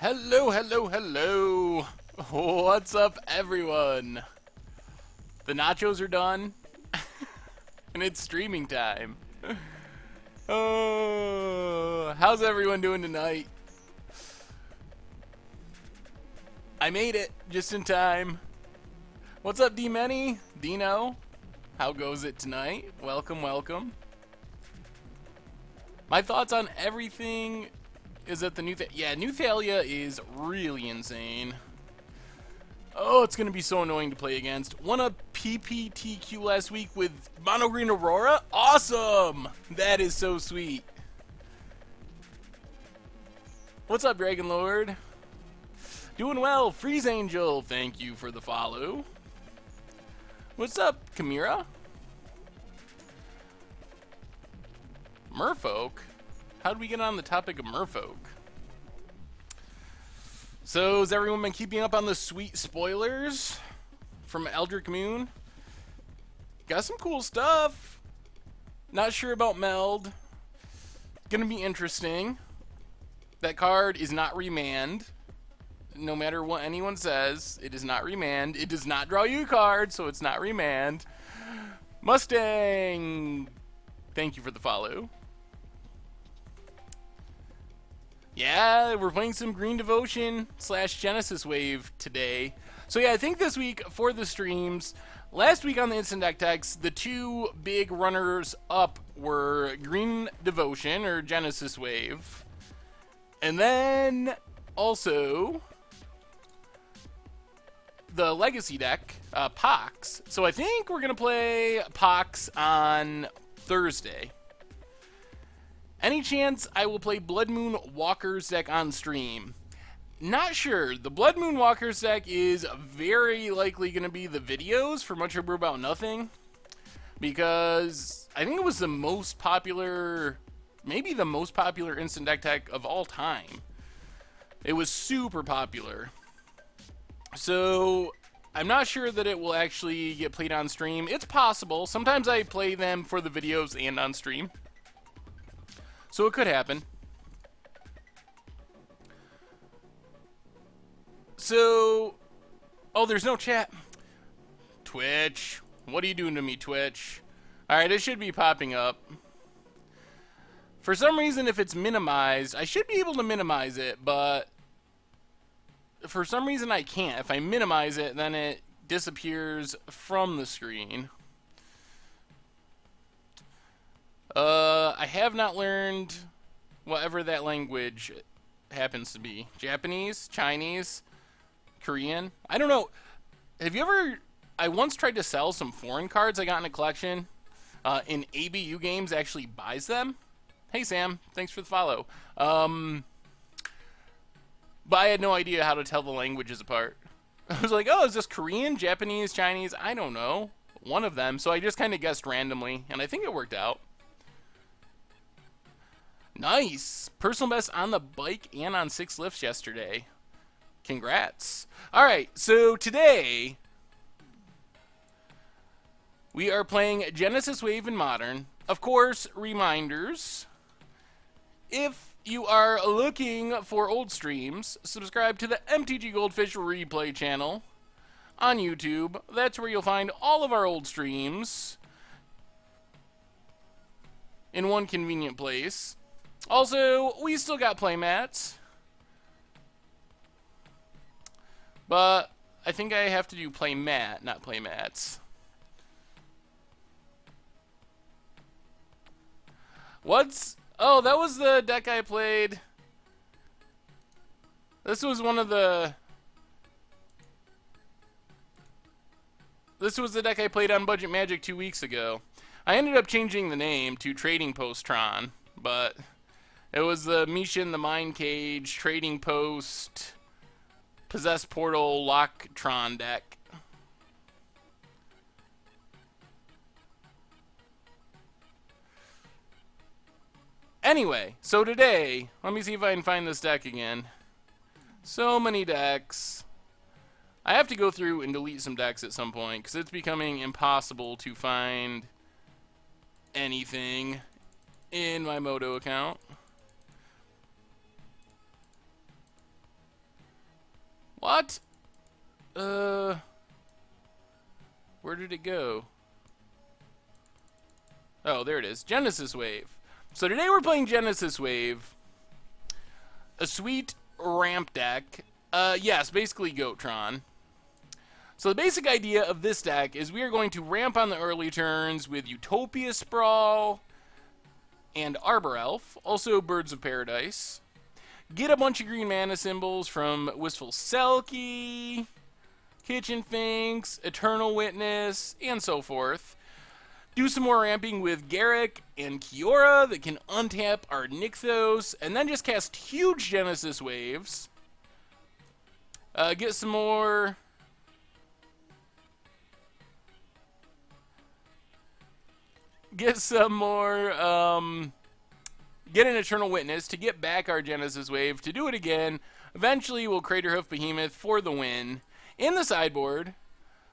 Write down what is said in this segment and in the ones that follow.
Hello, hello, hello. What's up, everyone? The nachos are done, and it's streaming time. Oh, how's everyone doing tonight? I made it just in time. What's up, D-Many? Dino? How goes it tonight? Welcome, welcome. My thoughts on everything is that the new new Thalia is really insane. Oh, it's going to be so annoying to play against. Won a PPTQ last week with Mono Green Aurora? Awesome! That is so sweet. What's up, Dragon Lord? Doing well, Freeze Angel. Thank you for the follow. What's up, Kamira? Merfolk? How did we get on the topic of Merfolk? So, has everyone been keeping up on the sweet spoilers from Eldritch Moon? Got some cool stuff. Not sure about Meld. Gonna be interesting. That card is not remand. No matter what anyone says, it is not remand. It does not draw you a card, so it's not remand. Mustang! Thank you for the follow. Yeah, we're playing some Green Devotion / Genesis Wave today. So yeah, I think this week for the streams, last week on the Instant Deck Techs, the two big runners up were Green Devotion or Genesis Wave. And then also the Legacy deck, Pox. So I think we're going to play Pox on Thursday. Any chance I will play Blood Moon Walker's deck on stream? Not sure. The Blood Moon Walker's deck is very likely going to be the videos for Much Ado About Nothing, because I think it was the most popular, maybe the most popular instant deck tech of all time. It was super popular. So I'm not sure that it will actually get played on stream. It's possible. Sometimes I play them for the videos and on stream. So it could happen. So, oh, there's no chat. Twitch. What are you doing to me, Twitch? Alright, it should be popping up. For some reason, if it's minimized, I should be able to minimize it, but for some reason I can't. If I minimize it, then it disappears from the screen. I have not learned whatever that language happens to be. Japanese, Chinese, Korean. I don't know. Have you ever... I once tried to sell some foreign cards I got in a collection. In ABU Games actually buys them. Hey, Sam. Thanks for the follow. But I had no idea how to tell the languages apart. I was like, oh, is this Korean, Japanese, Chinese? I don't know. One of them. So I just kind of guessed randomly, and I think it worked out. Nice! Personal best on the bike and on 6 lifts yesterday. Congrats. Alright, so today we are playing Genesis Wave in Modern. Of course, reminders. If you are looking for old streams, subscribe to the MTG Goldfish Replay channel on YouTube. That's where you'll find all of our old streams in one convenient place. Also, we still got playmats, but I think I have to do playmat, not playmats. What's... Oh, that was the deck I played. This was one of the... This was the deck I played on Budget Magic 2 weeks ago. I ended up changing the name to Trading Post Tron, but... It was the Mishin, the Mind Cage, Trading Post, Possessed Portal, Locktron deck. Anyway, so today, let me see if I can find this deck again. So many decks. I have to go through and delete some decks at some point, because it's becoming impossible to find anything in my Moto account. What? Where did it go? Oh, there it is. Genesis Wave. So today we're playing Genesis Wave. A sweet ramp deck. Yes, basically Goatron. So the basic idea of this deck is we are going to ramp on the early turns with Utopia Sprawl and Arbor Elf, also Birds of Paradise. Get a bunch of green mana symbols from Wistful Selkie, Kitchen Finks, Eternal Witness, and so forth. Do some more ramping with Garrick and Kiora that can untap our Nykthos, and then just cast huge Genesis Waves. Get some more... Get an Eternal Witness to get back our Genesis Wave, to do it again. Eventually, we'll Craterhoof Behemoth for the win. In the sideboard,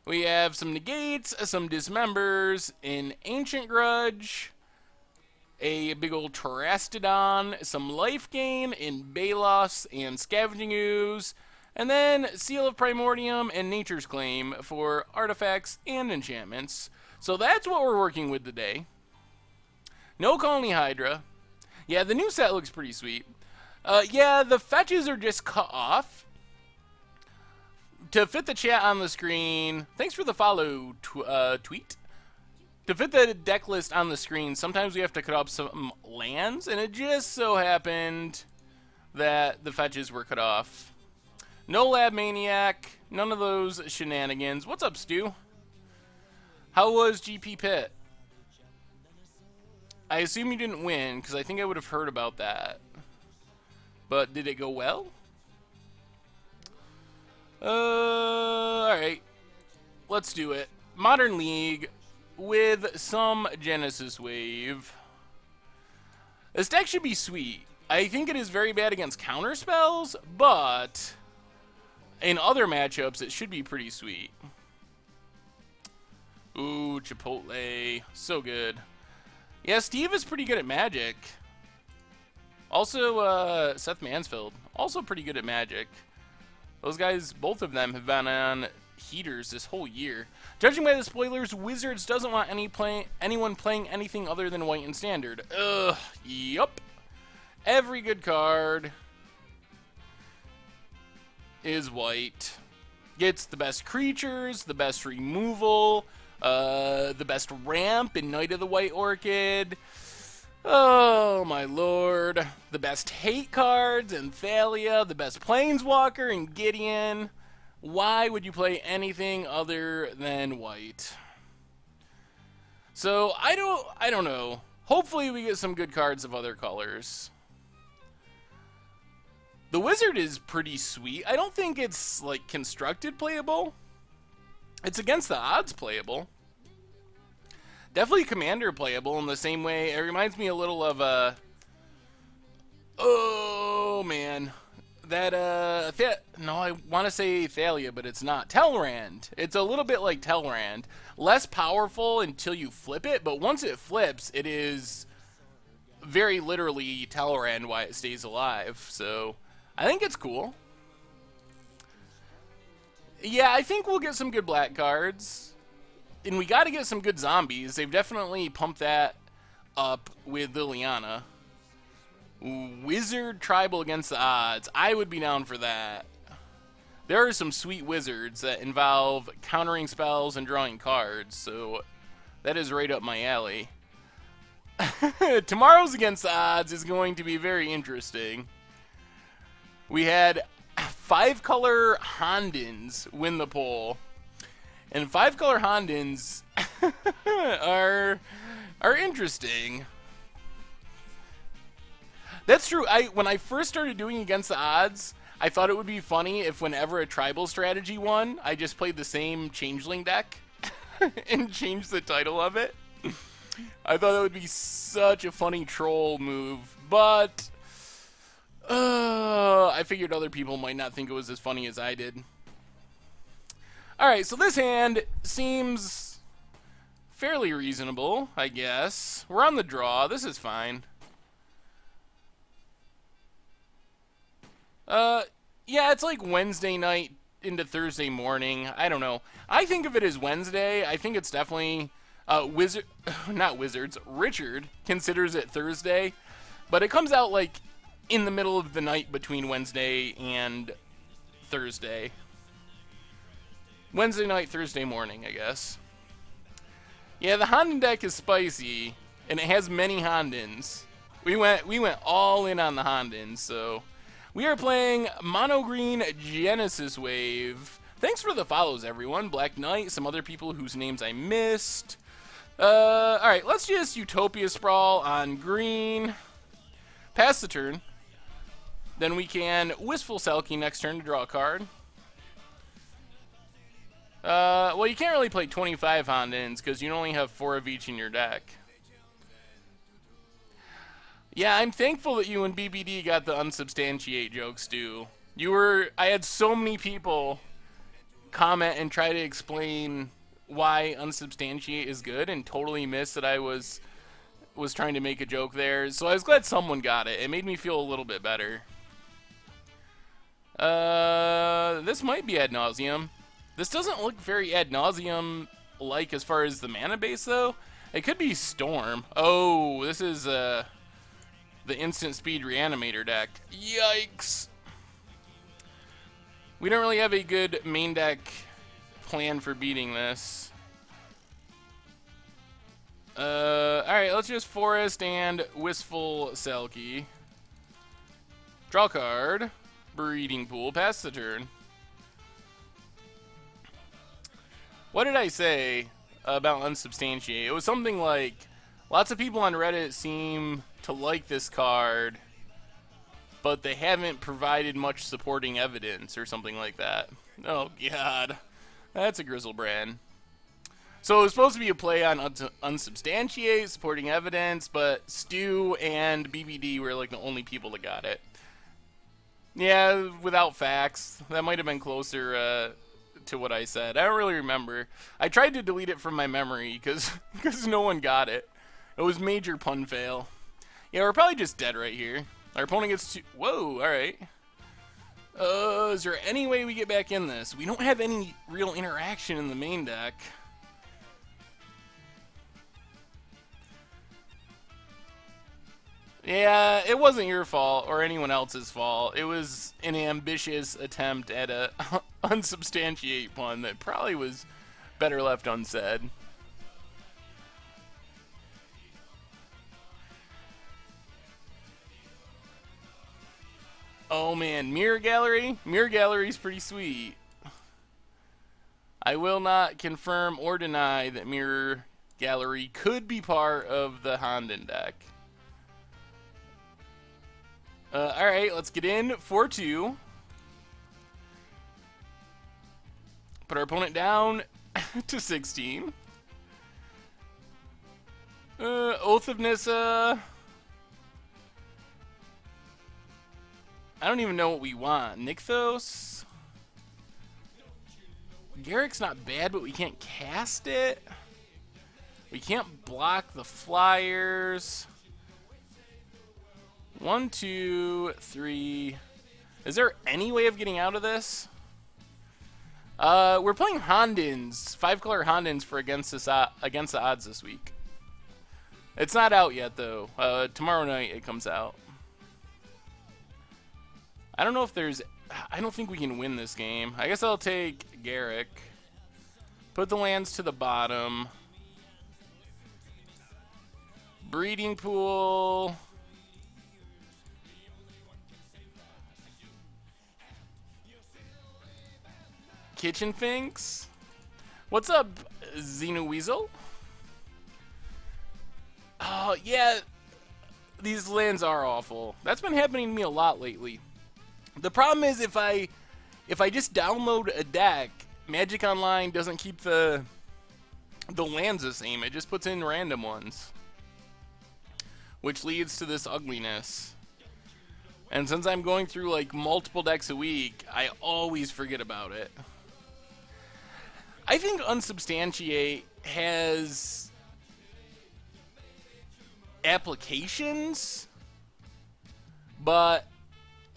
we have some Negates, some Dismembers, an Ancient Grudge, a big old Terastodon, some Life Gain in Balos and Scavenging Ooze, and then Seal of Primordium and Nature's Claim for artifacts and enchantments. So that's what we're working with today. No Colony Hydra. Yeah, the new set looks pretty sweet. Yeah, the fetches are just cut off. To fit the chat on the screen, thanks for the follow, tweet. To fit the deck list on the screen, sometimes we have to cut off some lands, and it just so happened that the fetches were cut off. No Lab Maniac, none of those shenanigans. What's up, Stu? How was GP Pit? I assume you didn't win, because I think I would have heard about that. But did it go well? Alright. Let's do it. Modern League with some Genesis Wave. This deck should be sweet. I think it is very bad against counter spells, but in other matchups it should be pretty sweet. Ooh, Chipotle. So good. Yeah, Steve is pretty good at Magic. Also, Seth Mansfield. Also pretty good at Magic. Those guys, both of them, have been on heaters this whole year. Judging by the spoilers, Wizards doesn't want anyone playing anything other than white and standard. Ugh, yup. Every good card is white. Gets the best creatures, the best removal, the best ramp in Knight of the White Orchid. Oh, my lord. The best hate cards in Thalia, the best Planeswalker in Gideon. Why would you play anything other than white? So, I don't know. Hopefully we get some good cards of other colors. The Wizard is pretty sweet. I don't think it's, like, constructed playable. It's against the odds playable. Definitely Commander playable in the same way. It reminds me a little of, oh, man. That, no, I want to say Thalia, but it's not. Telrand. It's a little bit like Telrand. Less powerful until you flip it, but once it flips, it is very literally Telrand why it stays alive. So, I think it's cool. Yeah, I think we'll get some good black cards. And we got to get some good zombies. They've definitely pumped that up with Liliana. Wizard Tribal against the odds. I would be down for that. There are some sweet wizards that involve countering spells and drawing cards, so that is right up my alley. Tomorrow's against the odds is going to be very interesting. We had 5-color Hondens win the poll. And 5-color Hondens are interesting. That's true. When I first started doing Against the Odds, I thought it would be funny if whenever a tribal strategy won, I just played the same Changeling deck and changed the title of it. I thought that would be such a funny troll move, but I figured other people might not think it was as funny as I did. Alright, so this hand seems fairly reasonable, I guess. We're on the draw. This is fine. Yeah, it's like Wednesday night into Thursday morning. I don't know. I think of it as Wednesday. I think it's definitely not Wizards. Richard considers it Thursday, but it comes out like in the middle of the night between Wednesday and Thursday. Wednesday night, Thursday morning, I guess. Yeah, the Honden deck is spicy, and it has many Hondens. We went all in on the Hondens, so we are playing Mono Green Genesis Wave. Thanks for the follows, everyone. Black Knight, some other people whose names I missed. Alright, let's just Utopia Sprawl on green. Pass the turn. Then we can Wistful Selkie next turn to draw a card. Well, you can't really play 25 Hondens because you only have 4 of each in your deck. Yeah, I'm thankful that you and BBD got the unsubstantiate jokes, too. I had so many people comment and try to explain why unsubstantiate is good and totally missed that I was trying to make a joke there. So I was glad someone got it. It made me feel a little bit better. This might be Ad Nauseam. This doesn't look very Ad Nauseam-like as far as the mana base, though. It could be Storm. Oh, this is, the instant speed reanimator deck. Yikes. We don't really have a good main deck plan for beating this. Alright, let's just Forest and Wistful Selkie. Draw card. Breeding Pool. Pass the turn. What did I say about unsubstantiate? It was something like, lots of people on Reddit seem to like this card, but they haven't provided much supporting evidence or something like that. Oh, God. That's a Grizzlebrand. So it was supposed to be a play on unsubstantiate, supporting evidence, but Stu and BBD were like the only people that got it. Yeah, without facts. That might have been closer to what I said. I don't really remember. I tried to delete it from my memory because no one got it. It was major pun fail. Yeah, we're probably just dead right here. Our opponent gets to... Whoa, alright. Is there any way we get back in this? We don't have any real interaction in the main deck. Yeah, it wasn't your fault or anyone else's fault. It was an ambitious attempt at a unsubstantiate pun that probably was better left unsaid. Oh man, Mirror Gallery? Mirror Gallery's pretty sweet. I will not confirm or deny that Mirror Gallery could be part of the Honden deck. Alright, let's get in. 4-2. Put our opponent down to 16. Oath of Nissa. I don't even know what we want. Nykthos? Garrick's not bad, but we can't cast it. We can't block the flyers. 1, 2, 3. Is there any way of getting out of this? We're playing Hondens, 5-color Hondens for against the odds this week. It's not out yet though. Tomorrow night it comes out. I don't know if there's... I don't think we can win this game. I guess I'll take Garrick. Put the lands to the bottom. Breeding Pool... Kitchen Finks? What's up, Xenoweasel? Oh, yeah. These lands are awful. That's been happening to me a lot lately. The problem is if I just download a deck, Magic Online doesn't keep the lands the same. It just puts in random ones. Which leads to this ugliness. And since I'm going through like multiple decks a week, I always forget about it. I think Unsubstantiate has applications, but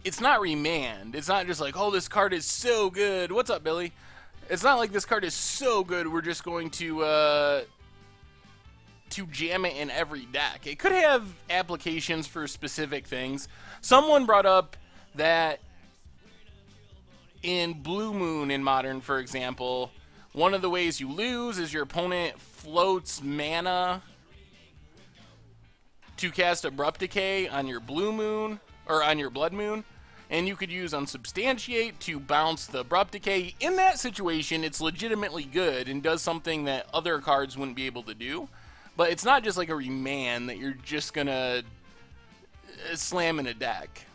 it's not remanned. It's not just like, oh, this card is so good. What's up, Billy? It's not like this card is so good we're just going to jam it in every deck. It could have applications for specific things. Someone brought up that in Blue Moon in Modern, for example, one of the ways you lose is your opponent floats mana to cast Abrupt Decay on your Blue Moon, or on your Blood Moon, and you could use Unsubstantiate to bounce the Abrupt Decay. In that situation, it's legitimately good and does something that other cards wouldn't be able to do. But it's not just like a remand that you're just gonna slam in a deck.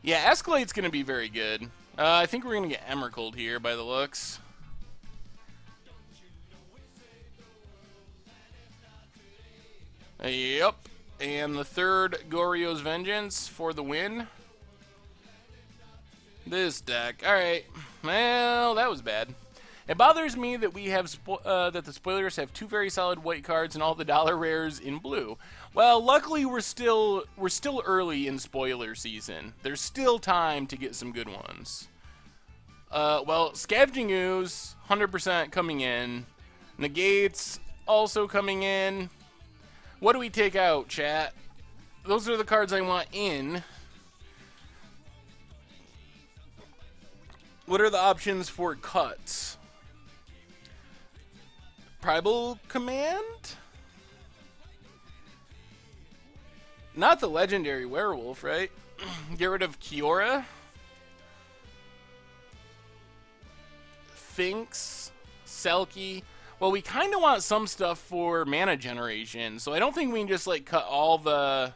Yeah, Escalade's gonna be very good. I think we're gonna get Emerald here by the looks. Yep. And the third Goryo's Vengeance for the win. This deck. Alright. Well, that was bad. It bothers me that we have that the spoilers have 2 very solid white cards and all the dollar rares in blue. Well, luckily we're still early in spoiler season. There's still time to get some good ones. Well, Scavenging Ooze, 100% coming in. Negates, also coming in. What do we take out, chat? Those are the cards I want in. What are the options for cuts? Tribal Command? Not the Legendary Werewolf, right? Get rid of Kiora. Finks. Selkie. Well, we kind of want some stuff for mana generation, so I don't think we can just, like, cut all the...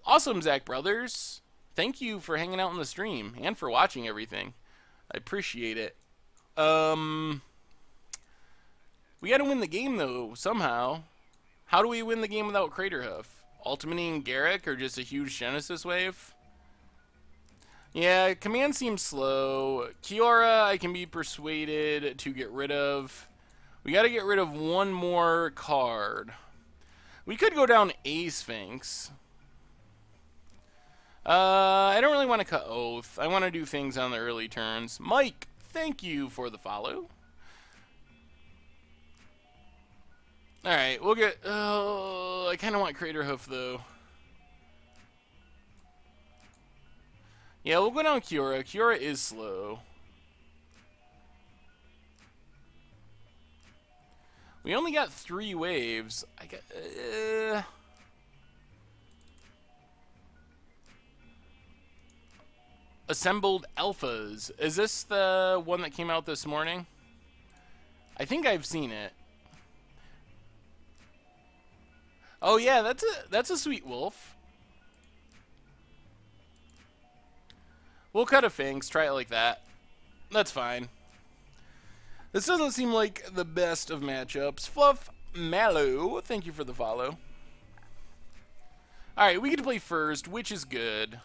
Awesome, Zach Brothers. Thank you for hanging out on the stream and for watching everything. I appreciate it. We gotta win the game, though, somehow. How do we win the game without Craterhoof? Ultimating Garruk or just a huge Genesis wave? Yeah, command seems slow. Kiora, I can be persuaded to get rid of. We gotta get rid of one more card. We could go down a Sphinx. I don't really want to cut Oath. I want to do things on the early turns. Mike, thank you for the follow. Alright, we'll get... I kind of want Craterhoof, though. Yeah, we'll go down Kiora. Kiora is slow. We only got 3 waves. I got... Assembled Alphas. Is this the one that came out this morning? I think I've seen it. Oh yeah, that's a sweet wolf. We'll cut a Finks, try it like that. That's fine. This doesn't seem like the best of matchups. Fluff Mallow, thank you for the follow. Alright, we get to play first, which is good.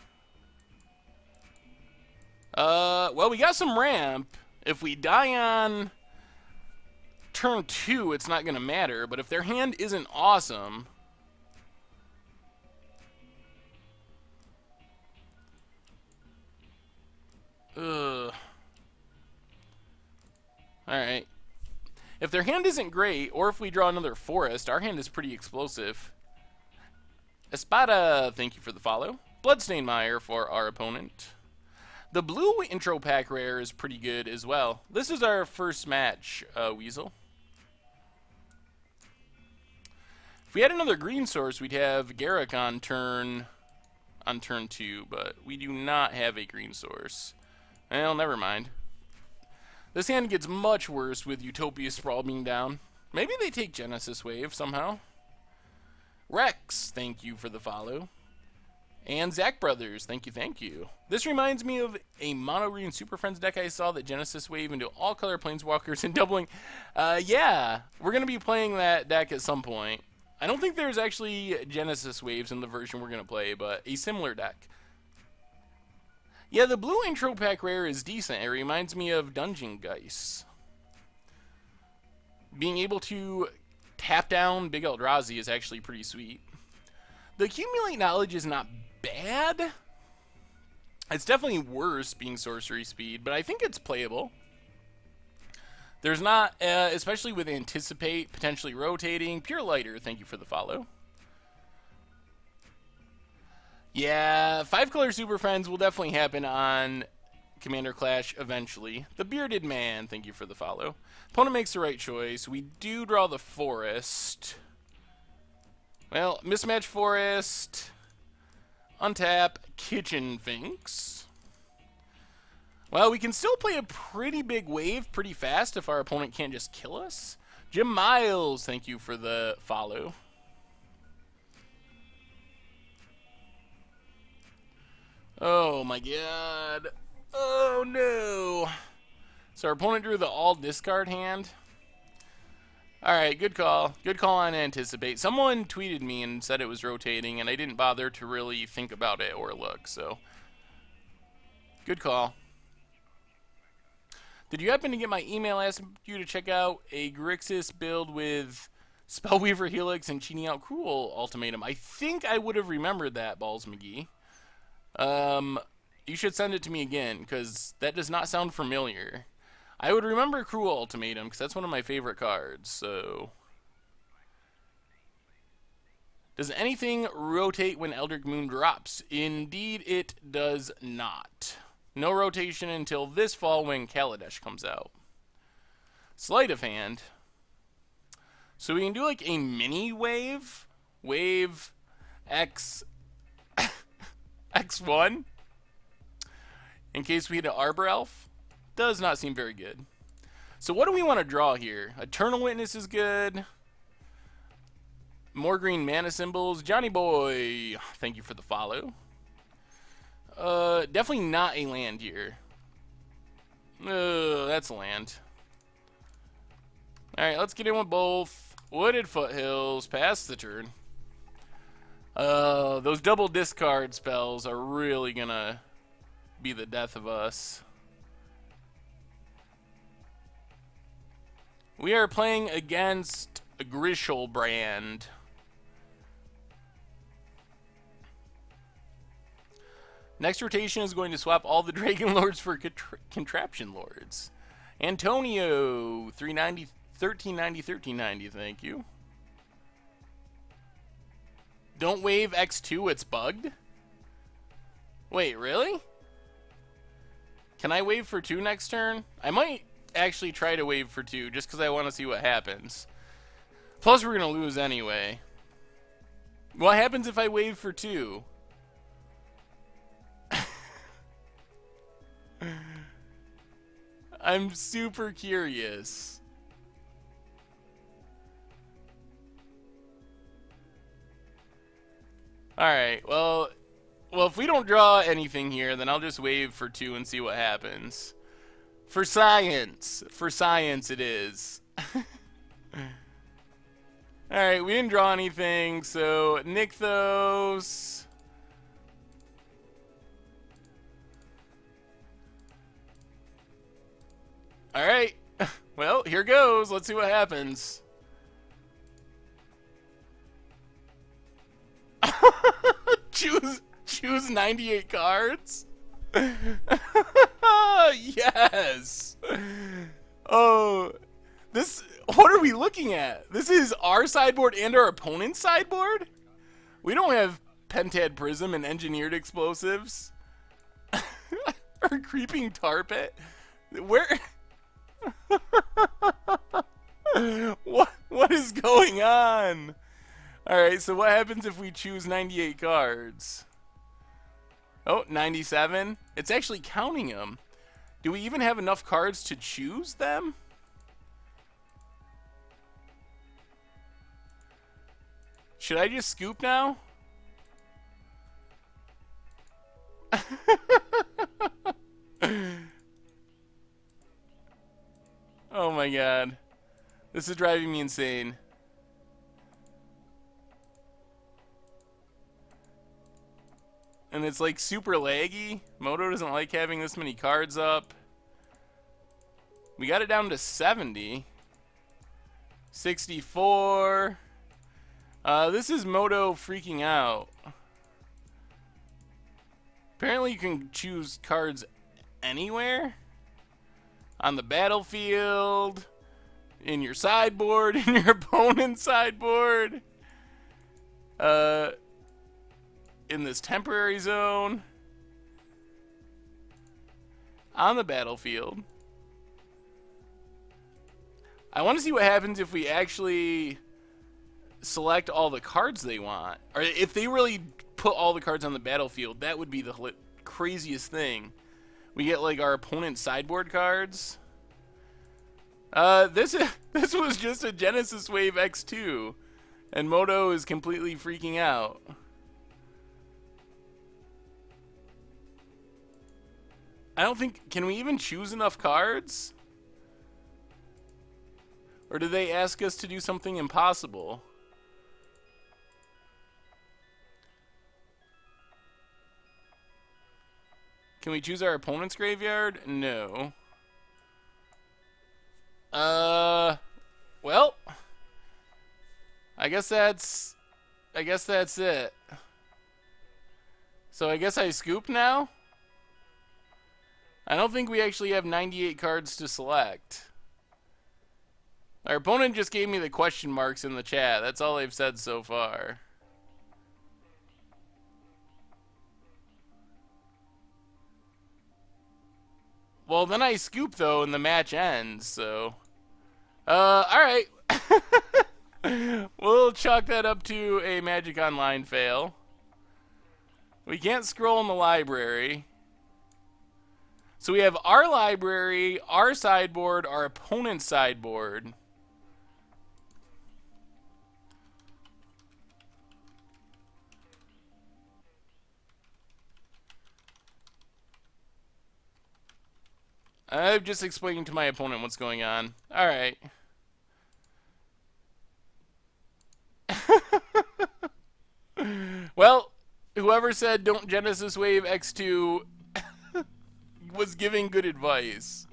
Well, we got some ramp. If we die on turn 2, it's not going to matter. But if their hand isn't awesome... Alright. If their hand isn't great, or if we draw another forest, our hand is pretty explosive. Espada, thank you for the follow. Bloodstained Mire for our opponent. The blue intro pack rare is pretty good as well. This is our first match, Weasel. If we had another green source, we'd have Garruk on turn 2, but we do not have a green source. Well, never mind. This hand gets much worse with Utopia Sprawl being down. Maybe they take Genesis Wave somehow. Rex, thank you for the follow. And Zach Brothers, thank you, thank you. This reminds me of a Mono Green Super Friends deck I saw that Genesis Wave into all color Planeswalkers and doubling. Yeah, we're going to be playing that deck at some point. I don't think there's actually Genesis Waves in the version we're going to play, but a similar deck. Yeah, the blue intro pack rare is decent. It reminds me of Dungeon Geist. Being able to tap down Big Eldrazi is actually pretty sweet. The accumulate knowledge is not bad. It's definitely worse being sorcery speed, but I think it's playable. There's not, especially with anticipate, potentially rotating. Pure lighter, thank you for the follow. Yeah, 5-color Super Friends will definitely happen on Commander Clash eventually. The Bearded Man, thank you for the follow. Opponent makes the right choice. We do draw the Forest. Well, mismatch Forest. Untap Kitchen Finks. Well, we can still play a pretty big wave pretty fast if our opponent can't just kill us. Jim Miles, thank you for the follow. Oh my god. Oh no. So our opponent drew the all discard hand. Alright, good call. Good call on anticipate. Someone tweeted me and said it was rotating, and I didn't bother to really think about it or look, so. Good call. Did you happen to get my email asking you to check out a Grixis build with Spellweaver Helix and Cheating Out Cruel Ultimatum? I think I would have remembered that, Balls McGee. You should send it to me again, because that does not sound familiar. I would remember Cruel Ultimatum, because that's one of my favorite cards, so. Does anything rotate when Eldritch Moon drops? Indeed, it does not. No rotation until this fall when Kaladesh comes out. Sleight of Hand. So we can do like a mini wave. Wave X. X1. In case we hit an Arbor Elf. Does not seem very good. So what do we want to draw here? Eternal Witness is good. More green mana symbols. Johnny Boy, thank you for the follow. Definitely not a land here. That's a land. Alright, let's get in with both. Wooded Foothills, pass the turn. Those double discard spells are really gonna be the death of us. We are playing against a Griselbrand. Next rotation is going to swap all the Dragon Lords for Contraption Lords. Antonio, 390, 1390, 1390, thank you. Don't wave X2, it's bugged? Wait, really? Can I wave for 2 next turn? I might actually try to wave for 2 just because I want to see what happens. Plus, we're going to lose anyway. What happens if I wave for 2? I'm super curious. Alright, well, if we don't draw anything here, then I'll just wave for 2 and see what happens. For science it is. Alright, we didn't draw anything, so Nykthos. Alright, well, here goes. Let's see what happens. Choose 98 cards? Yes! Oh, what are we looking at? This is our sideboard and our opponent's sideboard? We don't have Pentad Prism and Engineered Explosives. Or Creeping Tar Pit. Where... What is going on? Alright, so what happens if we choose 98 cards? Oh, 97? It's actually counting them. Do we even have enough cards to choose them? Should I just scoop now? Oh my god. This is driving me insane. And it's like super laggy. Moto doesn't like having this many cards up. We got it down to 70. 64. This is Moto freaking out. Apparently you can choose cards anywhere. On the battlefield, in your sideboard, in your opponent's sideboard. In this temporary zone. On the battlefield. I want to see what happens if we actually select all the cards they want. Or if they really put all the cards on the battlefield, that would be the craziest thing. We get like our opponent's sideboard cards. This was just a Genesis Wave X2, and Moto is completely freaking out. I don't think, can we even choose enough cards? Or do they ask us to do something impossible? Can we choose our opponent's graveyard? No. Well, I guess that's it. So I guess I scoop now? I don't think we actually have 98 cards to select. Our opponent just gave me the question marks in the chat. That's all they've said so far. Well, then I scoop, though, and the match ends, so... alright. We'll chalk that up to a Magic Online fail. We can't scroll in the library. So we have our library, our sideboard, our opponent's sideboard. I'm just explaining to my opponent what's going on. Alright. Well, whoever said don't Genesis Wave X2 was giving good advice.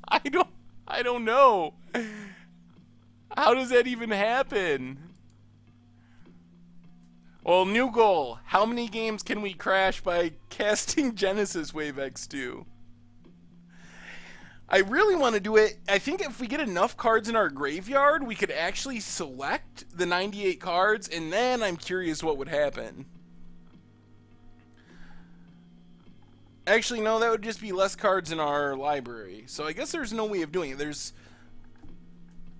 I don't know. How does that even happen? Well, new goal. How many games can we crash by casting Genesis Wave X2? I really want to do it. I think if we get enough cards in our graveyard, we could actually select the 98 cards, and then I'm curious what would happen. Actually, no, that would just be less cards in our library. So I guess there's no way of doing it. There's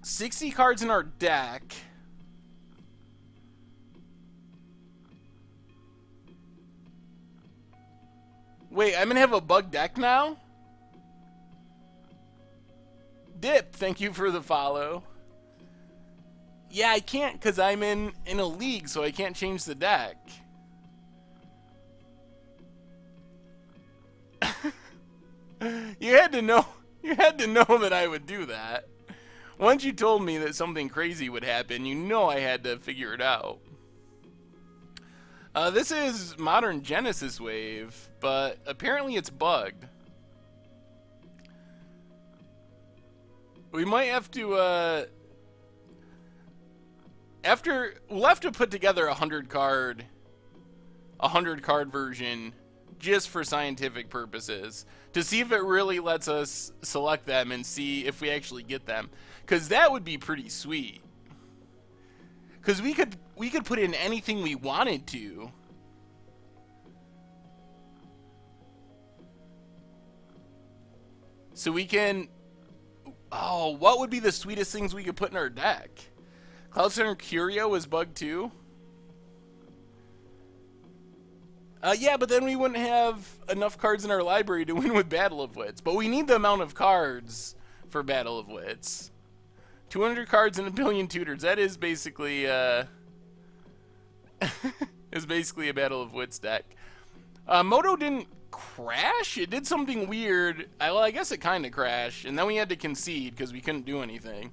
60 cards in our deck. Wait, I'm going to have a bug deck now? Dip, thank you for the follow. Yeah, I can't because I'm in a league, so I can't change the deck. You had to know that I would do that. Once you told me that something crazy would happen, you know I had to figure it out. This is Modern Genesis Wave, but apparently it's bugged. We might have to, we'll have to put together a 100 card version just for scientific purposes to see if it really lets us select them and see if we actually get them. Because that would be pretty sweet. Because we could put in anything we wanted to. So we can... Oh, what would be the sweetest things we could put in our deck? Cloud Center Curio is bugged too? Yeah, but then we wouldn't have enough cards in our library to win with Battle of Wits. But we need the amount of cards for Battle of Wits. 200 cards and a billion tutors. That is basically, is basically a Battle of Wits deck. Moto didn't crash? It did something weird. Well, I guess it kind of crashed. And then we had to concede because we couldn't do anything.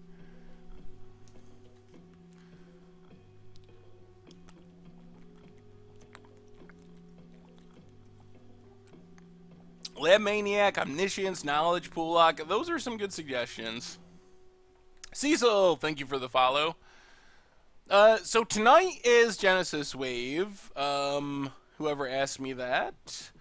Lab Maniac, Omniscience, Knowledge, Pool Lock. Those are some good suggestions. Cecil, thank you for the follow. So tonight is Genesis Wave. Whoever asked me that,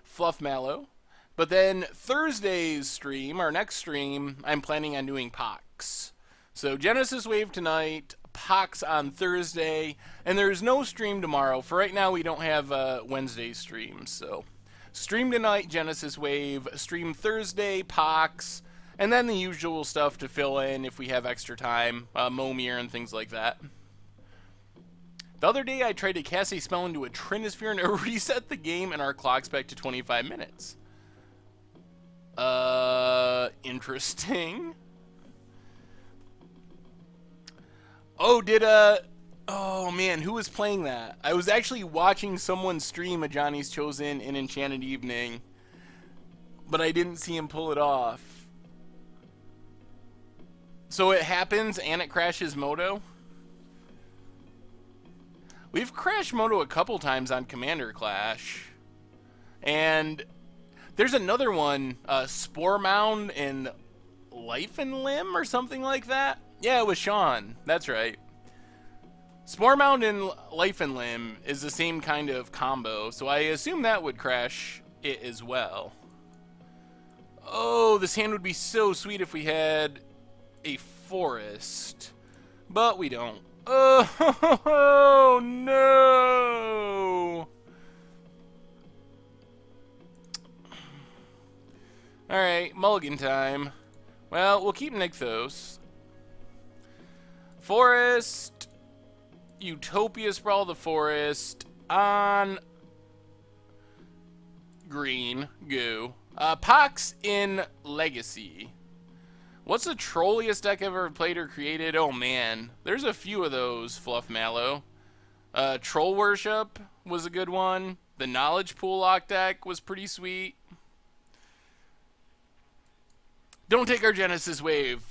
Fluff Mallow. But then Thursday's stream, our next stream, I'm planning on doing Pox. So Genesis Wave tonight, Pox on Thursday, and there's no stream tomorrow. For right now, we don't have Wednesday streams. So stream tonight, Genesis Wave. Stream Thursday, Pox, and then the usual stuff to fill in if we have extra time, Momir and things like that. The other day, I tried to cast a spell into a Trinisphere and it reset the game and our clocks back to 25 minutes. Interesting. Oh man, who was playing that? I was actually watching someone stream a Johnny's Chosen in Enchanted Evening, but I didn't see him pull it off. So it happens and it crashes Moto? We've crashed Moto a couple times on Commander Clash. And there's another one, Spore Mound and Life and Limb or something like that. Yeah, it was Sean. That's right. Spore Mound and Life and Limb is the same kind of combo, so I assume that would crash it as well. Oh, this hand would be so sweet if we had a forest, but we don't. Oh, no! Alright, mulligan time. Well, we'll keep Nykthos. Forest. Utopia Sprawl the Forest. On green. Goo. Pox in Legacy. What's the trolliest deck I've ever played or created? Oh man, there's a few of those, Fluff Mallow. Troll Worship was a good one. The Knowledge Pool lock deck was pretty sweet. Don't take our Genesis Wave.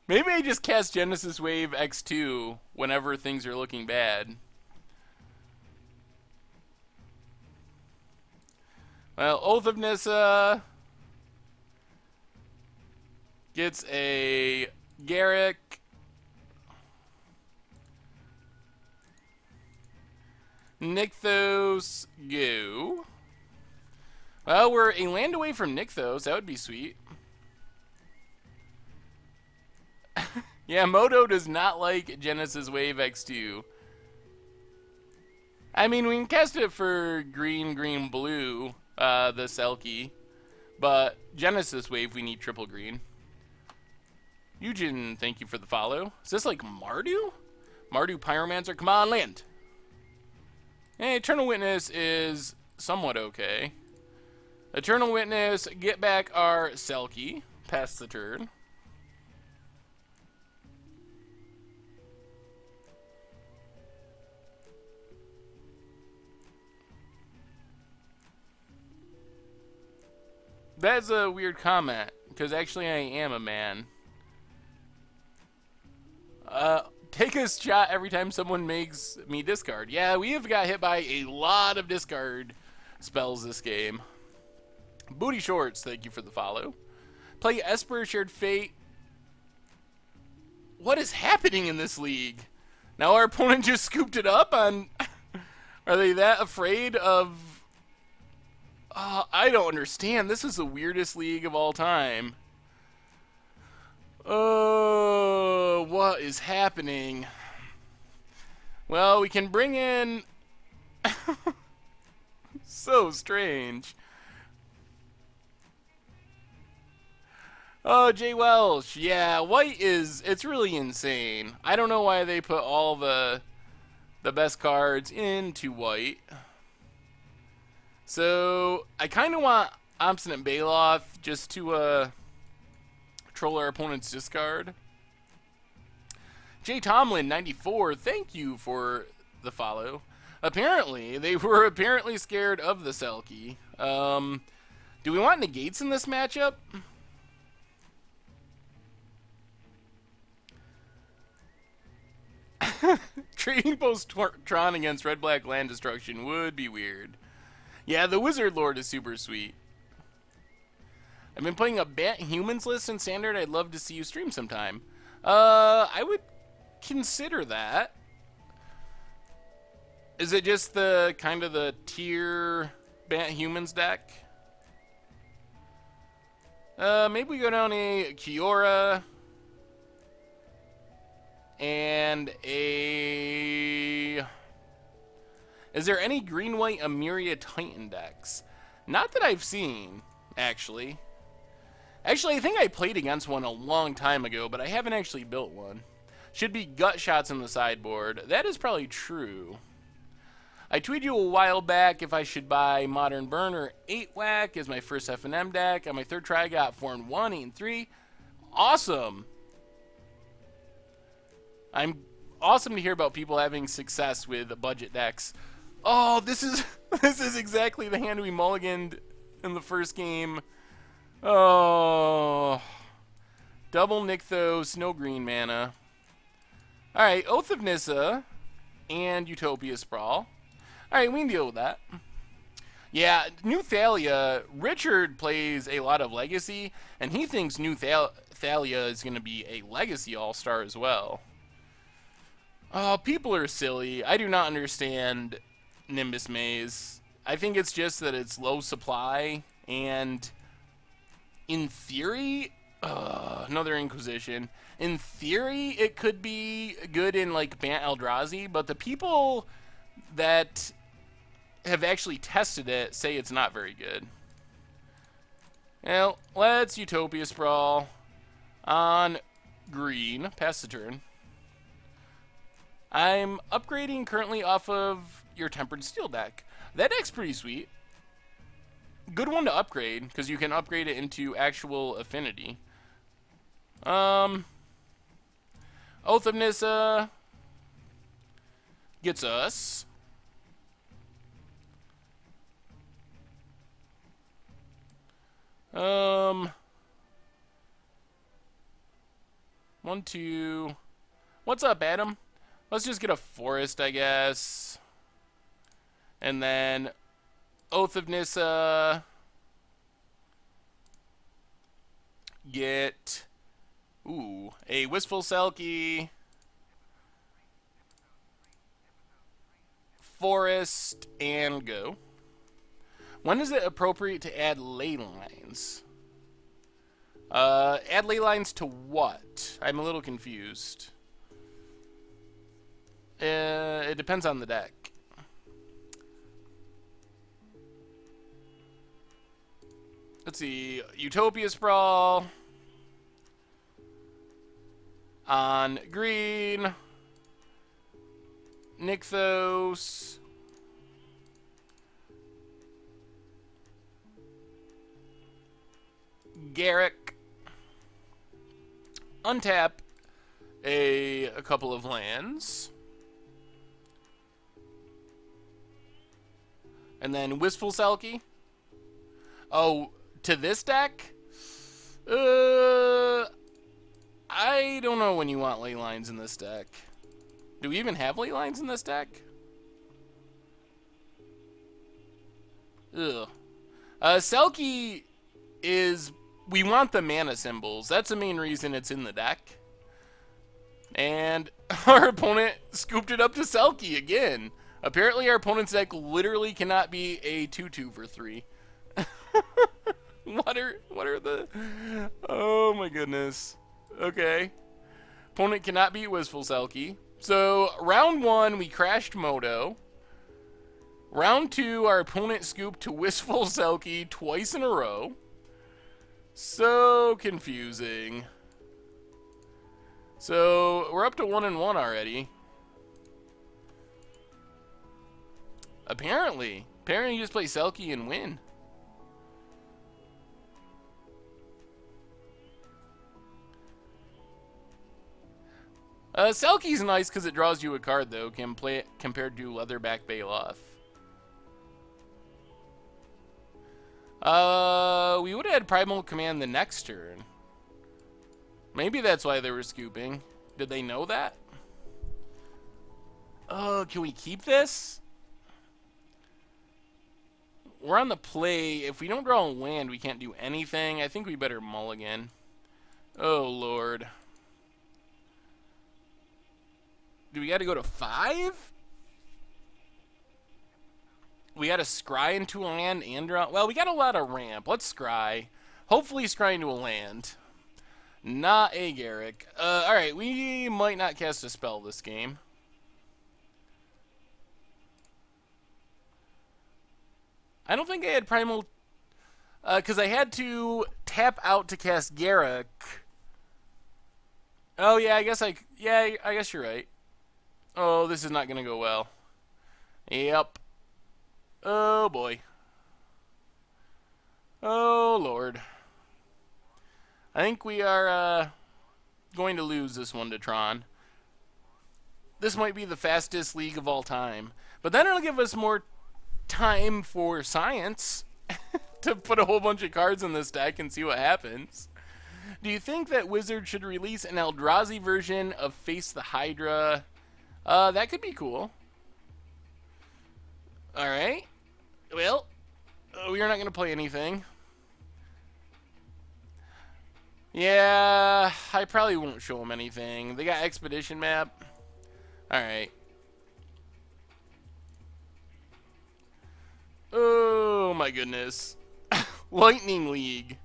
Maybe I just cast Genesis Wave X2 whenever things are looking bad. Well, Oath of Nissa gets a Garrick. Nykthos, go. Well, we're a land away from Nykthos. That would be sweet. Yeah, Moto does not like Genesis Wave X2. I mean, we can cast it for green, green, blue, the Selkie. But Genesis Wave, we need triple green. Eugen, thank you for the follow. Is this like Mardu? Mardu Pyromancer, come on, land. Hey, Eternal Witness is somewhat okay. Eternal Witness, get back our Selkie. Pass the turn. That's a weird comment, because actually I am a man. Take a shot every time someone makes me discard. Yeah, we have got hit by a lot of discard spells this game. Booty Shorts, thank you for the follow. Play Esper, Shared Fate. What is happening in this league? Now our opponent just scooped it up on... Are they that afraid of... I don't understand. This is the weirdest league of all time. Oh, what is happening? Well, we can bring in... So strange. Oh, Jay Welsh. Yeah, white is... It's really insane. I don't know why they put all the best cards into white. So, I kind of want Obstinate Baloth just to troll our opponent's discard. Jay Tomlin, 94, thank you for the follow. Apparently, they were apparently scared of the Selkie. Do we want negates in this matchup? Trading Post-Tron against Red-Black Land Destruction would be weird. Yeah, the Wizard Lord is super sweet. I've been playing a Bat Humans list in Standard. I'd love to see you stream sometime. I would consider that. Is it just the kind of the tier Bant Humans deck? Maybe we go down a Kiora and a... Is there any green-white Amiria Titan decks? Not that I've seen, actually. Actually, I think I played against one a long time ago, but I haven't actually built one. Should be gut shots in the sideboard. That is probably true. I tweeted you a while back if I should buy Modern Burner 8-Whack as my first F&M deck. On my third try, I got 4 and 1, 8 and 3. Awesome. I'm awesome to hear about people having success with budget decks. Oh, this is exactly the hand we mulliganed in the first game. Oh, double Nykthos, no green mana. All right, Oath of Nissa and Utopia Sprawl. All right, we can deal with that. Yeah, New Thalia, Richard plays a lot of Legacy, and he thinks New Thalia is going to be a Legacy All-Star as well. Oh, people are silly. I do not understand Nimbus Maze. I think it's just that it's low supply, and in theory, another Inquisition. In theory, it could be good in, like, Bant Eldrazi, but the people that have actually tested it say it's not very good. Well, let's Utopia Sprawl on green. Pass the turn. I'm upgrading currently off of your Tempered Steel deck. That deck's pretty sweet. Good one to upgrade, because you can upgrade it into actual affinity. Oath of Nissa gets us. One, two. What's up, Adam? Let's just get a forest, I guess. And then Oath of Nissa. Get, a Wistful Selkie. Forest, and go. When is it appropriate to add ley lines? Add ley lines to what? I'm a little confused. It depends on the deck. Let's see. Utopia Sprawl on green. Nykthos. Garrick. Untap a couple of lands. And then Wistful Selkie. Oh, to this deck? I don't know when you want ley lines in this deck. Do we even have ley lines in this deck? Ugh. Selkie is... We want the mana symbols. That's the main reason it's in the deck. And our opponent scooped it up to Selkie again. Apparently our opponent's deck literally cannot be a 2/2 for 3. What are the... Oh my goodness. Okay. Opponent cannot beat Wistful Selkie. So, round 1, we crashed Moto. Round 2, our opponent scooped to Wistful Selkie twice in a row. So confusing. So, we're up to 1 and 1 already. Apparently. Apparently you just play Selkie and win. Selkie's nice because it draws you a card, though, compared to Leatherback Baloth. We would have had Primal Command the next turn. Maybe that's why they were scooping. Did they know that? Oh, can we keep this? We're on the play. If we don't draw a land, we can't do anything. I think we better mulligan. Oh, Lord. Do we got to go to 5? We got to scry into a land and draw. Well, we got a lot of ramp. Let's scry. Hopefully scry into a land. Not a Garrick. Alright, we might not cast a spell this game. I don't think I had Primal... because I had to tap out to cast Garrick. Oh, yeah, I guess I guess you're right. Oh, this is not going to go well. Yep. Oh, boy. Oh, Lord. I think we are going to lose this one to Tron. This might be the fastest league of all time. But then it'll give us more time for science to put a whole bunch of cards in this deck and see what happens. Do you think that Wizard should release an Eldrazi version of Face the Hydra? That could be cool. Alright. Well, we are not going to play anything. Yeah, I probably won't show them anything. They got Expedition Map. Alright. Oh my goodness. Lightning League.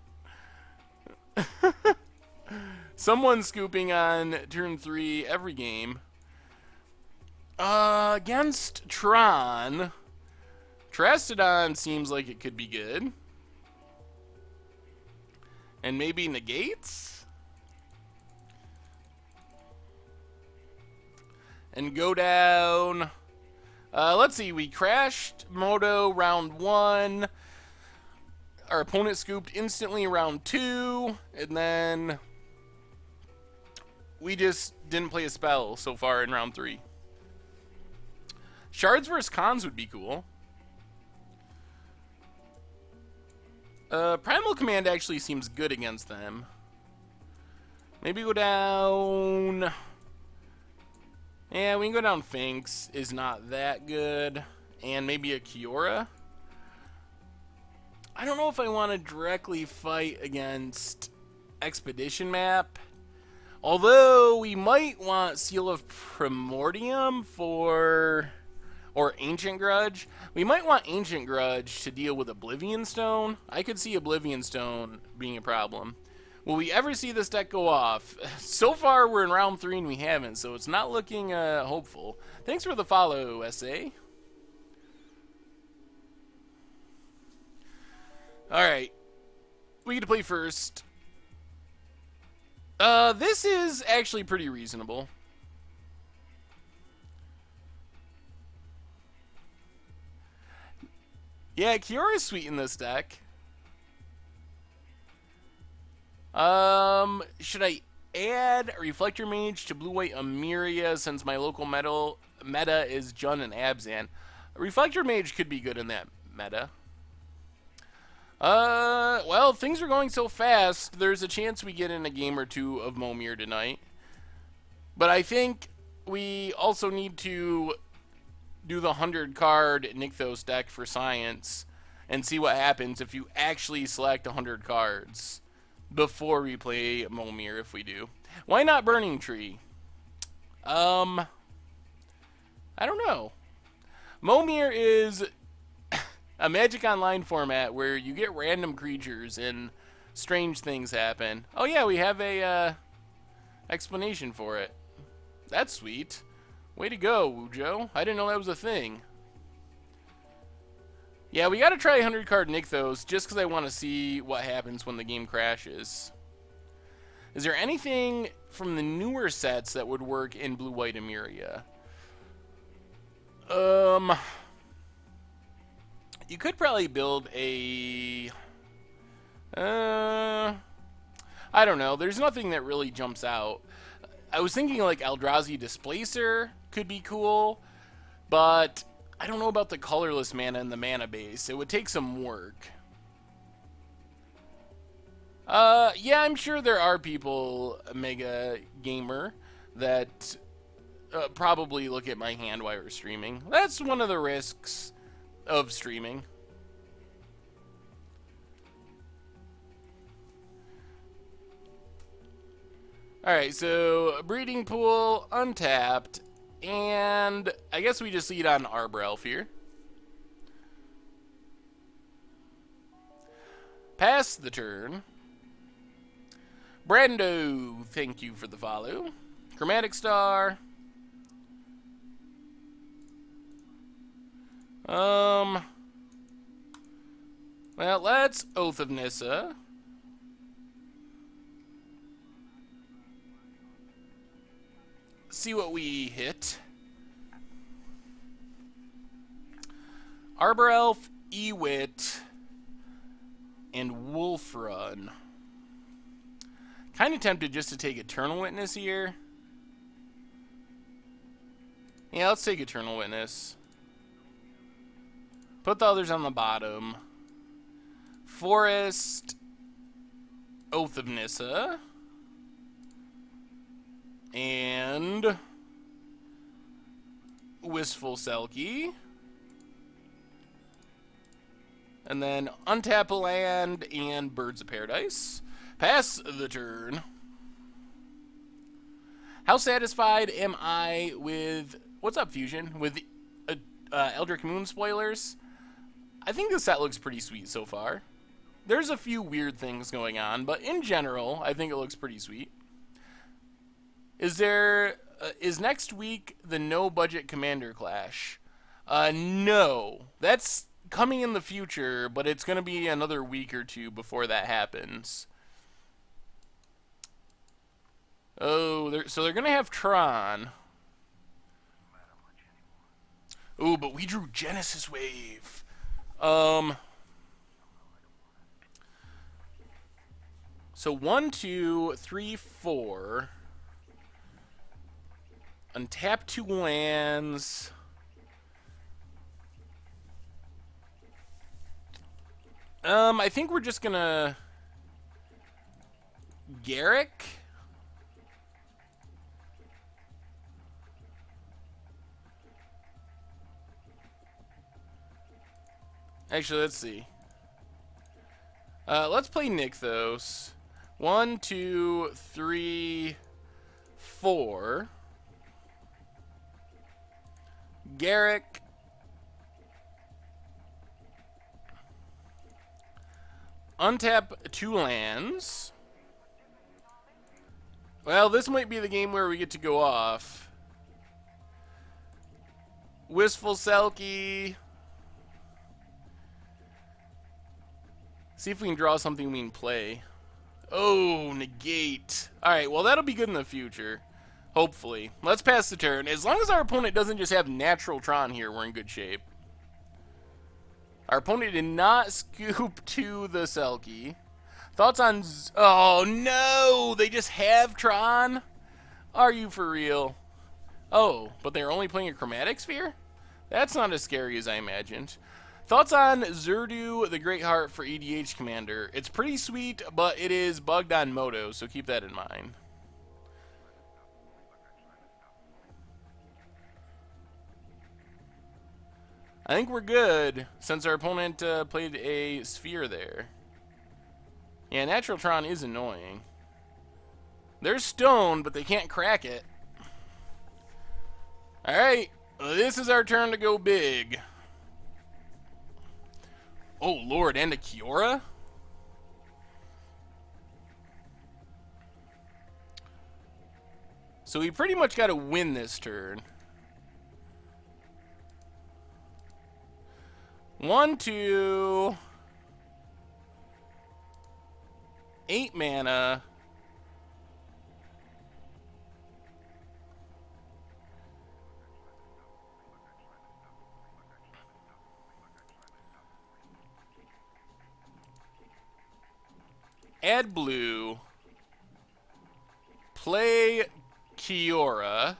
Someone scooping on turn 3 every game. Against Tron. Trastodon seems like it could be good. And maybe negates? And go down. Let's see, we crashed Moto round 1. Our opponent scooped instantly round 2. And then we just didn't play a spell so far in round 3. Shards versus Cons would be cool. Primal Command actually seems good against them. Maybe go down... Yeah, we can go down Finks. Is not that good. And maybe a Kiora. I don't know if I want to directly fight against Expedition Map. Although, we might want Seal of Primordium for... Or Ancient Grudge. We might want Ancient Grudge to deal with Oblivion Stone. I could see Oblivion Stone being a problem. Will we ever see this deck go off? So far, we're in round 3 and we haven't, so it's not looking hopeful. Thanks for the follow, SA. Alright. We get to play first. This is actually pretty reasonable. Yeah, Kiora's sweet in this deck. Should I add a Reflector Mage to Blue-White Amiria since my local meta is Jun and Abzan? A Reflector Mage could be good in that meta. Well, things are going so fast, there's a chance we get in a game or two of Momir tonight. But I think we also need to do the 100-card Nykthos deck for science and see what happens if you actually select 100 cards before we play Momir if we do. Why not Burning Tree? I don't know. Momir is a Magic Online format where you get random creatures and strange things happen. Oh yeah, we have a explanation for it. That's sweet. Way to go, Wujo. I didn't know that was a thing. Yeah, we gotta try 100-card Nykthos just because I want to see what happens when the game crashes. Is there anything from the newer sets that would work in Blue-White Amiria? You could probably build a... I don't know. There's nothing that really jumps out. I was thinking like Eldrazi Displacer could be cool, but I don't know about the colorless mana and the mana base. It would take some work. Yeah, I'm sure there are people, Mega Gamer, that probably look at my hand while we're streaming. That's one of the risks of streaming. Alright, so Breeding Pool, untapped. And I guess we just lead on Arbor Elf here. Pass the turn. Brando, thank you for the follow. Chromatic Star. Well, let's Oath of Nissa. See what we hit. Arbor Elf, Ewit, and Wolf Run. Kind of tempted just to take Eternal Witness here. Yeah, let's take Eternal Witness. Put the others on the bottom. Forest, Oath of Nissa, and Wistful Selkie. And then untap a land and Birds of Paradise. Pass the turn. How satisfied am I with... What's up, Fusion? With Eldritch Moon spoilers? I think this set looks pretty sweet so far. There's a few weird things going on, but in general, I think it looks pretty sweet. Is next week the no-budget Commander Clash? No. That's coming in the future, but it's going to be another week or two before that happens. Oh, so they're going to have Tron. Ooh, but we drew Genesis Wave. So 1, 2, 3, 4. Untap 2 lands. I think we're just gonna Garrick. Actually, let's see. Let's play Nykthos. 1, 2, 3, 4. Garrick. Untap 2 lands. Well, this might be the game where we get to go off. Wistful Selkie. See if we can draw something we can play. Oh, negate. Alright, well that'll be good in the future. Hopefully. Let's pass the turn. As long as our opponent doesn't just have natural Tron here, we're in good shape. Our opponent did not scoop to the Selkie. Thoughts on... Oh, no! They just have Tron? Are you for real? Oh, but they're only playing a Chromatic Sphere? That's not as scary as I imagined. Thoughts on Zerdu, the Great Heart for EDH Commander? It's pretty sweet, but it is bugged on Moto, so keep that in mind. I think we're good, since our opponent played a Sphere there. Yeah, Natural Tron is annoying. They're stoned, but they can't crack it. Alright, this is our turn to go big. Oh, Lord, and a Kiora? So we pretty much got to win this turn. 1, 2... 8 mana. Add blue. Play Kiora.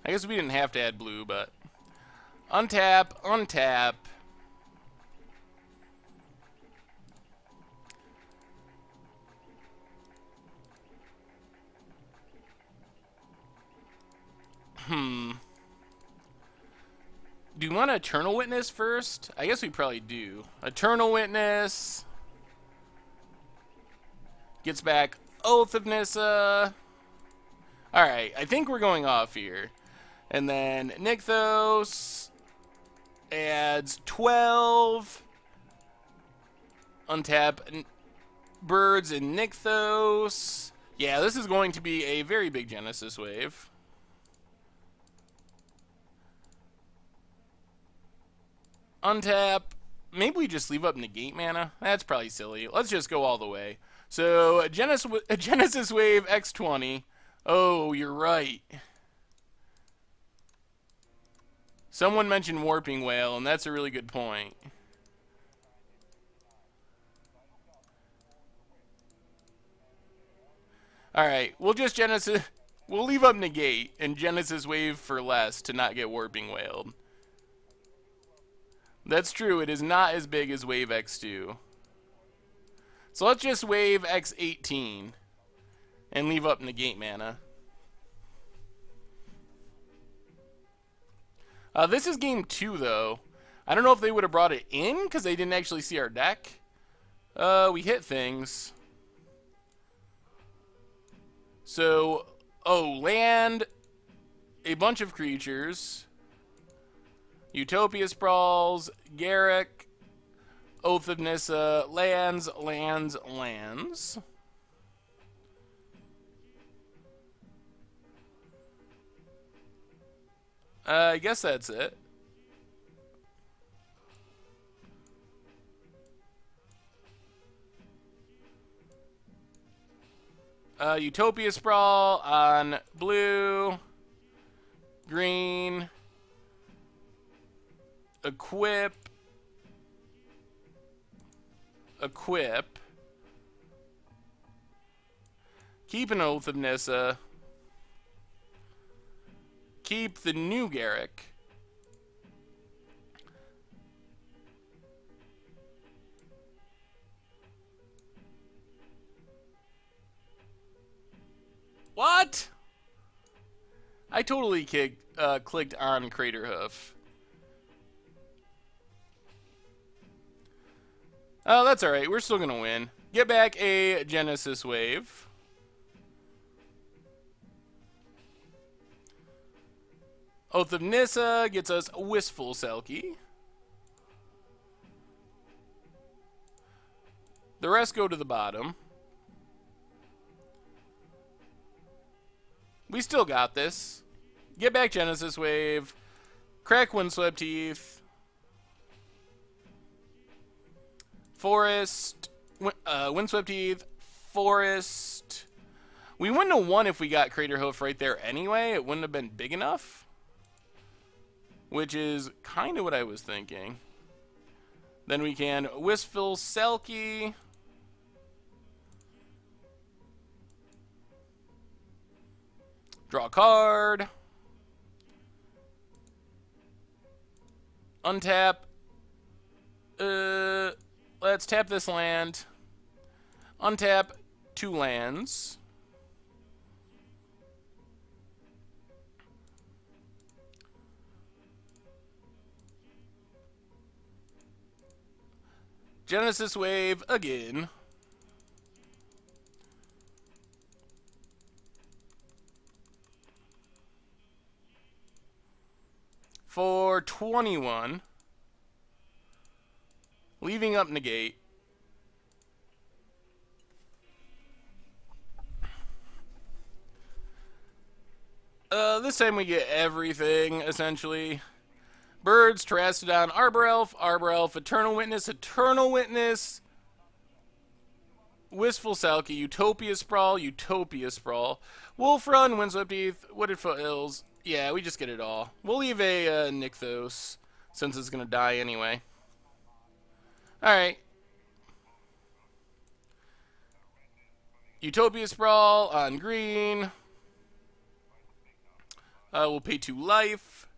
I guess we didn't have to add blue, but... Untap, untap. Do we want an Eternal Witness first? I guess we probably do. Eternal Witness. Gets back Oath of Nissa. Alright, I think we're going off here. And then Nykthos adds 12. Untap Birds and Nykthos. Yeah, this is going to be a very big Genesis wave. Untap. Maybe we just leave up Negate mana. That's probably silly. Let's just go all the way. So, Genesis Wave X20. Oh, you're right. Someone mentioned Warping Whale, and that's a really good point. Alright, we'll just Genesis... We'll leave up Negate and Genesis Wave for less to not get Warping Whaled. That's true, it is not as big as Wave X2. So let's just Wave X18 and leave up Negate mana. This is game 2, though. I don't know if they would have brought it in because they didn't actually see our deck. We hit things. So, land a bunch of creatures. Utopia Sprawls, Garruk, Oath of Nissa, lands. I guess that's it. Utopia Sprawl on blue, green, equip, keep an Oath of Nissa, keep the new Garruk, what? I totally clicked on Craterhoof. Oh, that's alright. We're still going to win. Get back a Genesis Wave. Oath of Nissa gets us Wistful Selkie. The rest go to the bottom. We still got this. Get back Genesis Wave. Crack Windswept Teeth. Forest. Windswept Teeth. Forest. We wouldn't have won if we got Craterhoof right there anyway. It wouldn't have been big enough. Which is kind of what I was thinking. Then we can Wistful Selkie. Draw a card. Untap. Let's tap this land. Untap 2 lands. Genesis Wave again. For 21. Leaving up Negate. This time we get everything, essentially. Birds, Terrastodon, Arbor Elf, Eternal Witness, Wistful Selkie, Utopia Sprawl, Wolf Run, Windswept Teeth, Wooded Foothills. Yeah, we just get it all. We'll leave a Nykthos, since it's going to die anyway. Alright. Utopia Sprawl on green. We'll pay 2 life.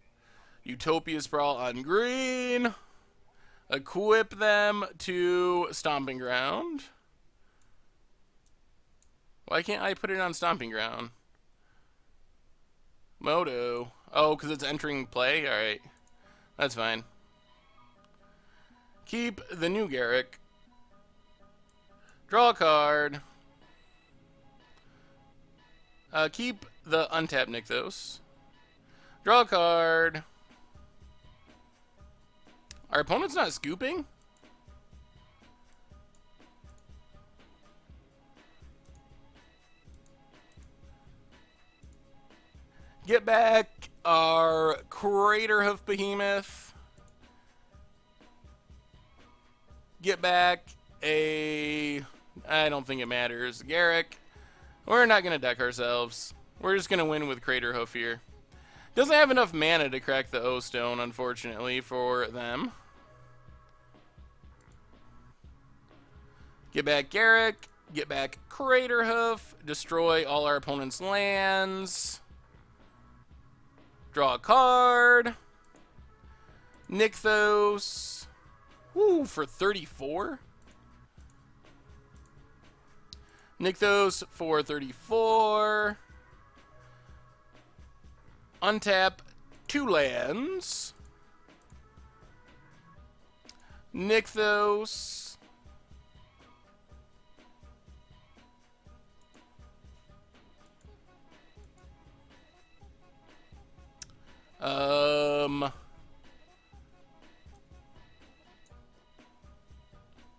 Utopia Sprawl on green. Equip them to Stomping Ground. Why can't I put it on Stomping Ground? Moto. Oh, because it's entering play? Alright. That's fine. Keep the new Garruk. Draw a card. Keep the untapped Nykthos. Draw a card. Our opponent's not scooping? Get back our Craterhoof Behemoth. Get back a... I don't think it matters. Garrick. We're not going to deck ourselves. We're just going to win with Craterhoof here. Doesn't have enough mana to crack the O-Stone, unfortunately, for them. Get back Garrick. Get back Craterhoof. Destroy all our opponent's lands. Draw a card. Nykthos. Woo, for 34? Nykthos for 34. Untap 2 lands. Nykthos.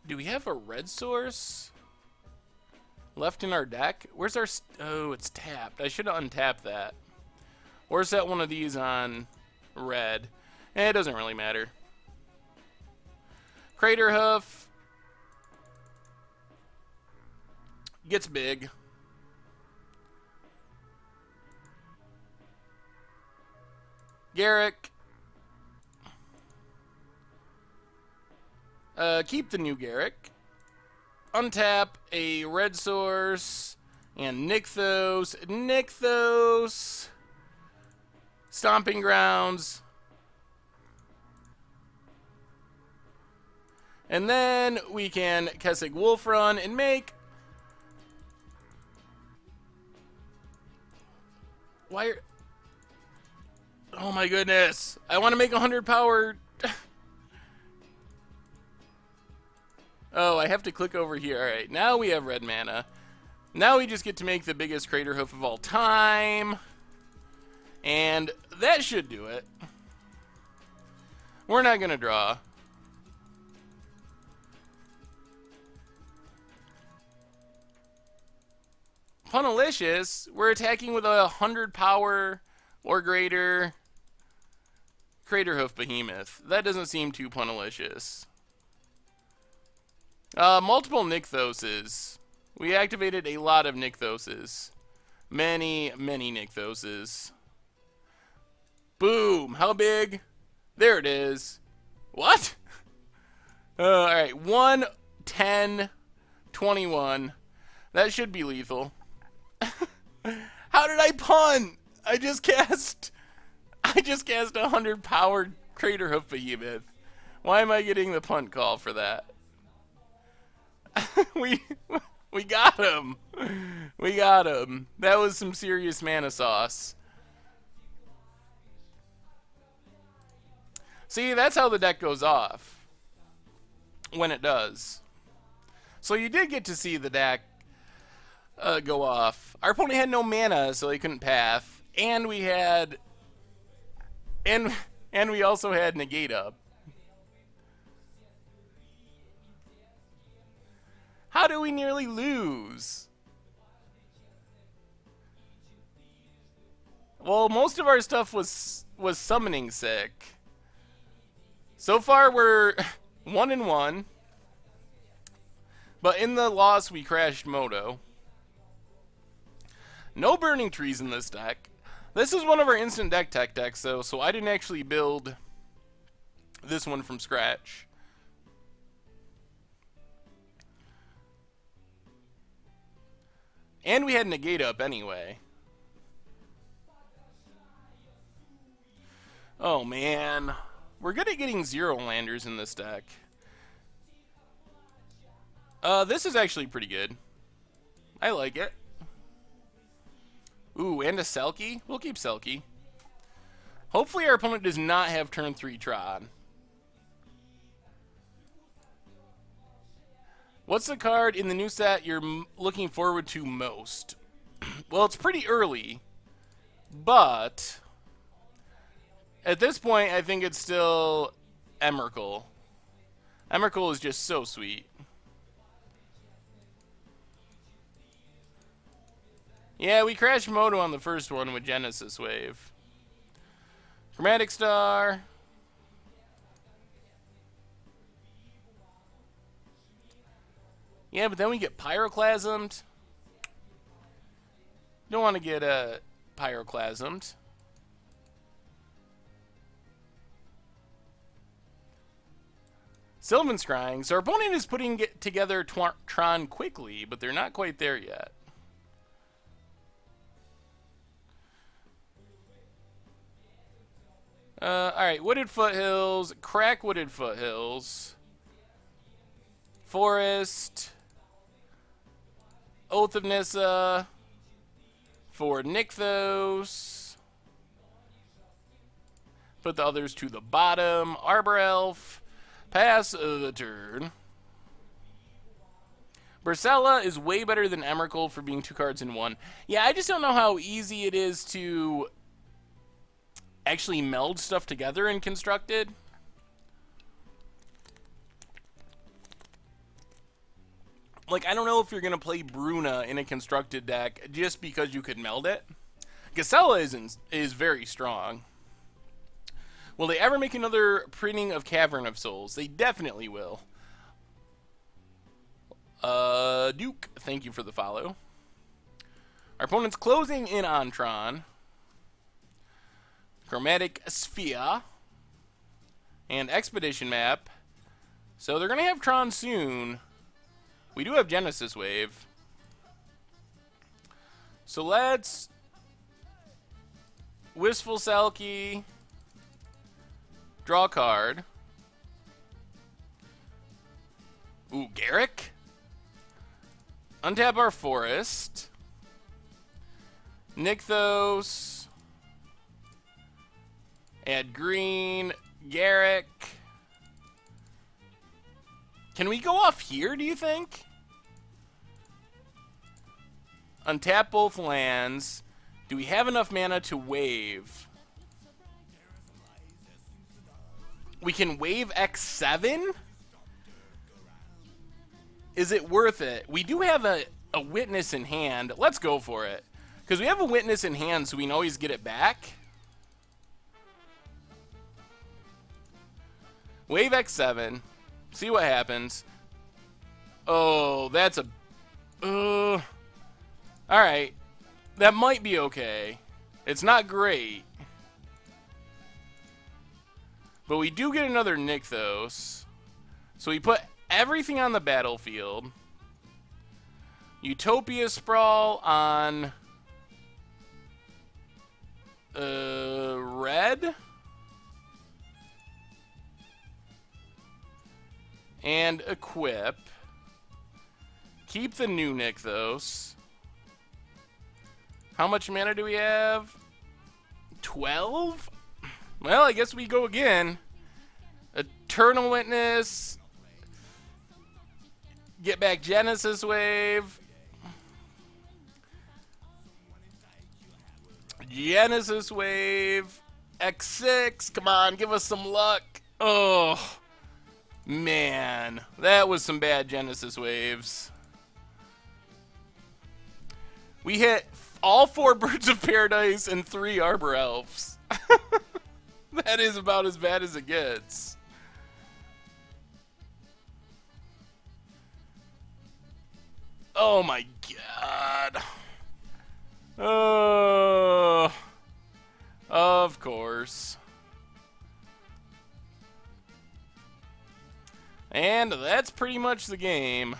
Do we have a red source left in our deck? Where's our... Oh, it's tapped. I should have untapped that. Or set one of these on red. It doesn't really matter. Craterhoof gets big. Garrick. Keep the new Garrick. Untap a red source. And Nykthos. Nykthos. Stomping Grounds. And then we can Kessig Wolf Run and make... Why are... Oh my goodness. I want to make 100 power. Oh, I have to click over here. Alright, now we have red mana. Now we just get to make the biggest Craterhoof of all time. And that should do it. We're not going to draw. Punalicious, we're attacking with a 100 power or greater Craterhoof Behemoth. That doesn't seem too punalicious. Multiple Nykthoses. We activated a lot of Nykthoses. Many, many Nykthoses. Boom! How big? There it is. What? Alright, 1, 10, 21. That should be lethal. How did I pun? I just cast a 100 powered Craterhoof Behemoth. Why am I getting the punt call for that? we got him. We got him. That was some serious mana sauce. See, that's how the deck goes off. When it does. So you did get to see the deck go off. Our opponent had no mana, so he couldn't path. And we had... And we also had negate up. How do we nearly lose? Well, most of our stuff was summoning sick. So far, we're 1-1. But in the loss, we crashed Moto. No Burning Trees in this deck. This is one of our instant deck tech decks, though, so I didn't actually build this one from scratch. And we had negate up anyway. Oh, man. We're good at getting 0 landers in this deck. This is actually pretty good. I like it. Ooh, and a Selkie? We'll keep Selkie. Hopefully our opponent does not have turn 3 Tron. What's the card in the new set you're looking forward to most? Well, it's pretty early, but at this point, I think it's still Emrakul. Emrakul is just so sweet. Yeah, we crashed Moto on the first one with Genesis Wave. Chromatic Star. Yeah, but then we get Pyroclasmed. Don't want to get Pyroclasmed. Sylvan Scrying. So our opponent is putting together Tron quickly, but they're not quite there yet. Alright, Wooded Foothills, Crack Wooded Foothills, Forest, Oath of Nissa, for Nykthos, put the others to the bottom, Arbor Elf, pass the turn. Bercella is way better than Emrakul for being 2 cards in 1. Yeah, I just don't know how easy it is to actually meld stuff together in Constructed. Like, I don't know if you're going to play Bruna in a Constructed deck just because you could meld it. Gacella is very strong. Will they ever make another printing of Cavern of Souls? They definitely will. Duke, thank you for the follow. Our opponent's closing in on Tron. Chromatic Sphere. And Expedition Map. So they're going to have Tron soon. We do have Genesis Wave. So let's... Wistful Selkie. Draw a card. Ooh, Garrick. Untap our Forest. Nykthos. Add green. Garrick. Can we go off here, do you think? Untap both lands. Do we have enough mana to wave? We can wave X7? Is it worth it? We do have a Witness in hand. Let's go for it. Because we have a Witness in hand, so we can always get it back. Wave X7. See what happens. Oh, that's a... Alright. That might be okay. It's not great. But we do get another Nykthos. So we put everything on the battlefield. Utopia Sprawl on... red? And equip. Keep the new Nykthos. How much mana do we have? 12? Well, I guess we go again. Eternal Witness. Get back Genesis Wave. Genesis Wave. X6. Come on, give us some luck. Oh, man. That was some bad Genesis Waves. We hit all 4 Birds of Paradise and 3 Arbor Elves. That is about as bad as it gets. Oh my god. Oh, of course. And that's pretty much the game.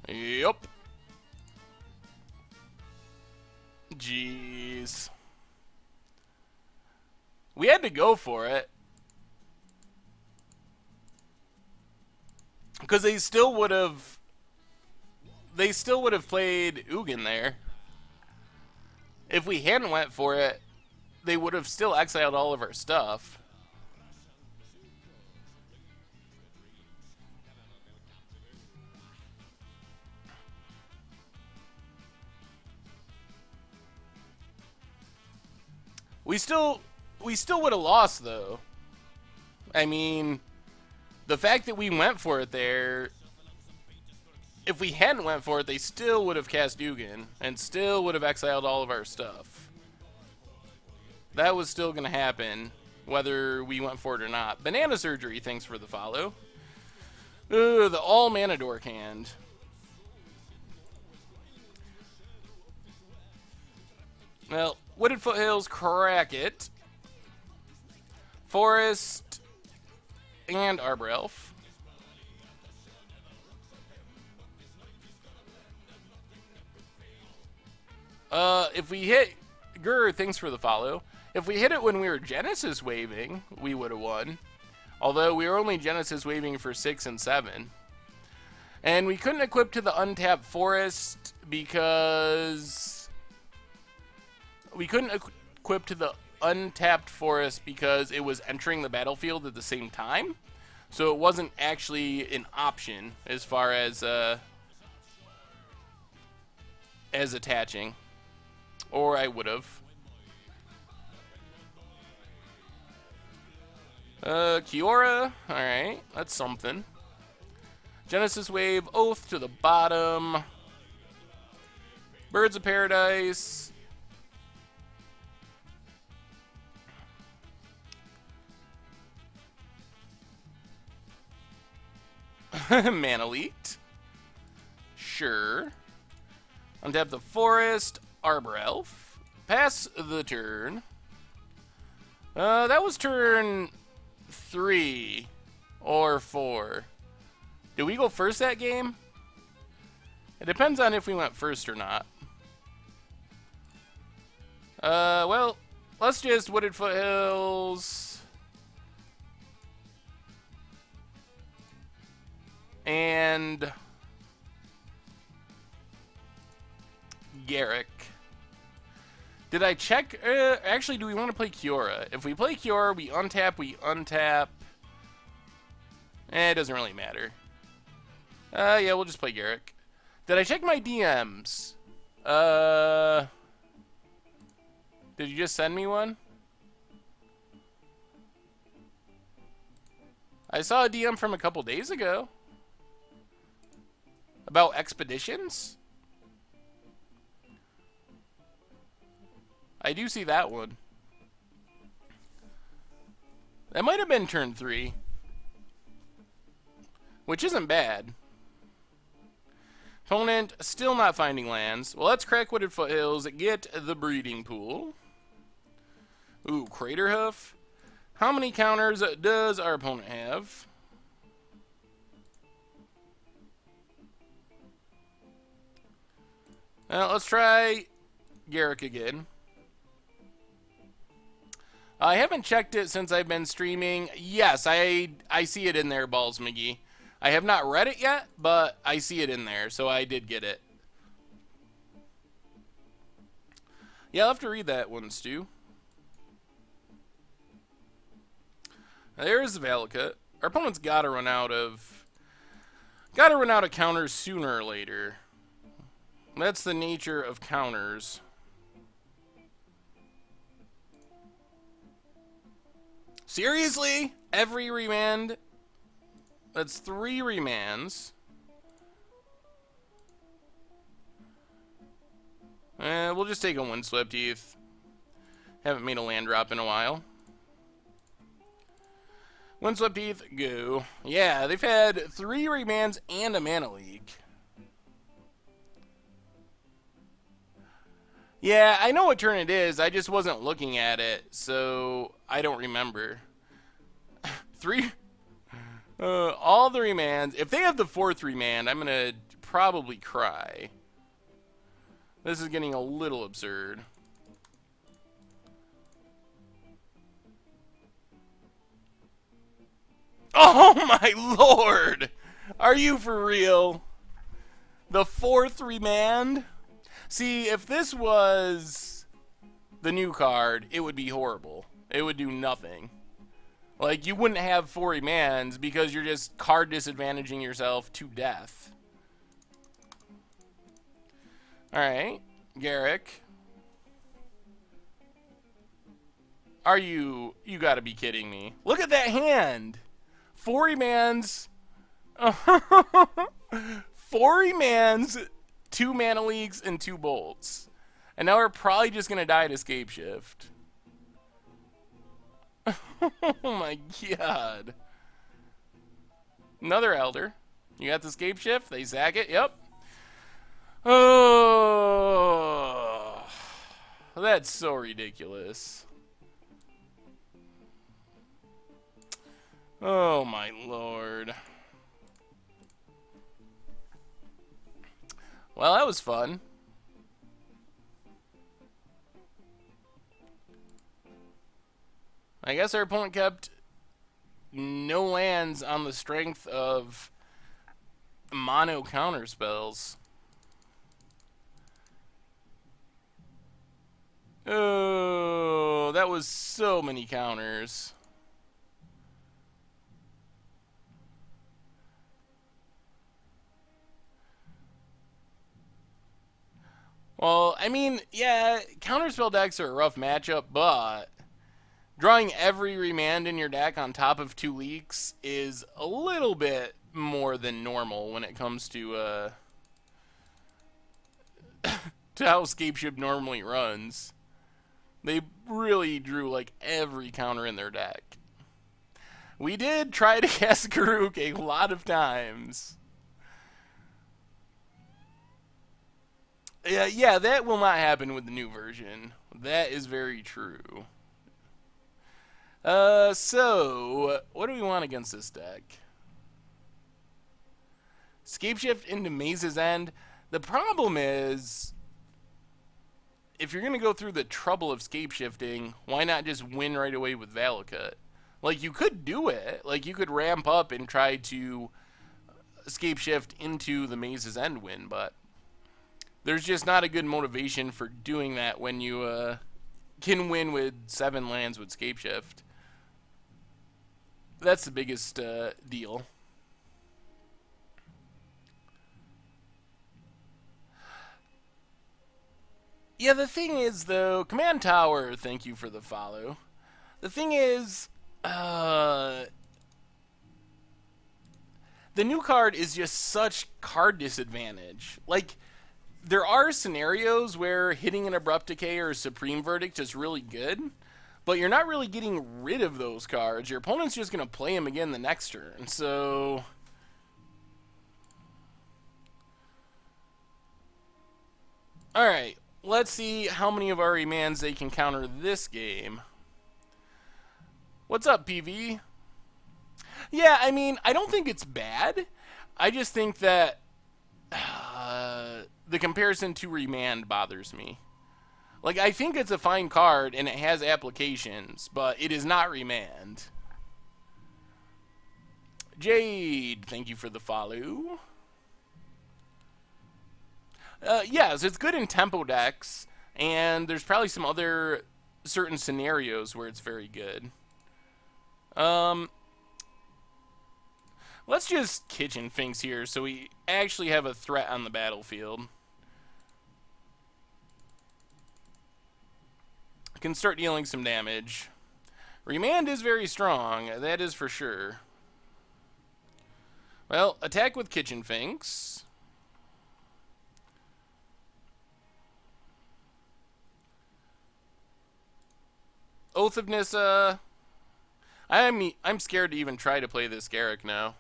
Yup. Jeez. We had to go for it. Because they still would have played Ugin there. If we hadn't went for it, they would have still exiled all of our stuff. We still would have lost though. I mean, the fact that we went for it there, if we hadn't went for it, they still would have cast Dugan and still would have exiled all of our stuff. That was still going to happen, whether we went for it or not. Banana Surgery, thanks for the follow. Ugh, the all mana dork hand. Well, Wooded Foothills, crack it. Forest and Arbor Elf. If we hit Gur, thanks for the follow. If we hit it when we were Genesis waving, we would have won. Although we were only Genesis waving for 6 and 7. And we couldn't equip to the untapped forest because we couldn't equip to the untapped forest because it was entering the battlefield at the same time. So it wasn't actually an option as far as attaching. Or I would have. Kiora. Alright, that's something. Genesis Wave, Oath to the bottom. Birds of Paradise. Mana Leaked. Sure. Untap the Forest. Arbor Elf. Pass the turn. That was turn 3 or 4. Did we go first that game? It depends on if we went first or not. Well, let's just Wooded Foothills. And Garrick. Did I check? Actually, do we want to play Kiora? If we play Kiora, we untap. It doesn't really matter. Yeah, we'll just play Garrick. Did I check my DMs? Did you just send me one? I saw a DM from a couple days ago. About expeditions? I do see that one. That might have been turn 3. Which isn't bad. Opponent still not finding lands. Well, let's crack Wooded Foothills. Get the breeding pool. Ooh, Craterhoof. How many counters does our opponent have? Let's try Garrick again. I haven't checked it since I've been streaming. Yes, I see it in there, Balls McGee. I have not read it yet, but I see it in there, so I did get it. Yeah, I'll have to read that one, Stu. There's Valakut. Our opponent's gotta run out of counters sooner or later. That's the nature of counters. Seriously? Every remand? That's 3 remands. We'll just take a Windswept Heath. Haven't made a land drop in a while. Windswept Heath, go. Yeah, they've had 3 remands and a mana leak. Yeah, I know what turn it is. I just wasn't looking at it, so I don't remember. 3... all the remands. If they have the 4th remand, I'm going to probably cry. This is getting a little absurd. Oh my lord! Are you for real? The 4th remand? See, if this was the new card, it would be horrible. It would do nothing. Like, you wouldn't have 4 remands because you're just card disadvantaging yourself to death. Alright, Garrick. Are you gotta be kidding me. Look at that hand. 4 remands. 4 remands, 2 mana leaks, and 2 bolts. And now we're probably just gonna die to Scape Shift. Oh my god. Another Elder. You got the Scape Shift? They sack it? Yep. Oh, that's so ridiculous. Oh my lord. Well, that was fun. I guess our opponent kept no lands on the strength of mono counter spells. Oh, that was so many counters. Well, I mean, yeah, counterspell decks are a rough matchup, but drawing every remand in your deck on top of 2 leaks is a little bit more than normal when it comes to to how Scape Shift normally runs. They really drew like every counter in their deck. We did try to cast Karuk a lot of times. Yeah, that will not happen with the new version. That is very true. So, what do we want against this deck? Scape Shift into Maze's End. The problem is, if you're going to go through the trouble of Scape Shifting, why not just win right away with Valakut? Like, you could do it. Like, you could ramp up and try to Scape Shift into the Maze's End win, but there's just not a good motivation for doing that when you can win with 7 lands with Scape Shift. That's the biggest deal. Yeah, the thing is, though, Command Tower, thank you for the follow. The thing is, the new card is just such card disadvantage. Like, there are scenarios where hitting an Abrupt Decay or a Supreme Verdict is really good, but you're not really getting rid of those cards. Your opponent's just going to play them again the next turn, so alright, let's see how many of our remands they can counter this game. What's up, PV? Yeah, I mean, I don't think it's bad. I just think that the comparison to Remand bothers me. Like, I think it's a fine card, and it has applications, but it is not Remand. Jade, thank you for the follow. Yes, it's good in tempo decks, and there's probably some other certain scenarios where it's very good. Let's just Kitchen Finks here so we actually have a threat on the battlefield. Can start dealing some damage. Remand is very strong, that is for sure. Well, attack with Kitchen Finks. Oath of Nissa. I'm scared to even try to play this Garrick now.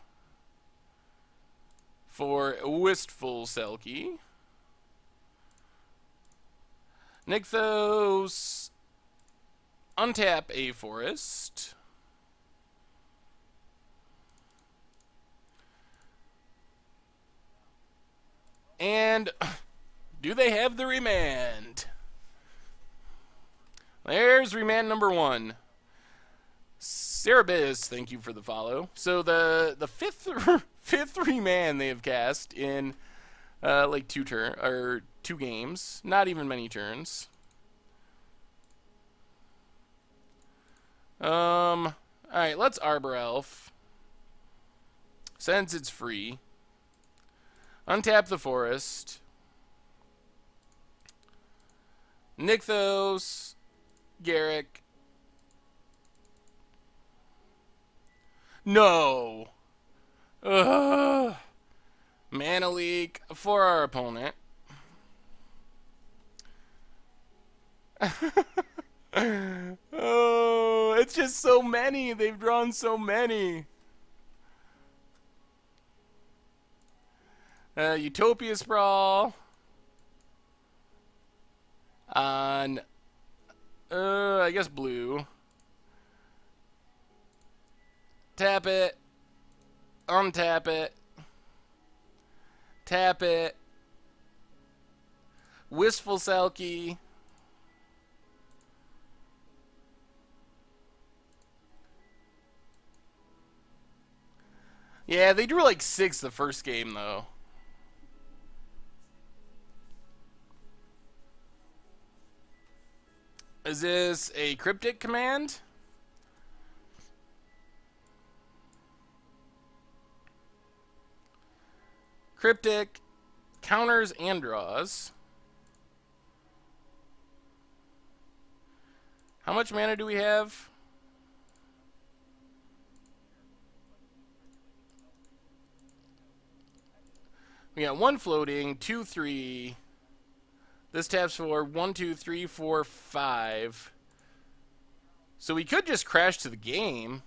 For Wistful Selkie. Nykthos. Untap a Forest. And do they have the Remand? There's Remand number 1. Cerebus, thank you for the follow. So the fifth Remand they have cast in like 2 games, not even many turns. All right, let's Arbor Elf since it's free. Untap the Forest. Nykthos, Garrick, No. Ugh. Mana leak for our opponent. Oh, it's just so many. They've drawn so many. Utopia Sprawl. On, I guess blue. Tap it. Untap it. Tap it. Wistful Selkie. Yeah, they drew like 6 the first game, though. Is this a cryptic command? Cryptic counters and draws. How much mana do we have? We got 1 floating, 2, 3. This taps for 1, 2, 3, 4, 5. So we could just crash to the game.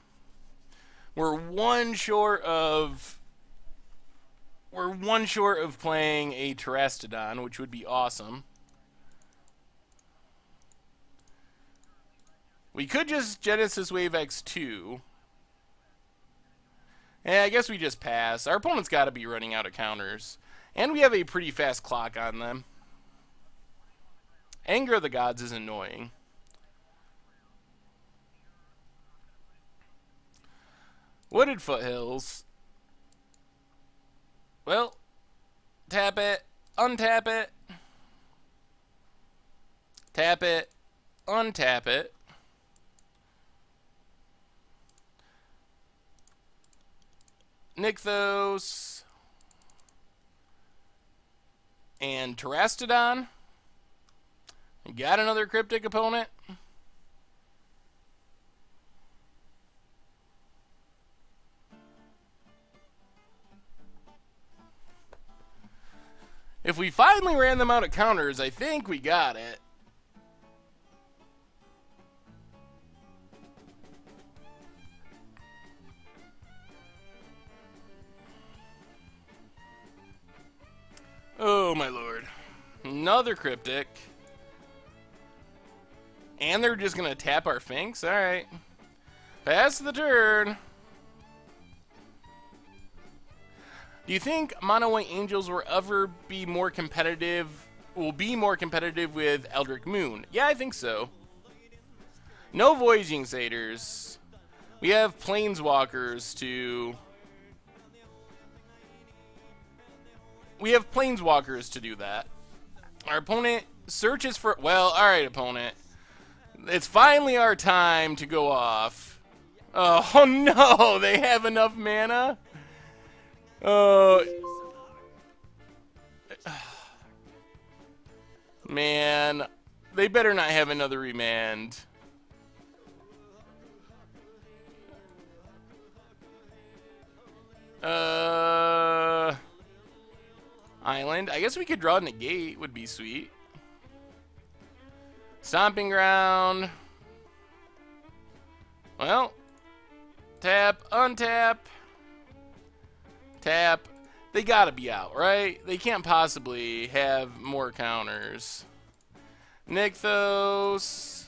We're one short of playing a Terastodon, which would be awesome. We could just Genesis Wave X2. Yeah, I guess we just pass. Our opponent's got to be running out of counters. And we have a pretty fast clock on them. Anger of the Gods is annoying. Wooded Foothills. Well, tap it, untap it. Tap it, untap it. Nykthos. And Terastodon. You got another cryptic opponent. If we finally ran them out of counters, I think we got it. Oh, my lord. Another cryptic. And they're just going to tap our Finks? Alright. Pass the turn. Do you think Mono White Angels will ever be more competitive? Will be more competitive with Eldritch Moon? Yeah, I think so. No Voyaging Satyrs. We have Planeswalkers to... We have Planeswalkers to do that. Our opponent searches for... Well, alright, opponent. It's finally our time to go off. Oh, no! They have enough mana? Oh... Man, they better not have another remand. Island. I guess we could draw Negate, would be sweet. Stomping Ground. Well, tap, untap, tap. They gotta be out, right? They can't possibly have more counters. Nykthos.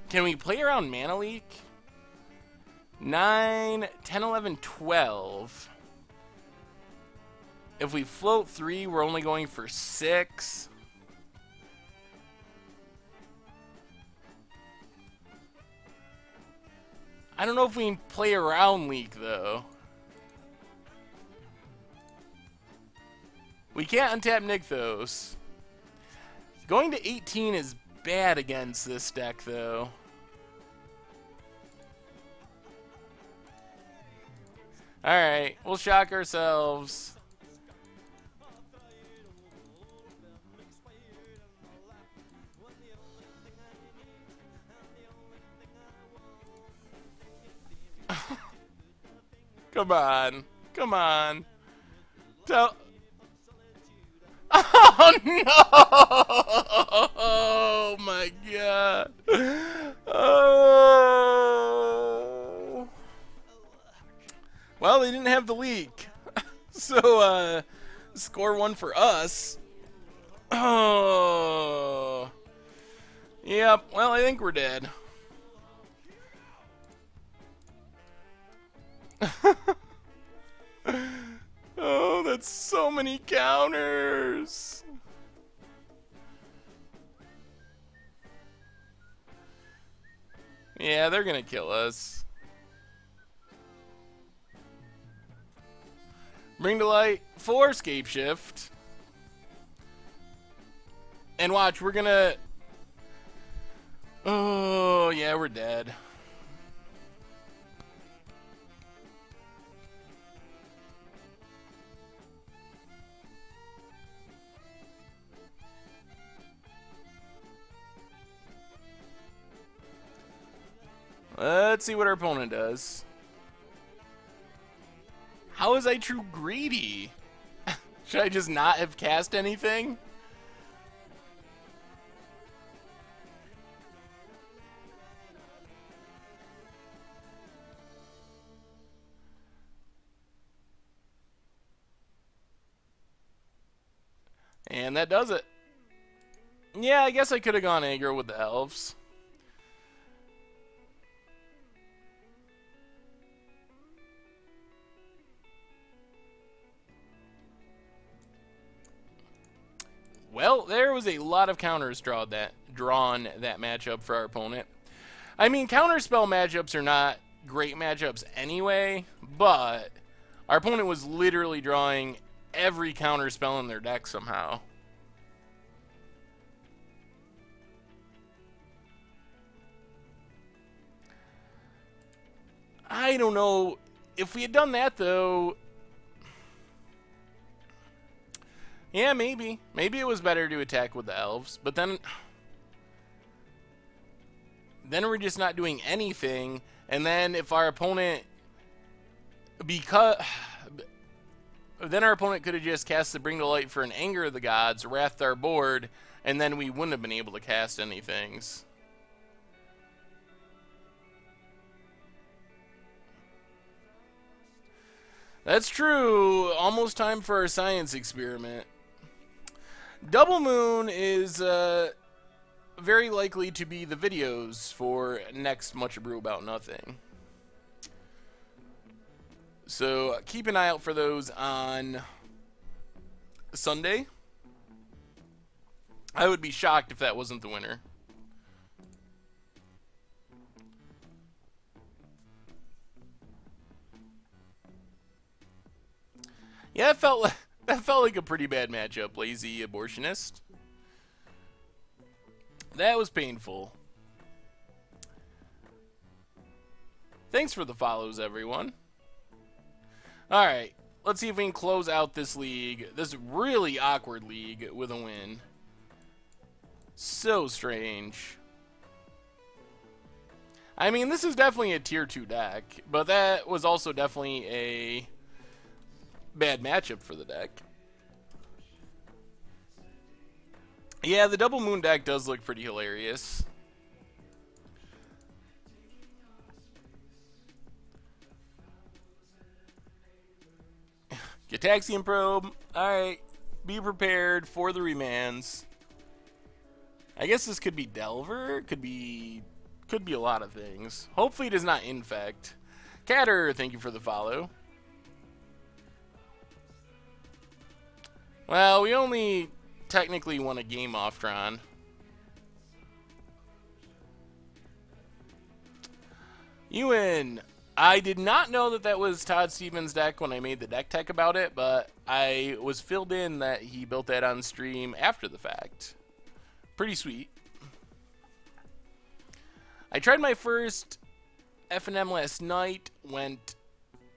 Can we play around Mana Leak? 9, 10, 11, 12. If we float 3, we're only going for 6. I don't know if we can play around Leak, though. We can't untap Nykthos. Going to 18 is bad against this deck, though. Alright, we'll shock ourselves. Come on. Come on. Tell. Oh no! Oh my god. Oh. Well, they didn't have the leak. So, score one for us. Oh. Yep, well, I think we're dead. Oh, that's so many counters. Yeah, they're gonna kill us. Bring to light 4 scape shift. And watch, we're gonna... Oh, yeah, we're dead. Let's see what our opponent does. How is I true greedy? Should I just not have cast anything? And that does it. Yeah, I guess I could have gone aggro with the elves. Well, there was a lot of counters drawn that matchup for our opponent. I mean, counterspell matchups are not great matchups anyway, but our opponent was literally drawing every counterspell in their deck somehow. I don't know. If we had done that, though... Yeah, maybe. Maybe it was better to attack with the elves, but then we're just not doing anything, and then if our opponent... Then our opponent could have just cast the Bring to Light for an Anger of the Gods, wrathed our board, and then we wouldn't have been able to cast anything. That's true. Almost time for our science experiment. Double Moon is very likely to be the videos for next Much Brew About Nothing. So keep an eye out for those on Sunday. I would be shocked if that wasn't the winner. Yeah, that felt like a pretty bad matchup, Lazy Abortionist. That was painful. Thanks for the follows, everyone. Alright, let's see if we can close out this league, this really awkward league, with a win. So strange. I mean, this is definitely a tier 2 deck, but that was also definitely a bad matchup for the deck. Yeah, the Double Moon deck does look pretty hilarious. Gataxian Probe. Alright. Be prepared for the remands. I guess this could be Delver. Could be a lot of things. Hopefully it does not infect. Catter, thank you for the follow. Well, we only technically won a game off Tron. Ewan, I did not know that that was Todd Stevens' deck when I made the deck tech about it, but I was filled in that he built that on stream after the fact. Pretty sweet. I tried my first F&M last night,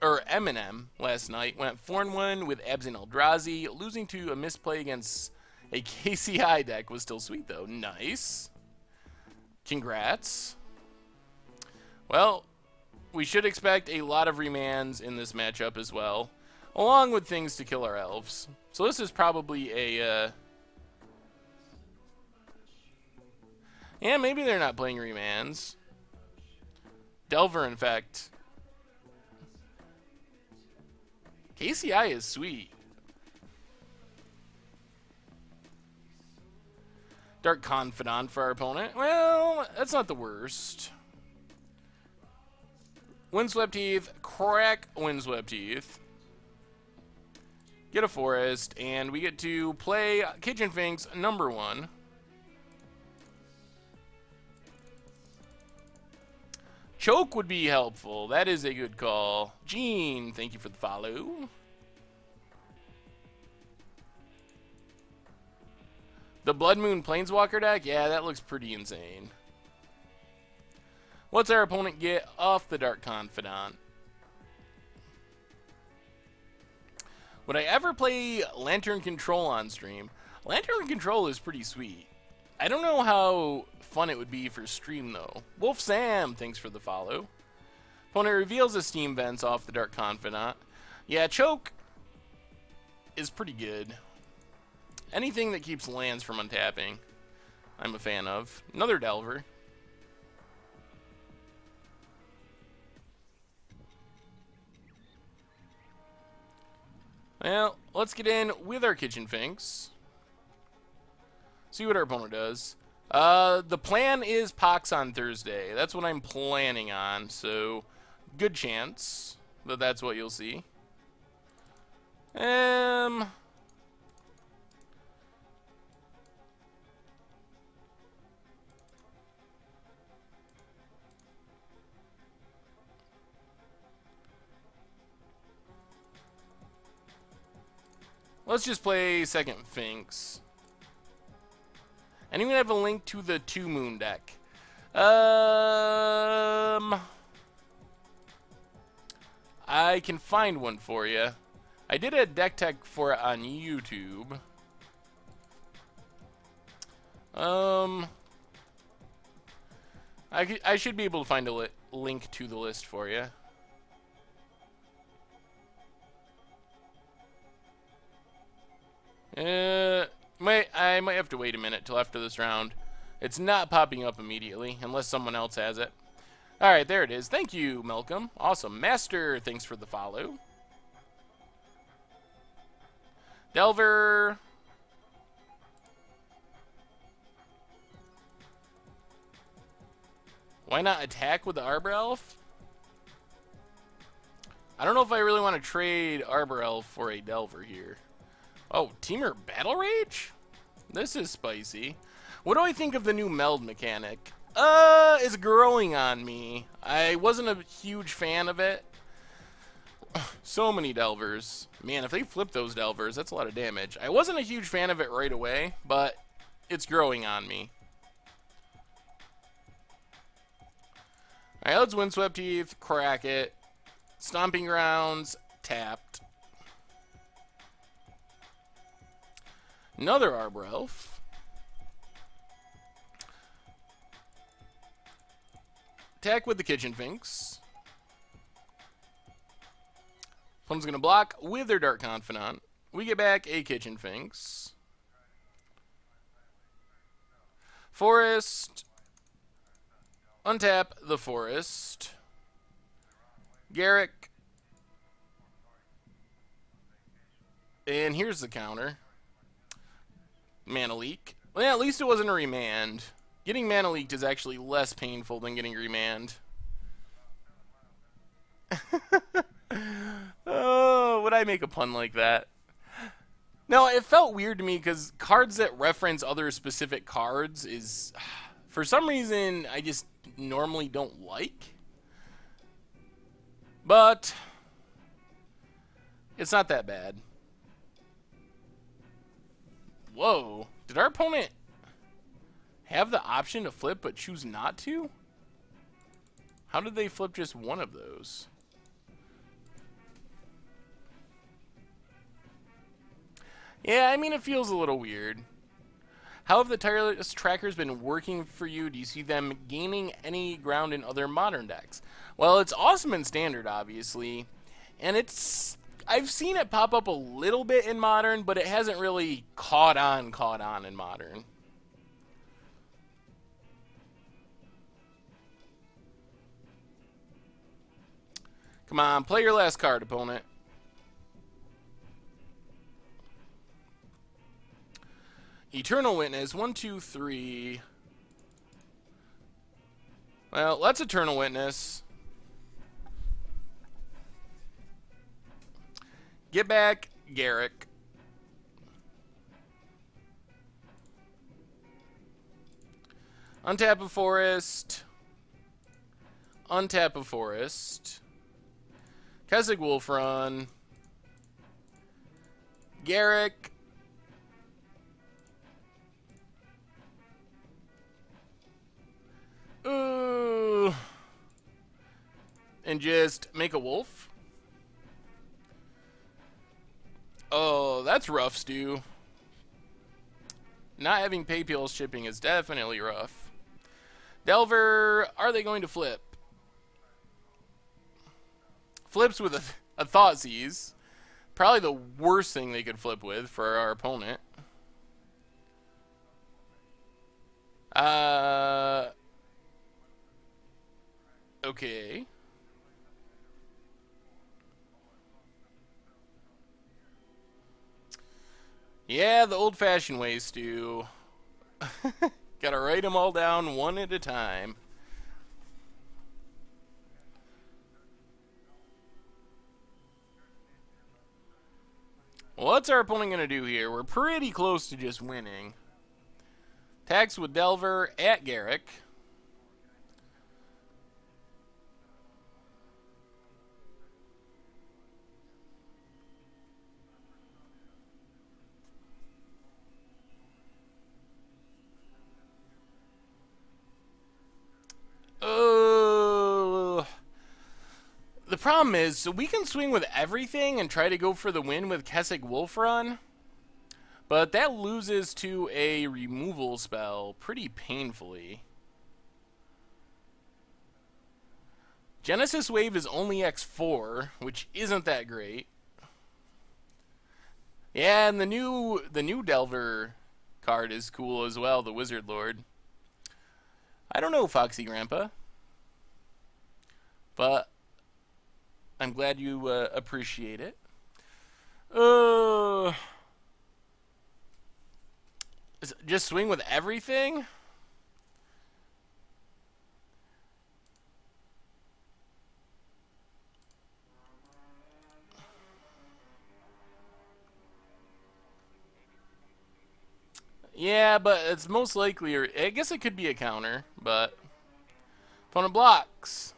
Eminem last night, went 4-1 with Abs and Eldrazi, losing to a misplay against a KCI deck. Was still sweet though. Nice. Congrats. Well, we should expect a lot of remands in this matchup as well, along with things to kill our elves. So this is probably a... yeah, maybe they're not playing remands. Delver, in fact. KCI is sweet. Dark Confidant for our opponent. Well, that's not the worst. Windswept Heath, crack Windswept Heath. Get a forest, and we get to play Kitchen Finks number 1. Choke would be helpful. That is a good call. Gene, thank you for the follow. The Blood Moon Planeswalker deck? Yeah, that looks pretty insane. What's our opponent get off the Dark Confidant? Would I ever play Lantern Control on stream? Lantern Control is pretty sweet. I don't know how fun it would be for stream, though. Wolf Sam, thanks for the follow. Opponent reveals the Steam Vents off the Dark Confidant. Yeah, Choke is pretty good. Anything that keeps lands from untapping, I'm a fan of. Another Delver. Well, let's get in with our Kitchen Finks. See what our opponent does. The plan is Pox on Thursday. That's what I'm planning on, so good chance that that's what you'll see. Let's just play second Finks. Anyone have a link to the 2 Moon deck? I can find one for you. I did a deck tech for it on YouTube. I should be able to find a link to the list for you. I might have to wait a minute till after this round. It's not popping up immediately, unless someone else has it. Alright, there it is. Thank you, Malcolm. Awesome. Master, thanks for the follow. Delver. Why not attack with the Arbor Elf? I don't know if I really want to trade Arbor Elf for a Delver here. Oh, Teamer Battle Rage? This is spicy. What do I think of the new meld mechanic? It's growing on me. I wasn't a huge fan of it. So many Delvers. Man, if they flip those Delvers, that's a lot of damage. I wasn't a huge fan of it right away, but it's growing on me. Alright, let's Windswept Heath, crack it. Stomping Grounds, tapped. Another Arbor Elf. Attack with the Kitchen Finks. Opponent's going to block with their Dark Confidant. We get back a Kitchen Finks. Forest. Untap the Forest. Garrick. And here's the counter. Mana Leak. Well, yeah, at least it wasn't a remand. Getting Mana Leaked is actually less painful than getting remand. Oh, would I make a pun like that? No, it felt weird to me because cards that reference other specific cards is, for some reason, I just normally don't like. But it's not that bad. Whoa, did our opponent have the option to flip but choose not to? How did they flip just one of those? Yeah, I mean, it feels a little weird. How have the tireless trackers been working for you? Do you see them gaining any ground in other modern decks? Well, it's awesome in standard, obviously, and I've seen it pop up a little bit in modern, but it hasn't really caught on in modern. Come on, play your last card, opponent. Eternal Witness, 1, 2, 3. Well, let's Eternal Witness. Get back, Garrick. Untap a forest. Untap a forest. Keswick Wolf Run. Garrick. Ooh. And just make a wolf. Oh, that's rough, Stu. Not having PayPal shipping is definitely rough. Delver, are they going to flip? Flips with a Thoughtseize. Probably the worst thing they could flip with for our opponent. Okay. Yeah, the old-fashioned ways, Stu. Gotta write them all down one at a time. What's our opponent gonna do here? We're pretty close to just winning. Tax with Delver at Garrick. Oh, the problem is, so we can swing with everything and try to go for the win with Keswick Wolf Run, but that loses to a removal spell pretty painfully. Genesis Wave is only X4, which isn't that great. Yeah, and the new Delver card is cool as well, the Wizard Lord. I don't know, Foxy Grandpa, but I'm glad you appreciate it. Just swing with everything? Yeah, but it's most likely, or I guess it could be a counter, but opponent blocks.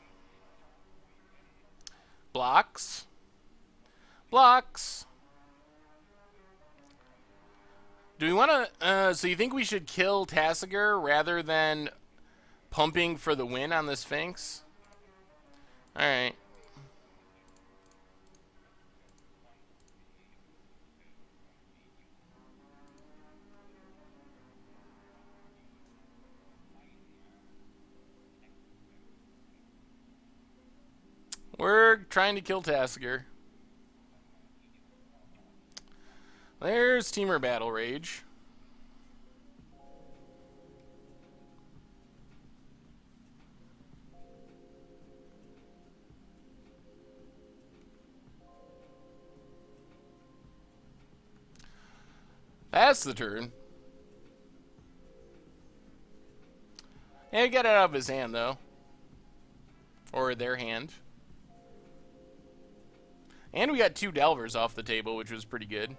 Blocks. Blocks. Do we want to, so you think we should kill Tassiger rather than pumping for the win on the Sphinx? Alright. We're trying to kill Tassiger. There's Teamer Battle Rage. That's the turn. Yeah, he got it out of his hand, though. Or their hand. And we got 2 Delvers off the table, which was pretty good.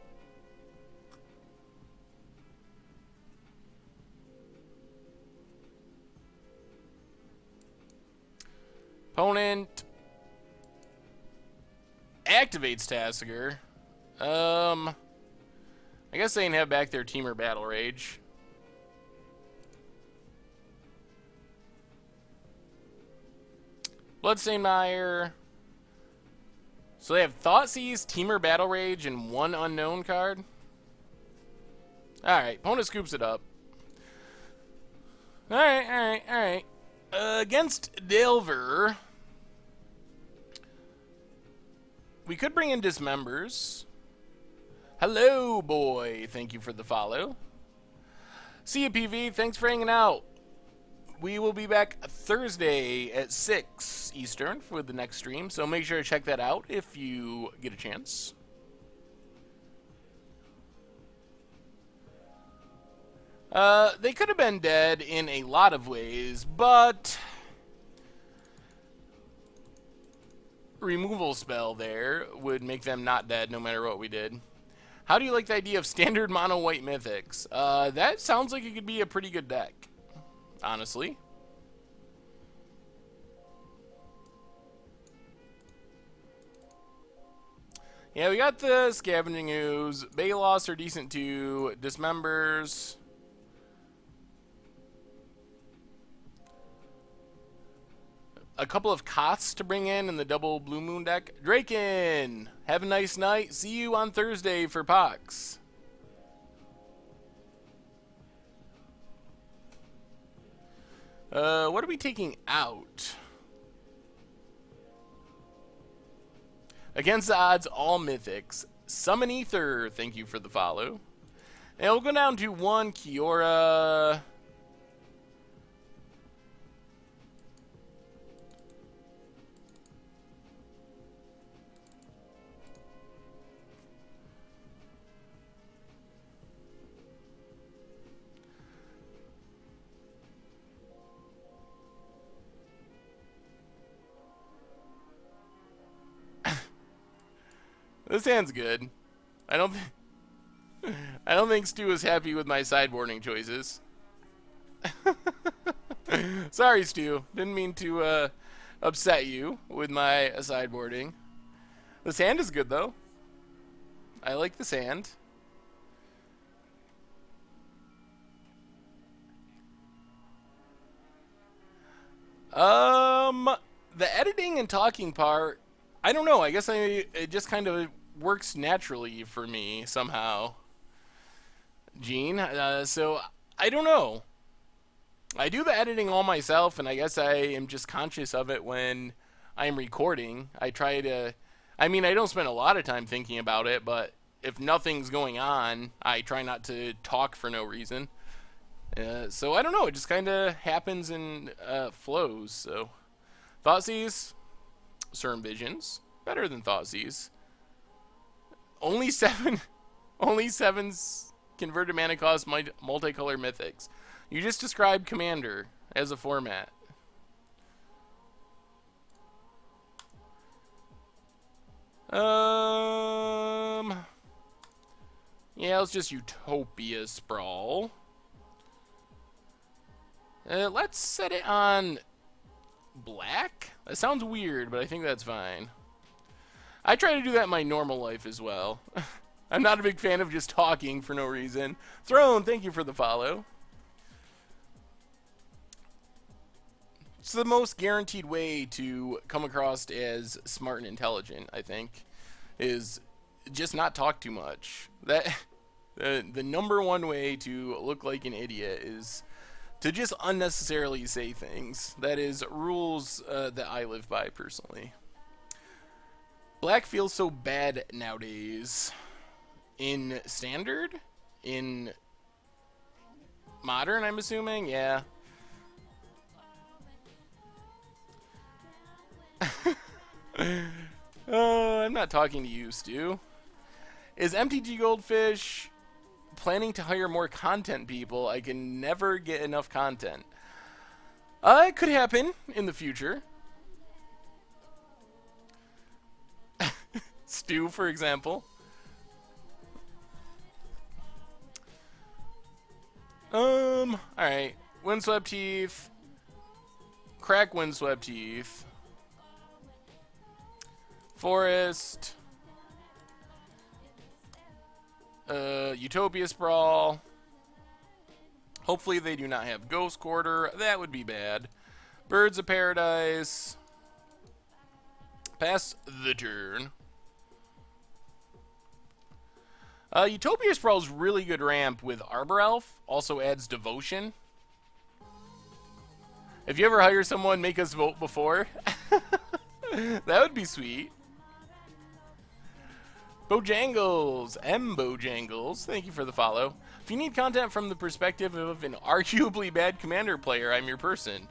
Opponent activates Tassiger. I guess they can have back their Teamer Battle Rage. Bloodstained Mire. So they have Thoughtseize, Teamer Battle Rage, and 1 unknown card. Alright, opponent scoops it up. Alright, alright, alright. Against Delver, we could bring in Dismembers. Hello, boy. Thank you for the follow. See you, PV. Thanks for hanging out. We will be back Thursday at 6 Eastern for the next stream, so make sure to check that out if you get a chance. They could have been dead in a lot of ways, but removal spell there would make them not dead no matter what we did. How do you like the idea of standard mono white mythics? That sounds like it could be a pretty good deck, honestly. Yeah, we got the Scavenging Ooze. Balos are decent too. Dismembers. A couple of Koths to bring in the double Blue Moon deck. Draken, have a nice night. See you on Thursday for Pox. What are we taking out? Against the odds, all mythics. Summon Ether, thank you for the follow. And we'll go down to 1 Kiora. This hand's good. I don't think Stu is happy with my sideboarding choices. Sorry, Stu. Didn't mean to upset you with my sideboarding. This hand is good though. I like this hand. The editing and talking part, I don't know. I guess it just kind of works naturally for me somehow, Gene. So I don't know. I do the editing all myself, and I guess I am just conscious of it when I'm recording. I try to, I mean, I don't spend a lot of time thinking about it, but if nothing's going on, I try not to talk for no reason. So I don't know. It just kind of happens and flows. So Thoughtseize, Certain Visions, better than Thoughtseize. Only 7 converted mana cost multicolor mythics. You just described Commander as a format. Yeah, let's just Utopia Sprawl. Let's set it on black? That sounds weird, but I think that's fine. I try to do that in my normal life as well. I'm not a big fan of just talking for no reason. Throne, thank you for the follow. It's the most guaranteed way to come across as smart and intelligent, I think, is just not talk too much. That the number one way to look like an idiot is to just unnecessarily say things. That is rules that I live by personally. Black feels so bad nowadays. In Standard? In Modern, I'm assuming? Yeah. I'm not talking to you, Stu. Is MTG Goldfish planning to hire more content people? I can never get enough content. It could happen in the future. Stu, for example. Alright. Windswept Teeth. Crack Windswept Teeth. Forest. Utopia Sprawl. Hopefully they do not have Ghost Quarter. That would be bad. Birds of Paradise. Pass the turn. Utopia Sprawl is really good ramp with Arbor Elf. Also adds Devotion. If you ever hire someone, make us vote before. That would be sweet. Bojangles, Bojangles, thank you for the follow. If you need content from the perspective of an arguably bad Commander player, I'm your person.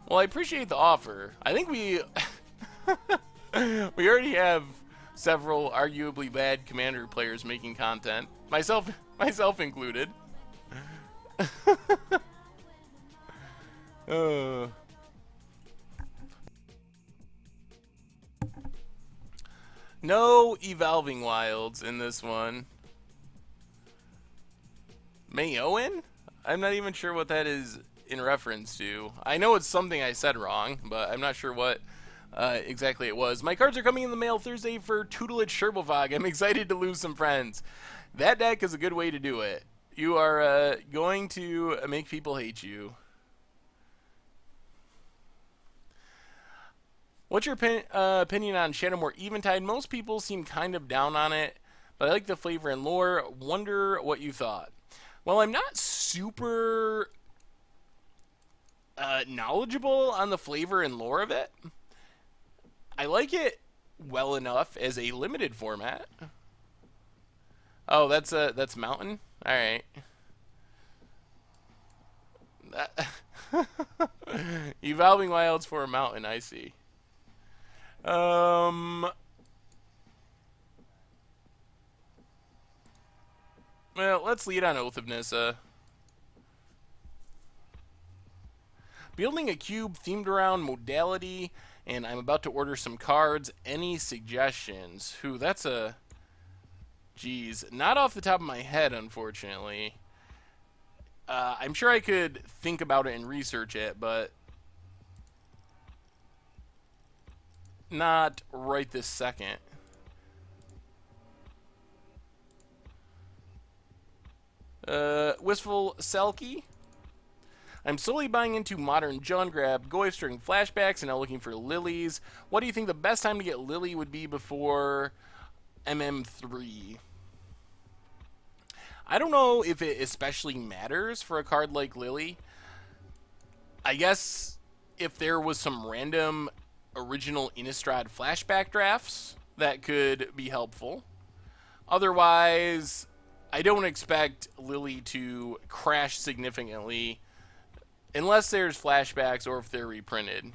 Well, I appreciate the offer. I think we we already have several arguably bad Commander players making content, myself included. No evolving wilds in this one. Mayoan? I'm not even sure what that is in reference to. I know it's something I said wrong, but I'm not sure what exactly it was. My cards are coming in the mail Thursday for Tutelage Sherbovog. I'm excited to lose some friends. That deck is a good way to do it. You are going to make people hate you. What's your opinion on Shadowmoor Eventide? Most people seem kind of down on it, but I like the flavor and lore. Wonder what you thought. Well, I'm not super knowledgeable on the flavor and lore of it. I like it well enough as a limited format. Oh, that's Mountain? All right. Evolving Wilds for a Mountain, I see. Well, let's lead on Oath of Nissa. Building a cube themed around modality, and I'm about to order some cards. Any suggestions? Who, that's a... Geez, not off the top of my head, unfortunately. I'm sure I could think about it and research it, but... not right this second. Wistful Selkie. I'm slowly buying into Modern Jund Grab, Goyf during flashbacks, and now looking for Lilies. What do you think the best time to get Lily would be before MM3? I don't know if it especially matters for a card like Lily. I guess if there was some random original Innistrad flashback drafts, that could be helpful. Otherwise, I don't expect Lily to crash significantly unless there's flashbacks or if they're reprinted.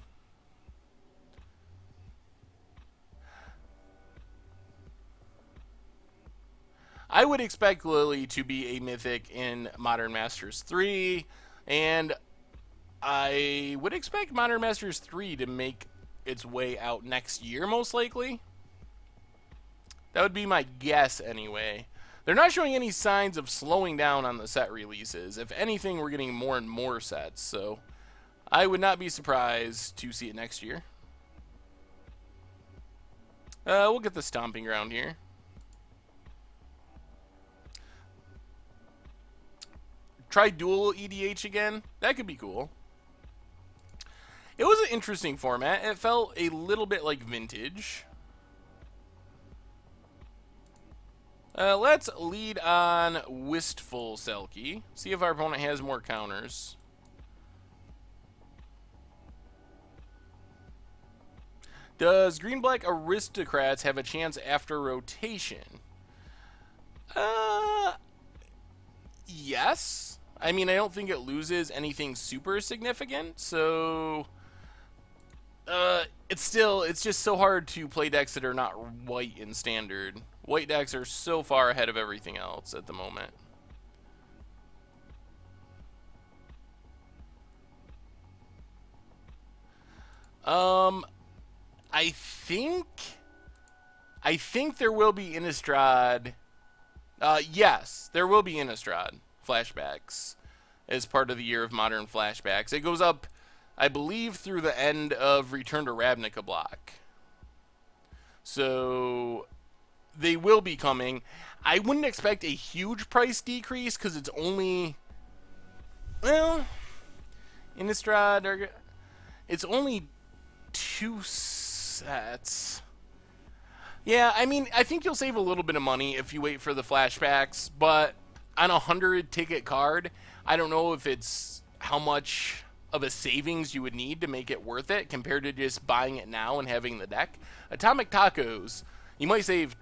I would expect Lily to be a mythic in Modern Masters 3, and I would expect Modern Masters 3 to make its way out next year, most likely. That would be my guess, anyway. They're not showing any signs of slowing down on the set releases. If anything, we're getting more and more sets, so I would not be surprised to see it next year. We'll get the Stomping Ground here. Try dual EDH again. That could be cool. It was an interesting format. It felt a little bit like Vintage. Let's lead on Wistful Selkie. See if our opponent has more counters. Does Green-Black Aristocrats have a chance after rotation? Yes. I mean, I don't think it loses anything super significant, so... it's just so hard to play decks that are not white in Standard. White decks are so far ahead of everything else at the moment. I think there will be Innistrad. Yes, there will be Innistrad flashbacks as part of the Year of Modern Flashbacks. It goes up, I believe, through the end of Return to Ravnica block. So they will be coming. I wouldn't expect a huge price decrease because it's only, well, Innistrad, it's only 2 sets. Yeah, I mean, I think you'll save a little bit of money if you wait for the flashbacks, but on a 100 ticket card, I don't know if it's how much of a savings you would need to make it worth it compared to just buying it now and having the deck. Atomic Tacos, you might save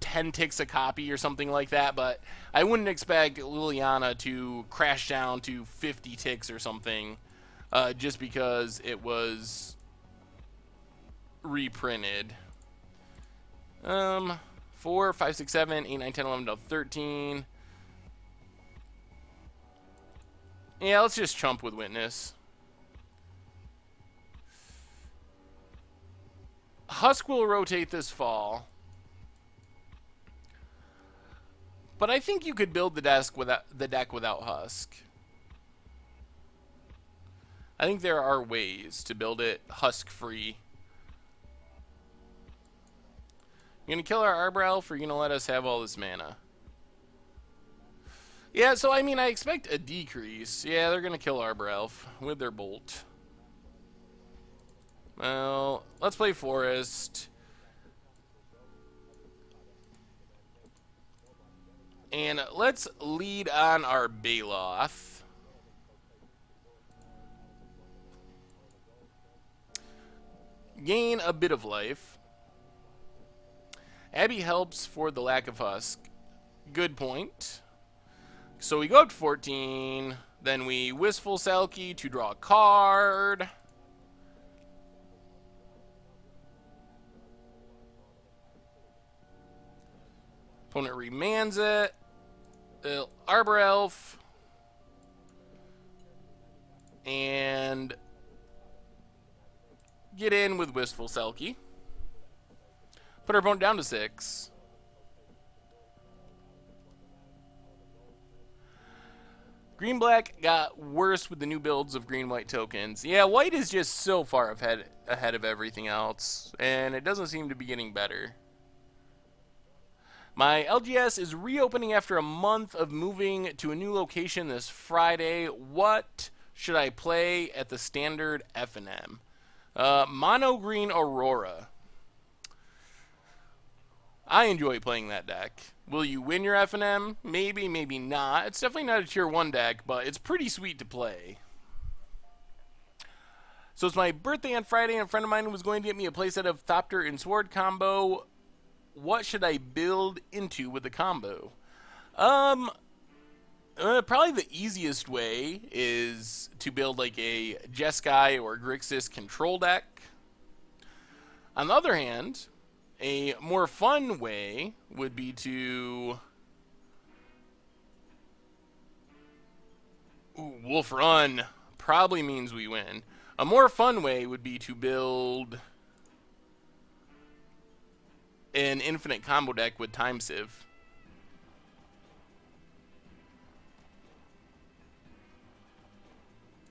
10 ticks a copy or something like that, but I wouldn't expect Liliana to crash down to 50 ticks or something just because it was reprinted. 4, 5, 6, 7, 8, 9, 10, 11, 12, 13. Yeah, let's just chump with Witness. Husk will rotate this fall. But I think you could build the deck without Husk. I think there are ways to build it Husk-free. You gonna kill our Arbor Elf, or you gonna let us have all this mana? Yeah, so I mean, I expect a decrease. Yeah, they're gonna kill Arbor Elf with their Bolt. Well, let's play Forest. And let's lead on our Baloth. Gain a bit of life. Abby helps for the lack of Husk. Good point. So we go up to 14. Then we Wistful Selkie to draw a card. Opponent remands it. Arbor Elf. And get in with Wistful Selkie. Put our opponent down to 6. Green-black got worse with the new builds of green-white tokens. Yeah, white is just so far ahead of everything else, and it doesn't seem to be getting better. My LGS is reopening after a month of moving to a new location this Friday. What should I play at the standard F&M? Mono Green Aurora. I enjoy playing that deck. Will you win your F&M? Maybe, maybe not. It's definitely not a tier 1 deck, but it's pretty sweet to play. So it's my birthday on Friday, and a friend of mine was going to get me a playset of Thopter and Sword combo. What should I build into with the combo? Probably the easiest way is to build like a Jeskai or Grixis control deck. On the other hand, a more fun way would be to... Wolf Run probably means we win. A more fun way would be to build an infinite combo deck with Time Sieve.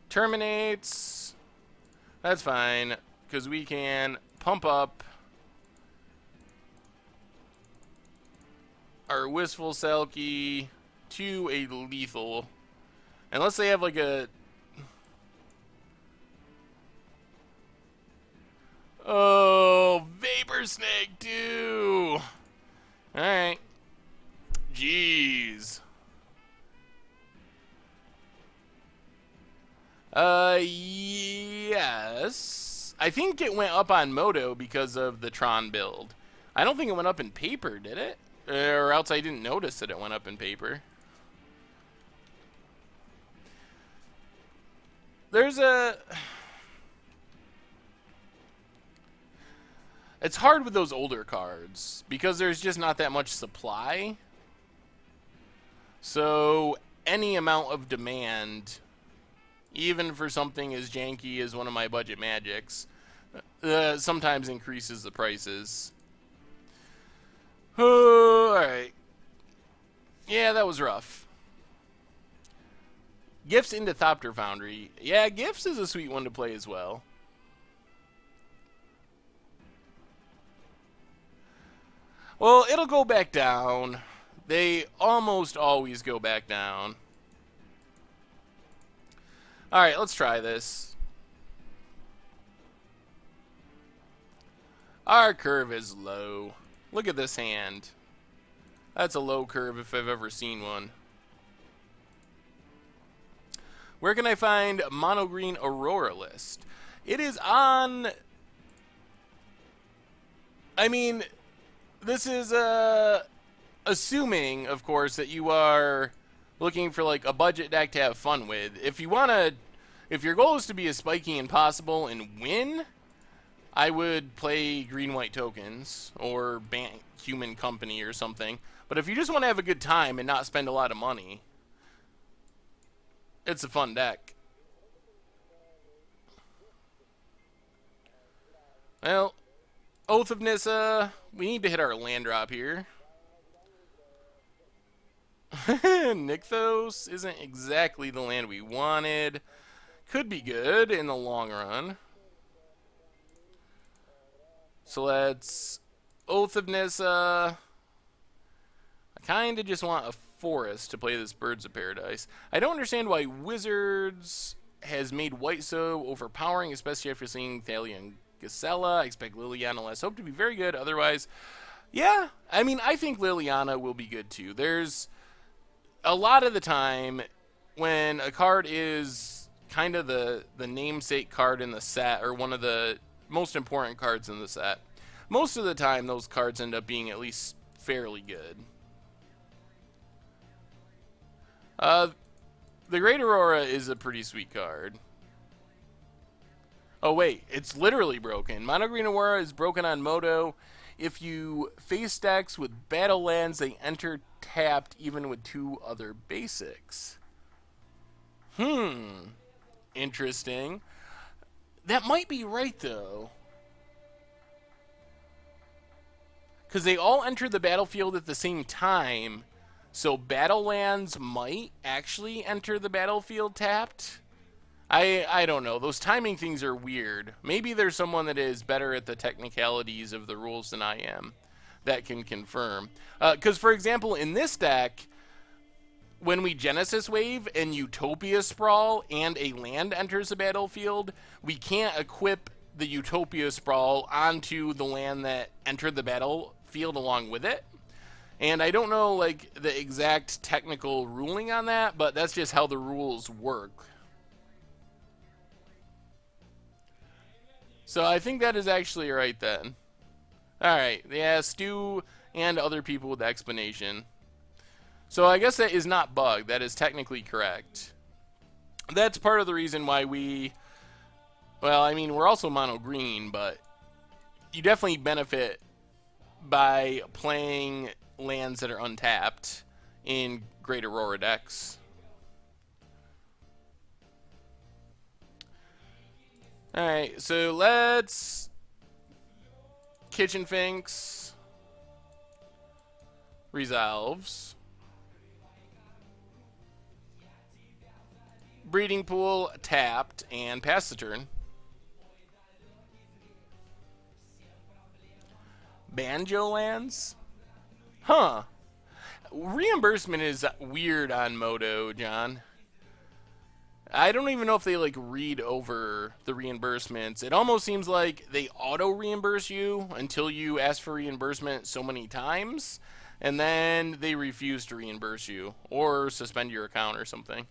Terminates. That's fine, because we can pump up our Wistful Selkie to a lethal. Unless they have like a... Oh, Vapor Snake too! Alright. Jeez. Yes. I think it went up on Moto because of the Tron build. I don't think it went up in paper, did it? Or else I didn't notice that it went up in paper. There's a... It's hard with those older cards because there's just not that much supply. So any amount of demand, even for something as janky as one of my budget magics, sometimes increases the prices. Alright. Yeah, that was rough. Gifts into Thopter Foundry. Yeah, Gifts is a sweet one to play as well. Well, it'll go back down. They almost always go back down. Alright, let's try this. Our curve is low. Look at this hand. That's a low curve if I've ever seen one. Where can I find Mono Green Aurora list? It is on... I mean, this is assuming, of course, that you are looking for like a budget deck to have fun with. If you want to... If your goal is to be as spiky as possible and win, I would play green-white tokens or Human Company or something. But if you just want to have a good time and not spend a lot of money, it's a fun deck. Well, Oath of Nissa, we need to hit our land drop here. Nykthos isn't exactly the land we wanted. Could be good in the long run. So let's Oath of Nissa. I kind of just want a forest to play this Birds of Paradise. I don't understand why Wizards has made white so overpowering, especially after seeing Thalia and Gisela. I expect Liliana Let's Hope to be very good. Otherwise, yeah. I mean, I think Liliana will be good too. There's a lot of the time when a card is kind of the namesake card in the set, or one of the most important cards in the set, most of the time those cards end up being at least fairly good. The Great Aurora is a pretty sweet card. Oh wait, it's literally broken. Mono Green Aurora is broken on Moto. If you face decks with battle lands, they enter tapped even with 2 other basics. Interesting. That might be right, though. Because they all enter the battlefield at the same time. So battle lands might actually enter the battlefield tapped. I don't know. Those timing things are weird. Maybe there's someone that is better at the technicalities of the rules than I am that can confirm. Because, for example, in this deck, when we Genesis Wave and Utopia Sprawl and a land enters the battlefield, we can't equip the Utopia Sprawl onto the land that entered the battlefield along with it. And I don't know like the exact technical ruling on that, but that's just how the rules work. So I think that is actually right then. Alright, yeah, Stu and other people with explanation. So I guess that is not bugged. That is technically correct. That's part of the reason why we... Well, I mean, we're also mono green, but you definitely benefit by playing lands that are untapped in Great Aurora decks. Alright, so let's Kitchen Finks resolves. Breeding Pool tapped and pass the turn. Banjo lands? Huh. Reimbursement is weird on Moto, John. I don't even know if they like read over the reimbursements. It almost seems like they auto reimburse you until you ask for reimbursement so many times, and then they refuse to reimburse you or suspend your account or something.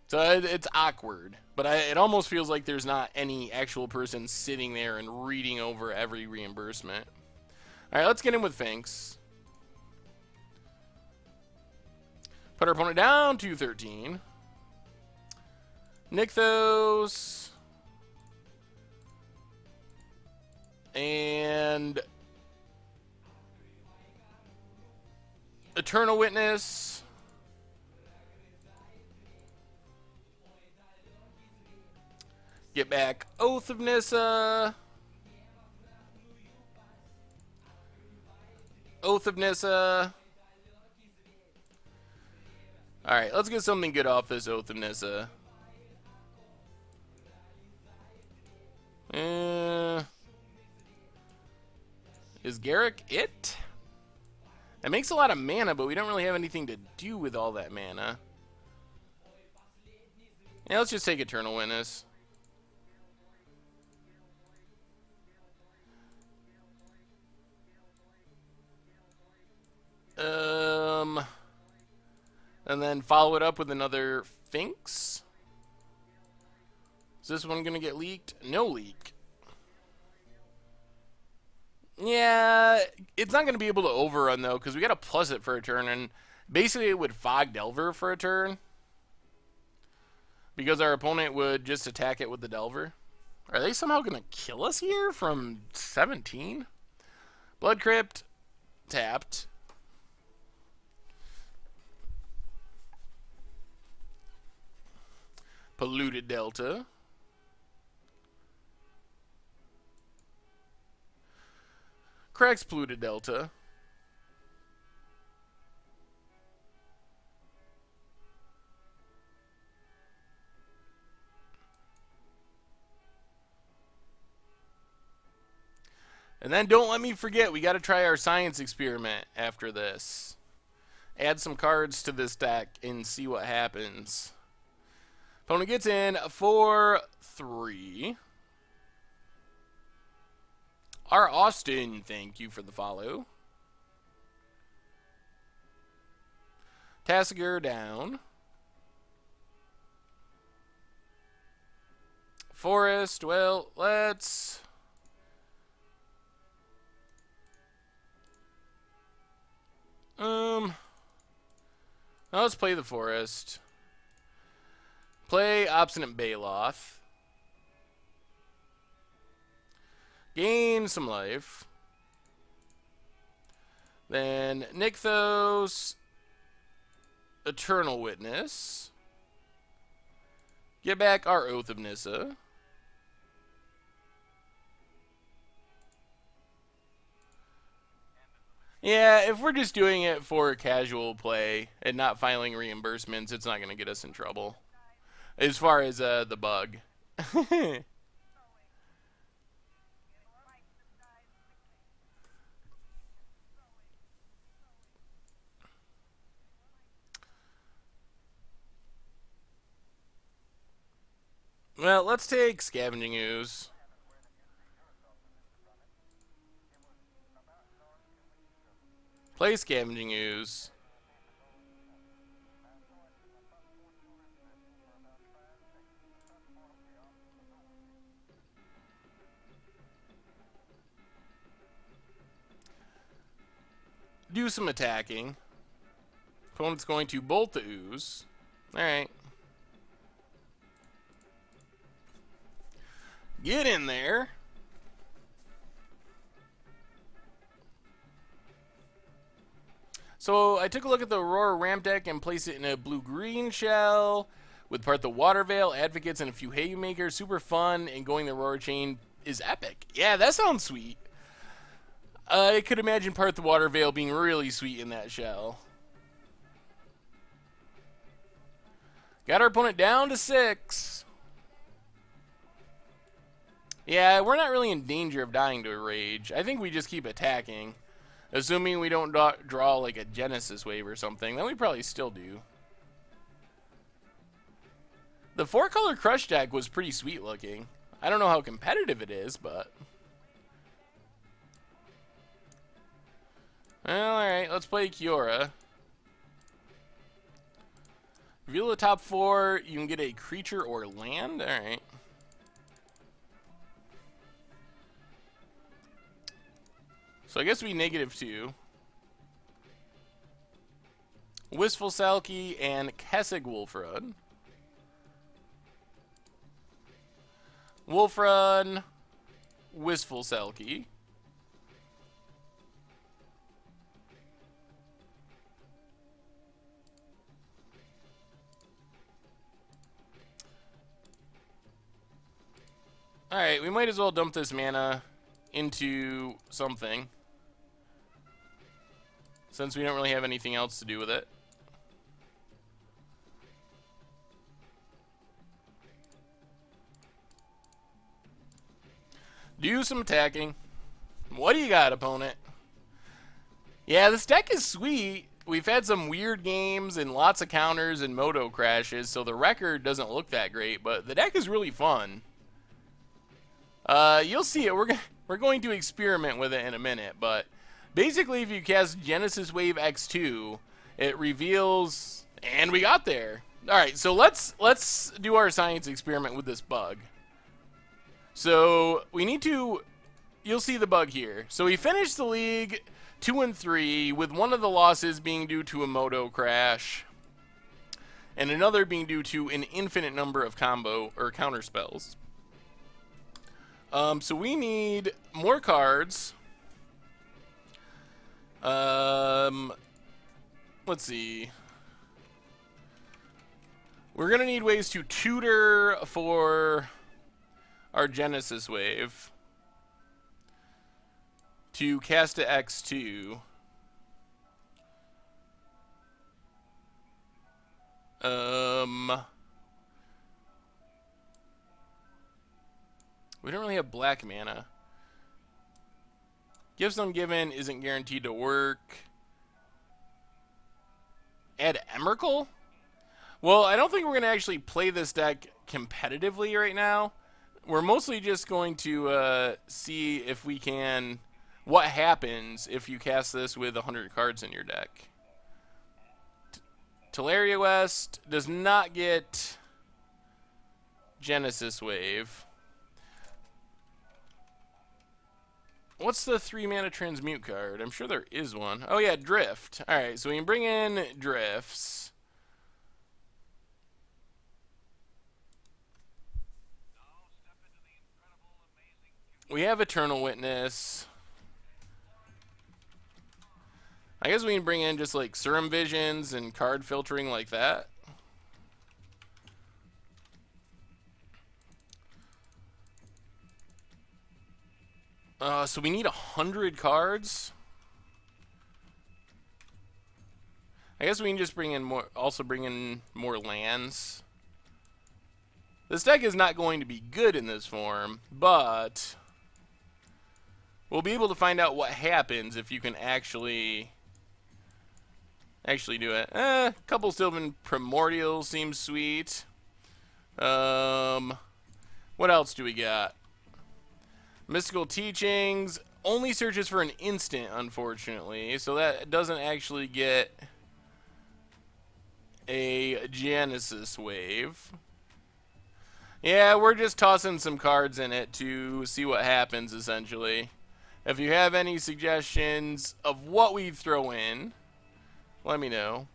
So it's awkward, but it almost feels like there's not any actual person sitting there and reading over every reimbursement. All right, let's get in with Finks. Put our opponent down to 13. Nykthos. And Eternal Witness. Get back Oath of Nissa. Oath of Nissa. Alright, let's get something good off this Oath of Nissa. Is Garrick it? It makes a lot of mana, but we don't really have anything to do with all that mana. Yeah, let's just take Eternal Witness. And then follow it up with another Finks. Is this one going to get leaked? No leak. Yeah, it's not going to be able to overrun, though, because we got to plus it for a turn. And basically, it would Fog Delver for a turn. Because our opponent would just attack it with the Delver. Are they somehow going to kill us here from 17? Blood Crypt, tapped. Polluted Delta. Cracks Polluted Delta. And then don't let me forget, we got to try our science experiment after this. Add some cards to this deck and see what happens. Opponent gets in 4-3. R. Austin, thank you for the follow. Tassiger down. Forest, well, let's... Now let's play the Forest. Play Obstinate Baloth. Gain some life. Then Nykthos. Eternal Witness. Get back our Oath of Nissa. Yeah, if we're just doing it for casual play and not filing reimbursements, it's not going to get us in trouble. As far as the bug. Well, let's take Scavenging Ooze. Play Scavenging Ooze. Do some attacking. Opponent's going to bolt the Ooze. Alright. Get in there. So I took a look at the Aurora ramp deck and placed it in a blue-green shell with part the Water Veil, Advocates, and a few Haymakers. Super fun, and going the Aurora chain is epic. Yeah, that sounds sweet. I could imagine part the Water Veil being really sweet in that shell. Got our opponent down to 6. Yeah, we're not really in danger of dying to a Rage. I think we just keep attacking. Assuming we don't draw like a Genesis Wave or something, then we probably still do. The 4-color Crush deck was pretty sweet looking. I don't know how competitive it is, but... Well, alright, let's play Kiora. Reveal the top 4, you can get a creature or land? Alright. So I guess we -2. Wistful Selkie and Kessig Wolfrun. Wolfrun, Wistful Selkie. Alright, we might as well dump this mana into something, since we don't really have anything else to do with it. Do some attacking. What do you got, opponent? Yeah, this deck is sweet. We've had some weird games and lots of counters and moto crashes, so the record doesn't look that great, but the deck is really fun. You'll see it. We're going to experiment with it in a minute, but basically if you cast Genesis Wave X2, it reveals And we got there. All right, so let's do our science experiment with this bug. So we need to. You'll see the bug here. So we finished the league 2-3, with one of the losses being due to a moto crash, and another being due to an infinite number of combo or counter spells. So we need more cards. Let's see. We're gonna need ways to tutor for our Genesis Wave to cast a X2. We don't really have black mana. Gifts Ungiven isn't guaranteed to work. Add Emrakul? Well, I don't think we're going to actually play this deck competitively right now. We're mostly just going to see if we can... what happens if you cast this with 100 cards in your deck. Teleria West does not get Genesis Wave. What's the 3-mana transmute card? I'm sure there is one. Oh yeah, Drift. Alright, so we can bring in Drifts. We have Eternal Witness. I guess we can bring in just like Serum Visions and card filtering like that. So we need 100 cards. I guess we can just bring in more, also bring in more lands. This deck is not going to be good in this form, but we'll be able to find out what happens if you can actually do it. Couple Sylvan Primordials seems sweet. What else do we got? Mystical Teachings only searches for an instant, unfortunately, so that doesn't actually get a Genesis Wave. Yeah, we're just tossing some cards in it to see what happens, essentially. If you have any suggestions of what we throw in, let me know.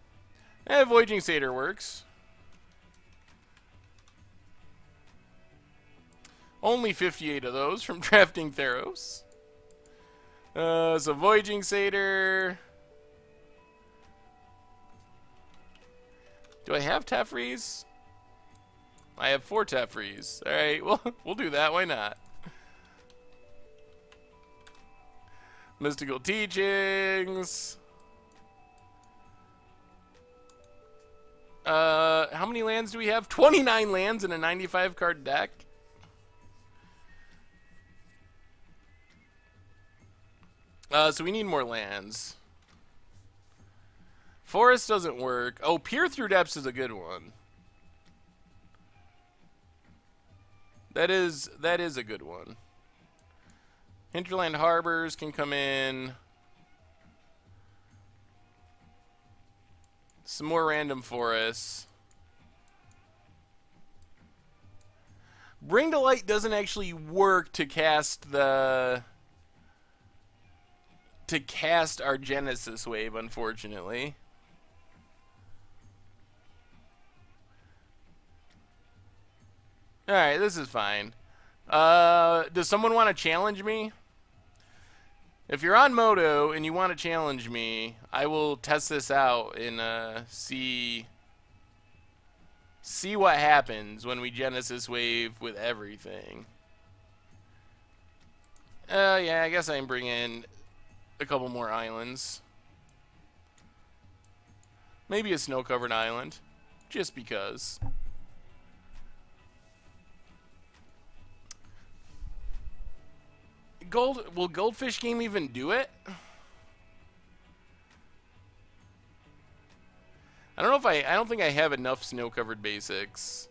Voyaging Satyr works. Only 58 of those from drafting Theros. So Voyaging Satyr. Do I have Tefreeze? I have 4 Tefreeze. Alright, well, we'll do that. Why not? Mystical Teachings. How many lands do we have? 29 lands in a 95 card deck. So we need more lands. Forest doesn't work. Oh, Peer Through Depths is a good one. That is a good one. Hinterland Harbors can come in. Some more random forests. Bring to Light doesn't actually work to cast our Genesis Wave, unfortunately. Alright, this is fine. Does someone want to challenge me? If you're on Moto and you want to challenge me, I will test this out and see what happens when we Genesis Wave with everything. Yeah, I guess I can bring in a couple more islands. Maybe a snow-covered island, just because. Will Goldfish Game even do it? I don't know if I don't think I have enough snow-covered basics,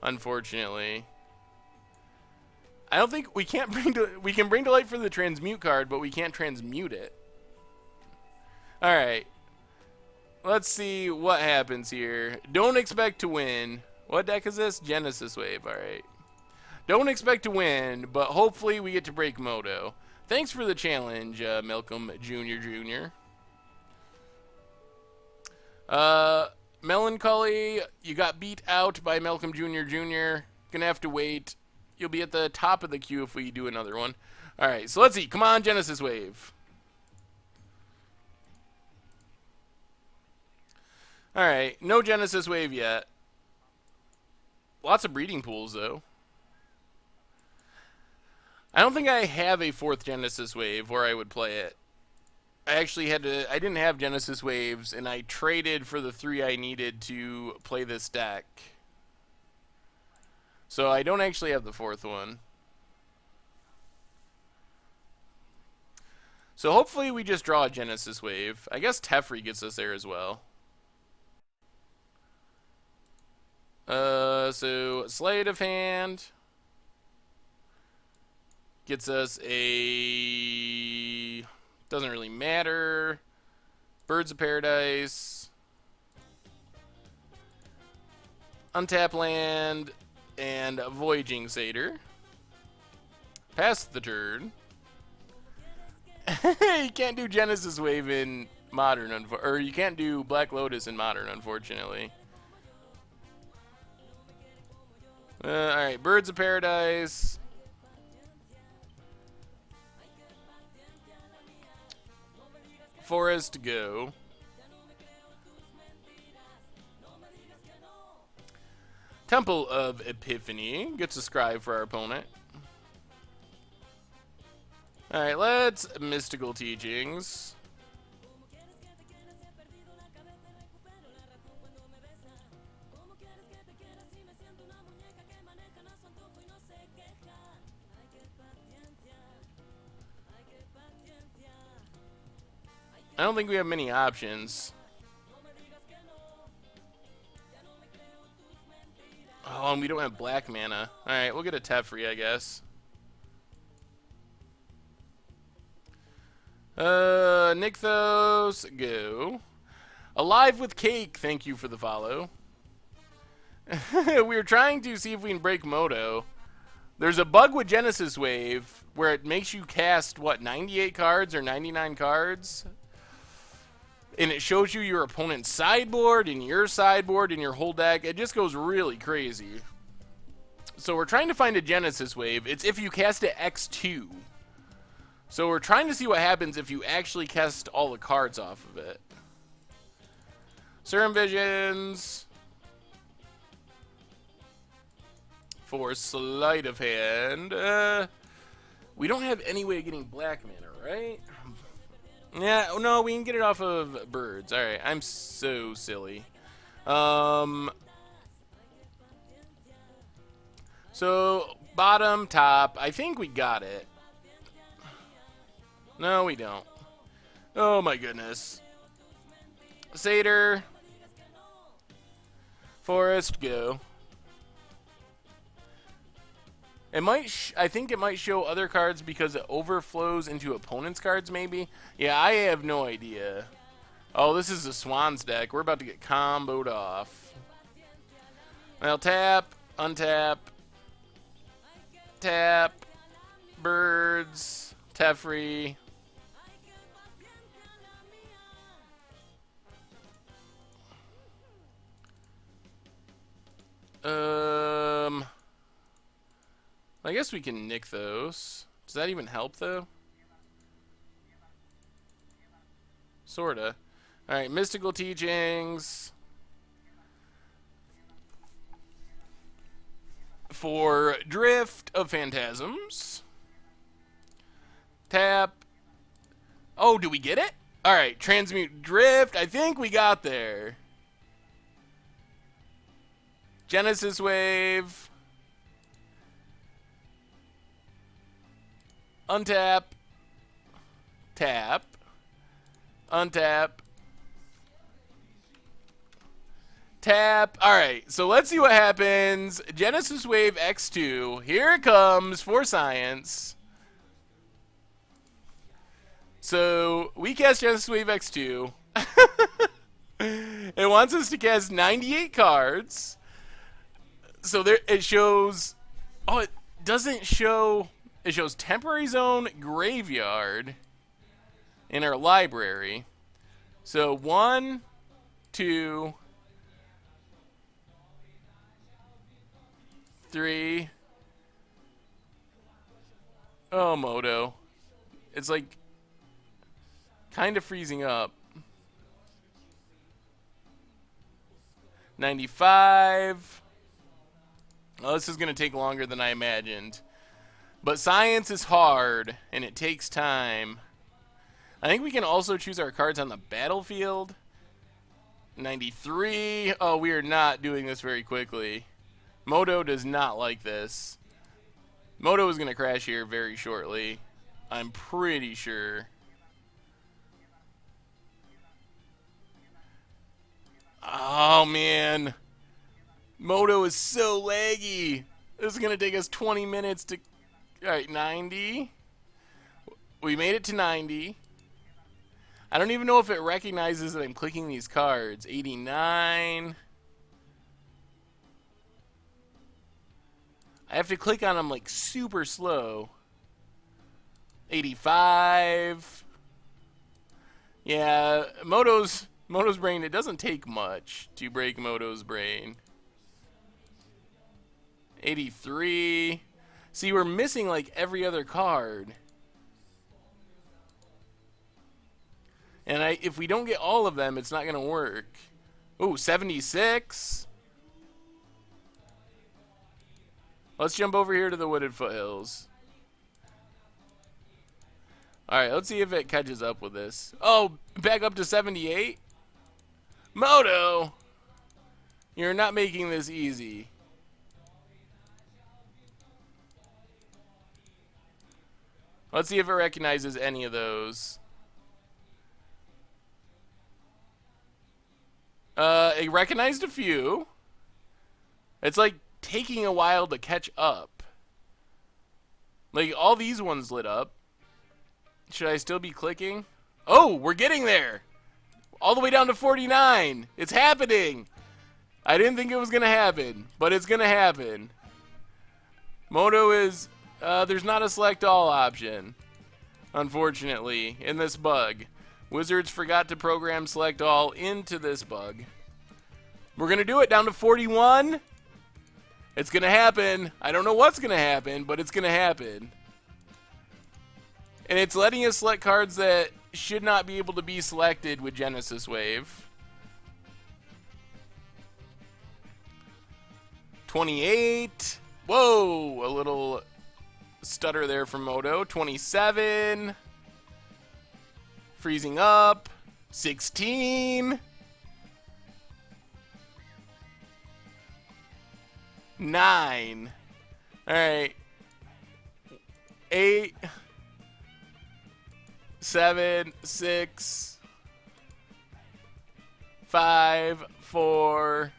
unfortunately. I don't think we can bring to light for the transmute card, but we can't transmute it. All right. Let's see what happens here. Don't expect to win. What deck is this? Genesis Wave. All right. Don't expect to win, but hopefully we get to break Moto. Thanks for the challenge, Malcolm Jr. Melancholy, you got beat out by Malcolm Jr. Gonna have to wait. You'll be at the top of the queue if we do another one. All right, so let's see. Come on, Genesis Wave. All right, no Genesis Wave yet. Lots of breeding pools, though. I don't think I have a 4th Genesis Wave where I would play it. I actually had to... I didn't have Genesis Waves, and I traded for the 3 I needed to play this deck. So I don't actually have the 4th one. So hopefully we just draw a Genesis Wave. I guess Teferi gets us there as well. So Sleight of Hand gets us a... doesn't really matter. Birds of Paradise. Untap Land and Voyaging Satyr. Pass the turn. You can't do Genesis Wave in Modern, or you can't do Black Lotus in Modern, unfortunately. Alright, Birds of Paradise. Forest, go. Temple of Epiphany gets a scribe for our opponent. Alright, let's Mystical Teachings. I don't think we have many options. Oh, and we don't have black mana. Alright, we'll get a Teferi, I guess. Nykthos, go. Alive with Cake, thank you for the follow. We were trying to see if we can break Moto. There's a bug with Genesis Wave where it makes you cast, what, 98 cards or 99 cards? And it shows you your opponent's sideboard and your sideboard and your whole deck. It just goes really crazy. So we're trying to find a Genesis Wave. It's if you cast it X2. So we're trying to see what happens if you actually cast all the cards off of it. Serum Visions. For Sleight of Hand. We don't have any way of getting black mana, right? Yeah, no, we can get it off of birds. Alright, I'm so silly. So, bottom, top, I think we got it. No, we don't. Oh my goodness. Satyr. Forest, go. It might, I think it might show other cards because it overflows into opponent's cards, maybe? Yeah, I have no idea. Oh, this is the Swans deck. We're about to get comboed off. Well, tap, untap, tap, birds, Teferi. I guess we can Nykthos. Does that even help, though? Sorta. Alright, Mystical Teachings. For Drift of Phantasms. Tap. Oh, do we get it? Alright, Transmute Drift. I think we got there. Genesis Wave. Untap. Tap. Untap. Tap. Alright, so let's see what happens. Genesis Wave X2. Here it comes for science. So, we cast Genesis Wave X2. It wants us to cast 98 cards. So there it shows. Oh, it doesn't show. It shows temporary zone, graveyard, in our library. So 1, 2, 3. Oh, Moto. It's like kind of freezing up. 95. Oh, this is going to take longer than I imagined. But science is hard, and it takes time. I think we can also choose our cards on the battlefield. 93. Oh, we are not doing this very quickly. Moto does not like this. Moto is going to crash here very shortly. I'm pretty sure. Oh, man. Moto is so laggy. This is going to take us 20 minutes to... Alright, 90. We made it to 90. I don't even know if it recognizes that I'm clicking these cards. 89. I have to click on them like super slow. 85. Yeah, Moto's brain, it doesn't take much to break Moto's brain. 83. See, we're missing like every other card. And if we don't get all of them, it's not going to work. Ooh, 76. Let's jump over here to the wooded foothills. Alright, let's see if it catches up with this. Oh, back up to 78? Moto! You're not making this easy. Let's see if it recognizes any of those. It recognized a few. It's like taking a while to catch up. Like, all these ones lit up. Should I still be clicking? Oh, we're getting there! All the way down to 49! It's happening! I didn't think it was gonna happen, but it's gonna happen. Moto is... there's not a select all option, unfortunately, in this bug. Wizards forgot to program select all into this bug. We're gonna do it down to 41. It's gonna happen. I don't know what's gonna happen, but it's gonna happen. And it's letting us select cards that should not be able to be selected with Genesis Wave. 28. Whoa, a little stutter there from Moto. 27. Freezing up. 16. 9. Alright. 8. 7, 6. 5, 4.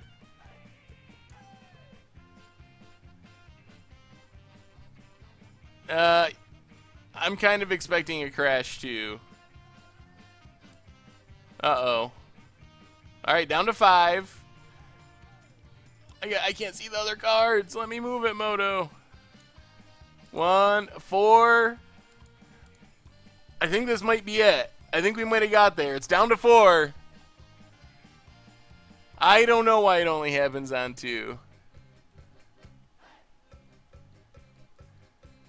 I'm kind of expecting a crash too. Uh-oh. Alright, down to 5. I can't see the other cards. Let me move it, Moto. 1, 4. I think this might be it. I think we might have got there. It's down to 4. I don't know why it only happens on 2.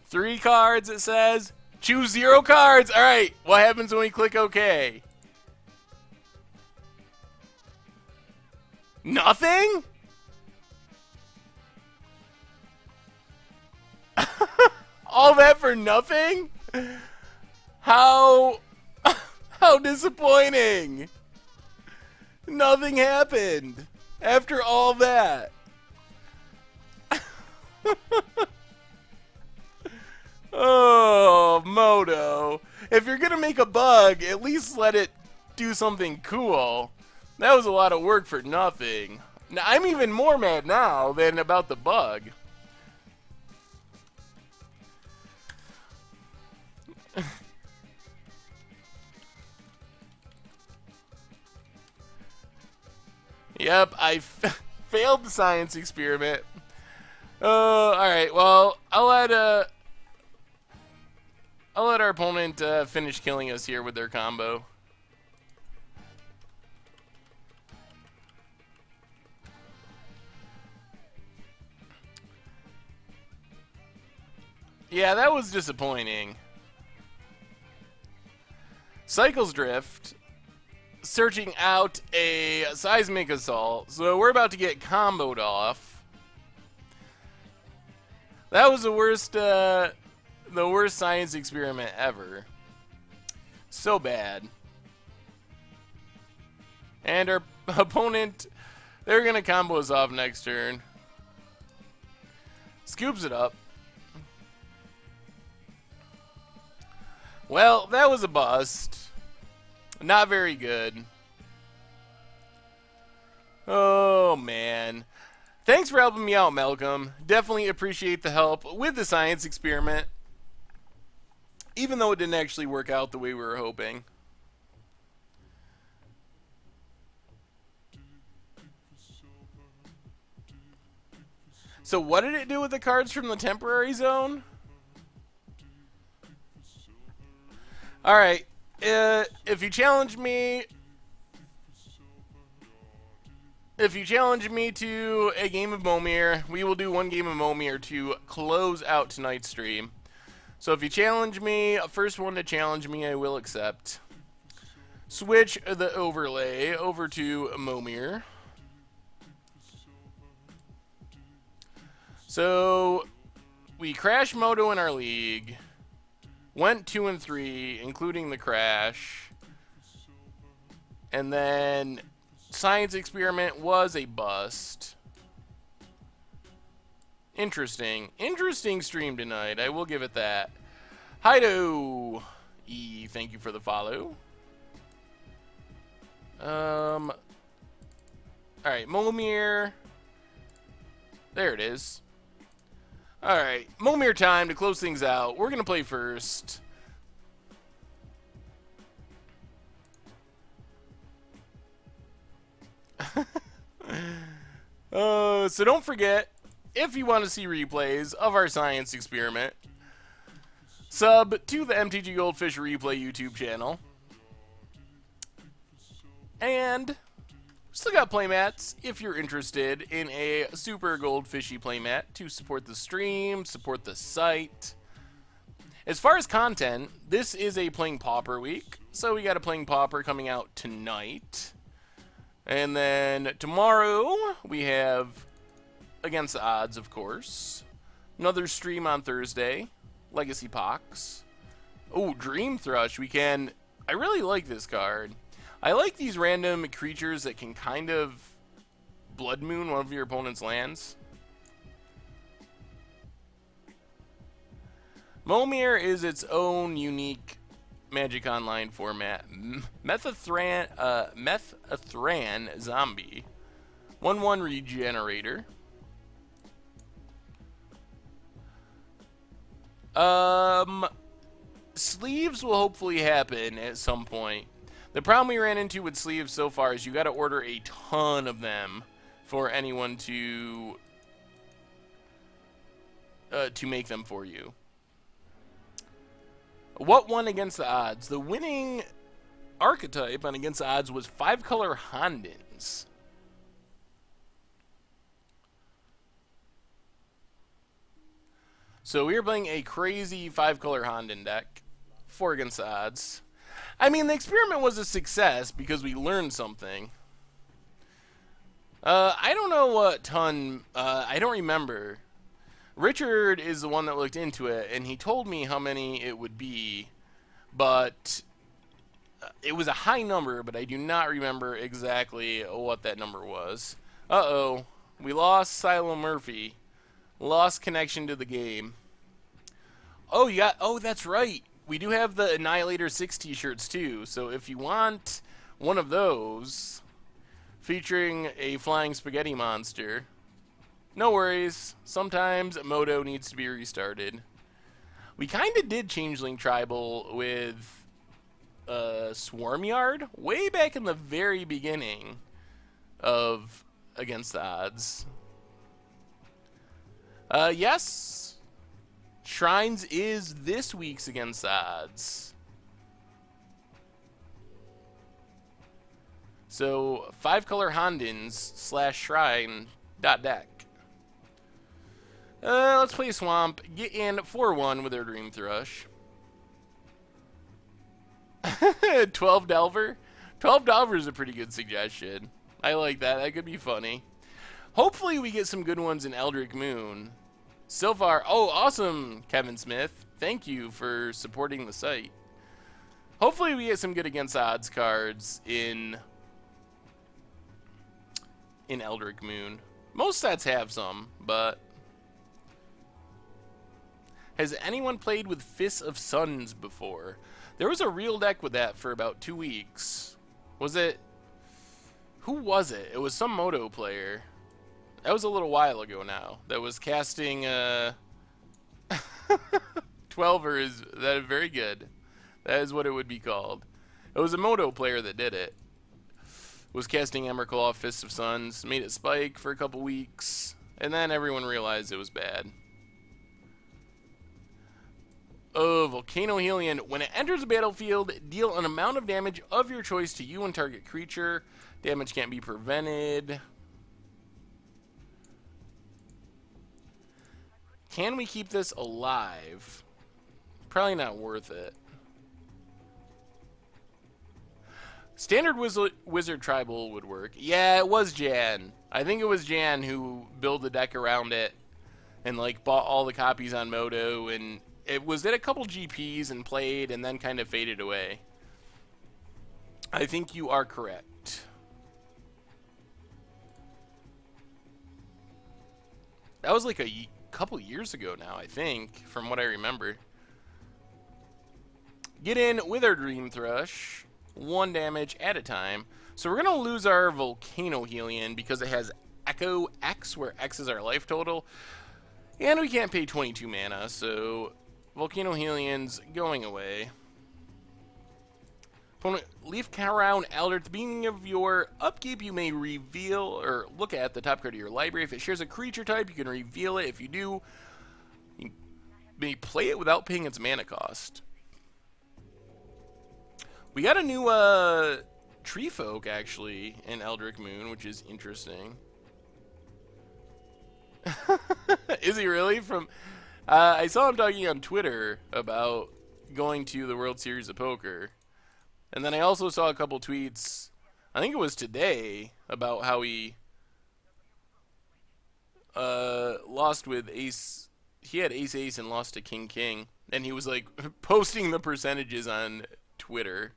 3 cards, it says. Choose 0 cards. All right. What happens when we click OK? Nothing? All that for nothing? How disappointing. Nothing happened after all that. Oh, Moto. If you're going to make a bug, at least let it do something cool. That was a lot of work for nothing. Now, I'm even more mad now than about the bug. Yep, I failed the science experiment. Alright, well, I'll let our opponent finish killing us here with their combo. Yeah, that was disappointing. Cycles Drift, searching out a Seismic Assault, so we're about to get comboed off. That was the worst science experiment ever. So bad. And our opponent, they're gonna combo us off next turn. Scoops it up. Well, that was a bust. Not very good. Oh, man. Thanks for helping me out, Malcolm. Definitely appreciate the help with the science experiment. Even though it didn't actually work out the way we were hoping. So what did it do with the cards from the temporary zone? Alright, if you challenge me to a game of Momir, we will do one game of Momir to close out tonight's stream. So if you challenge me, first one to challenge me, I will accept. Switch the overlay over to Momir. So we crash Moto in our league. Went 2 and 3, including the crash. And then science experiment was a bust. Interesting. Interesting stream tonight. I will give it that. Hido E, thank you for the follow. Alright, Momir. There it is. Alright, Momir time to close things out. We're going to play first. So don't forget, if you want to see replays of our science experiment, sub to the MTG Goldfish Replay YouTube channel. And still got playmats if you're interested in a super goldfishy playmat to support the stream, support the site. As far as content, this is a Playing Pauper week, so we got a Playing Pauper coming out tonight. And then tomorrow we have Against the Odds, of course. Another stream on Thursday, Legacy Pox. Oh, Dream Thrush. I really like this card. I like these random creatures that can kind of Blood Moon one of your opponent's lands. Momir is its own unique Magic Online format. Methathran Zombie. 1/1 Regenerator. Sleeves will hopefully happen at some point. The problem we ran into with sleeves so far is you got to order a ton of them for anyone to make them for you. What won Against the Odds? The winning archetype on Against the Odds was 5-color Hondens. So we were playing a crazy 5-color Honden deck for Against the Odds. I mean, the experiment was a success because we learned something. I don't know what ton, I don't remember. Richard is the one that looked into it, and he told me how many it would be, but it was a high number, but I do not remember exactly what that number was. Uh-oh, we lost Silo Murphy. Lost connection to the game. Oh, that's right. We do have the Annihilator 6 t-shirts too, so if you want one of those featuring a flying spaghetti monster, no worries. Sometimes Moto needs to be restarted. We kind of did Changeling Tribal with Swarmyard way back in the very beginning. of Against the Odds. Yes. Shrines is this week's Against the Odds. So, 5-color Hondens / Shrine .deck. Let's play Swamp. Get in 4-1 with our Dream Thrush. 12 Delver? 12 Delver is a pretty good suggestion. I like that. That could be funny. Hopefully we get some good ones in Eldritch Moon. So far, oh, awesome, Kevin Smith. Thank you for supporting the site. Hopefully we get some good Against Odds cards in Eldritch Moon. Most sets have some, but... Has anyone played with Fists of Suns before? There was a real deck with that for about 2 weeks. Was it... Who was it? It was some Moto player. That was a little while ago now. That was casting 12er is that is very good. That is what it would be called. It was a Moto player that did it. Was casting Emrakul, Fists of Suns, made it spike for a couple weeks, and then everyone realized it was bad. Oh, Volcano Helion. When it enters the battlefield, deal an amount of damage of your choice to you and target creature. Damage can't be prevented. Can we keep this alive? Probably not worth it. Standard Wizard Tribal would work. Yeah, it was Jan. I think it was Jan who built the deck around it and like bought all the copies on Moto, and it was at a couple GPs and played and then kind of faded away. I think you are correct. That was like a couple years ago now, I think, from what I remember. Get in with our Dream Thrush. 1 damage at a time. So we're going to lose our Volcano Helion because it has Echo X, where X is our life total. And we can't pay 22 mana, so Volcano Helion's going away. Opponent, leave Crown Elder. At the beginning of your upkeep, you may reveal or look at the top card of your library. If it shares a creature type, you can reveal it. If you do, you may play it without paying its mana cost. We got a new Tree Folk, actually, in Eldritch Moon, which is interesting. Is he really? From I saw him talking on Twitter about going to the World Series of Poker. And then I also saw a couple tweets, I think it was today, about how he lost with Ace. He had Ace-Ace and lost to King-King. And he was, like, posting the percentages on Twitter.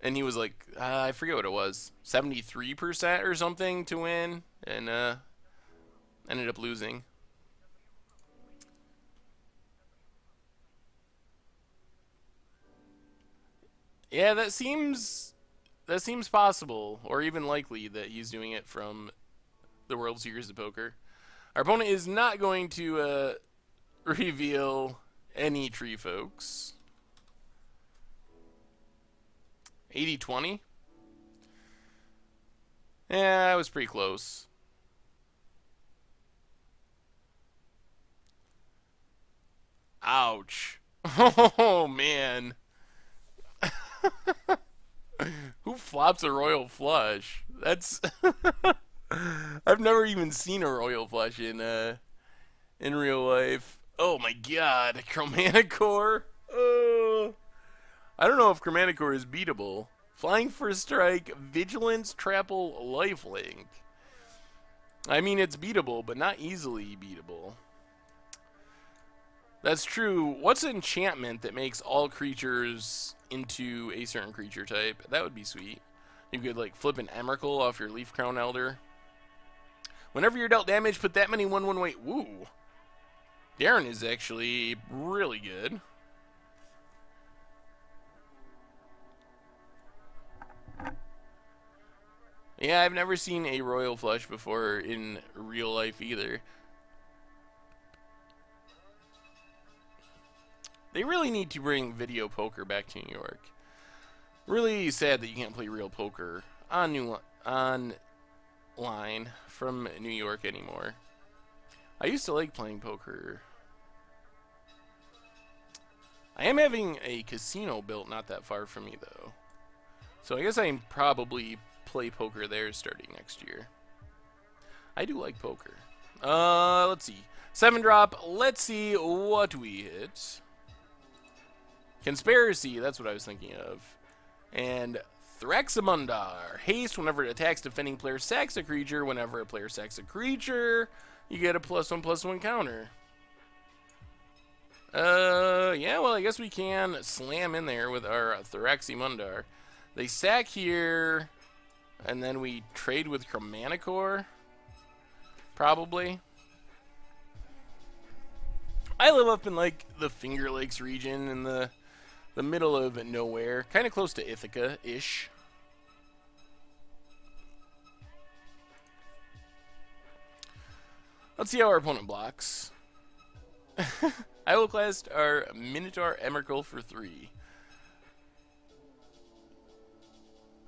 And he was like, I forget what it was, 73% or something to win, and ended up losing. Yeah, that seems possible, or even likely that he's doing it from the World Series of Poker. Our opponent is not going to reveal any Tree Folks. 80-20? Yeah, that was pretty close. Ouch. Oh, man. Who flops a Royal Flush? That's... I've never even seen a Royal Flush in real life. Oh, my God. Chromaticore? Oh... I don't know if Chromaticore is beatable. Flying First Strike, Vigilance, Trample, Lifelink. I mean, it's beatable, but not easily beatable. That's true. What's an enchantment that makes all creatures into a certain creature type? That would be sweet. You could, like, flip an Emrakul off your Leaf Crown Elder. Whenever you're dealt damage, put that many 1/1 weight. Woo! Darren is actually really good. Yeah, I've never seen a Royal Flush before in real life either. They really need to bring video poker back to New York. Really sad that you can't play real poker online from New York anymore. I used to like playing poker. I am having a casino built not that far from me, though. So I guess I can probably play poker there starting next year. I do like poker. Let's see. 7-drop. Let's see what we hit. Conspiracy, that's what I was thinking of. And Thraxamundar. Haste, whenever it attacks defending player sacks a creature. Whenever a player sacks a creature, you get a +1/+1 counter. Yeah, well, I guess we can slam in there with our Thraxamundar. They sack here, and then we trade with Chromanicor, probably. I live up in, like, the Finger Lakes region in the middle of nowhere, kind of close to Ithaca-ish. Let's see how our opponent blocks. I will cast our Minotaur Emrakul for 3.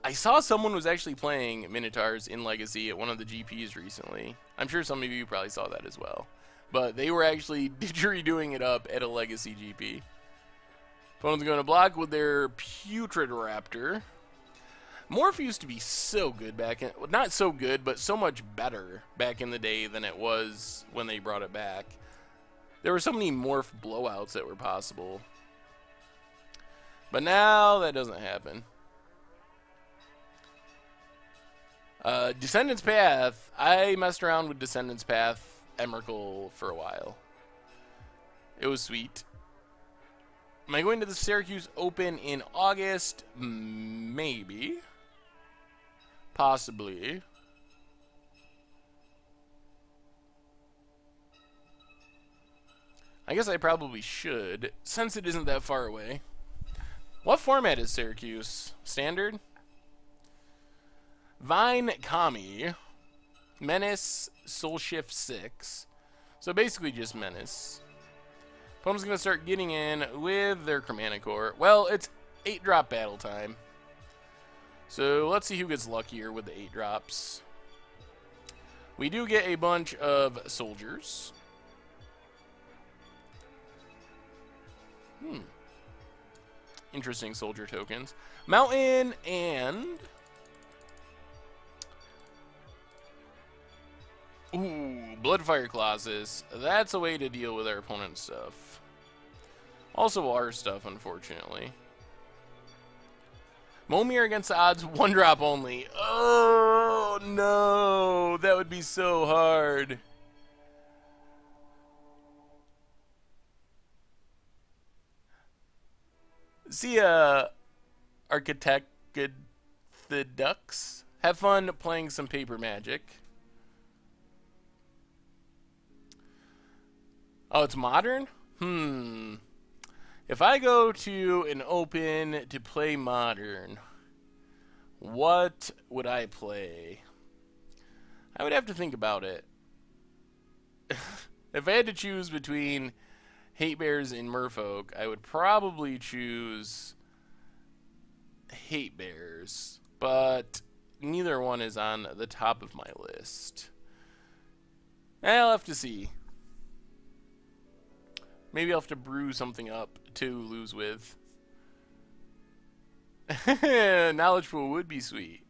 I saw someone was actually playing Minotaurs in Legacy at one of the GPs recently. I'm sure some of you probably saw that as well. But they were actually didgeridooing it up at a Legacy GP. Opponent's going to block with their Putrid Raptor. Morph used to be so good back in... Not so good, but so much better back in the day than it was when they brought it back. There were so many Morph blowouts that were possible. But now that doesn't happen. Descendant's Path. I messed around with Descendant's Path Emrakul for a while. It was sweet. Am I going to the Syracuse Open in August? Maybe. Possibly. I guess I probably should, since it isn't that far away. What format is Syracuse? Standard? Vine Kami. Menace, Soul Shift 6. So basically just Menace. Opponent's going to start getting in with their Chromanicor. Well, it's 8-drop battle time. So let's see who gets luckier with the 8 drops. We do get a bunch of soldiers. Interesting soldier tokens. Mountain and... Ooh, Bloodfire Colossus. That's a way to deal with our opponent's stuff. Also our stuff, unfortunately. Momir against the odds, 1-drop only. Oh, no. That would be so hard. See, Architect the Ducks. Have fun playing some paper magic. Oh, it's modern? If I go to an open to play modern, what would I play? I would have to think about it. If I had to choose between Hate Bears and Merfolk, I would probably choose Hate Bears, but neither one is on the top of my list. I'll have to see. Maybe I'll have to brew something up to lose with. Knowledge pool would be sweet.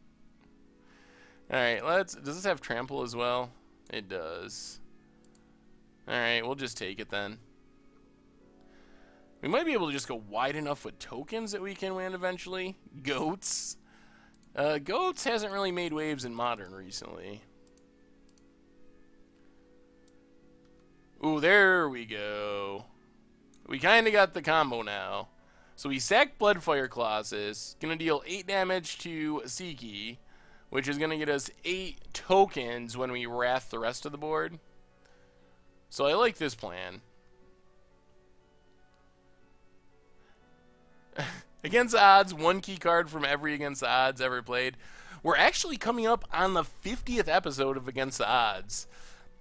Alright, does this have trample as well? It does. Alright, we'll just take it then. We might be able to just go wide enough with tokens that we can win eventually. Goats. Goats hasn't really made waves in Modern recently. Ooh, there we go. We kind of got the combo now. So we sack Bloodfire Colossus. Gonna deal 8 damage to Seiki, which is gonna get us 8 tokens when we wrath the rest of the board. So I like this plan. Against odds, 1 key card from every Against the Odds ever played. We're actually coming up on the 50th episode of Against the Odds.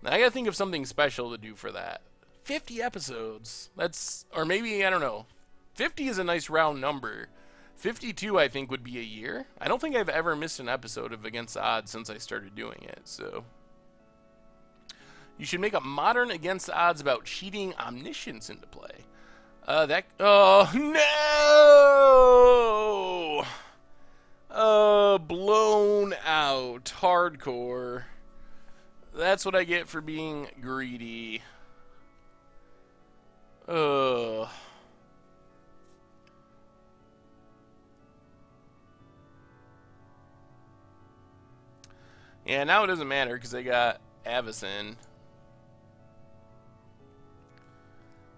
Now, I gotta think of something special to do for that. 50 episodes. That's, or maybe, I don't know. 50 is a nice round number. 52, I think, would be a year. I don't think I've ever missed an episode of Against the Odds since I started doing it, so. You should make a modern Against the Odds about cheating omniscience into play. Oh, no! Blown out. Hardcore. That's what I get for being greedy. Ugh. Yeah, now it doesn't matter because I got Avacyn.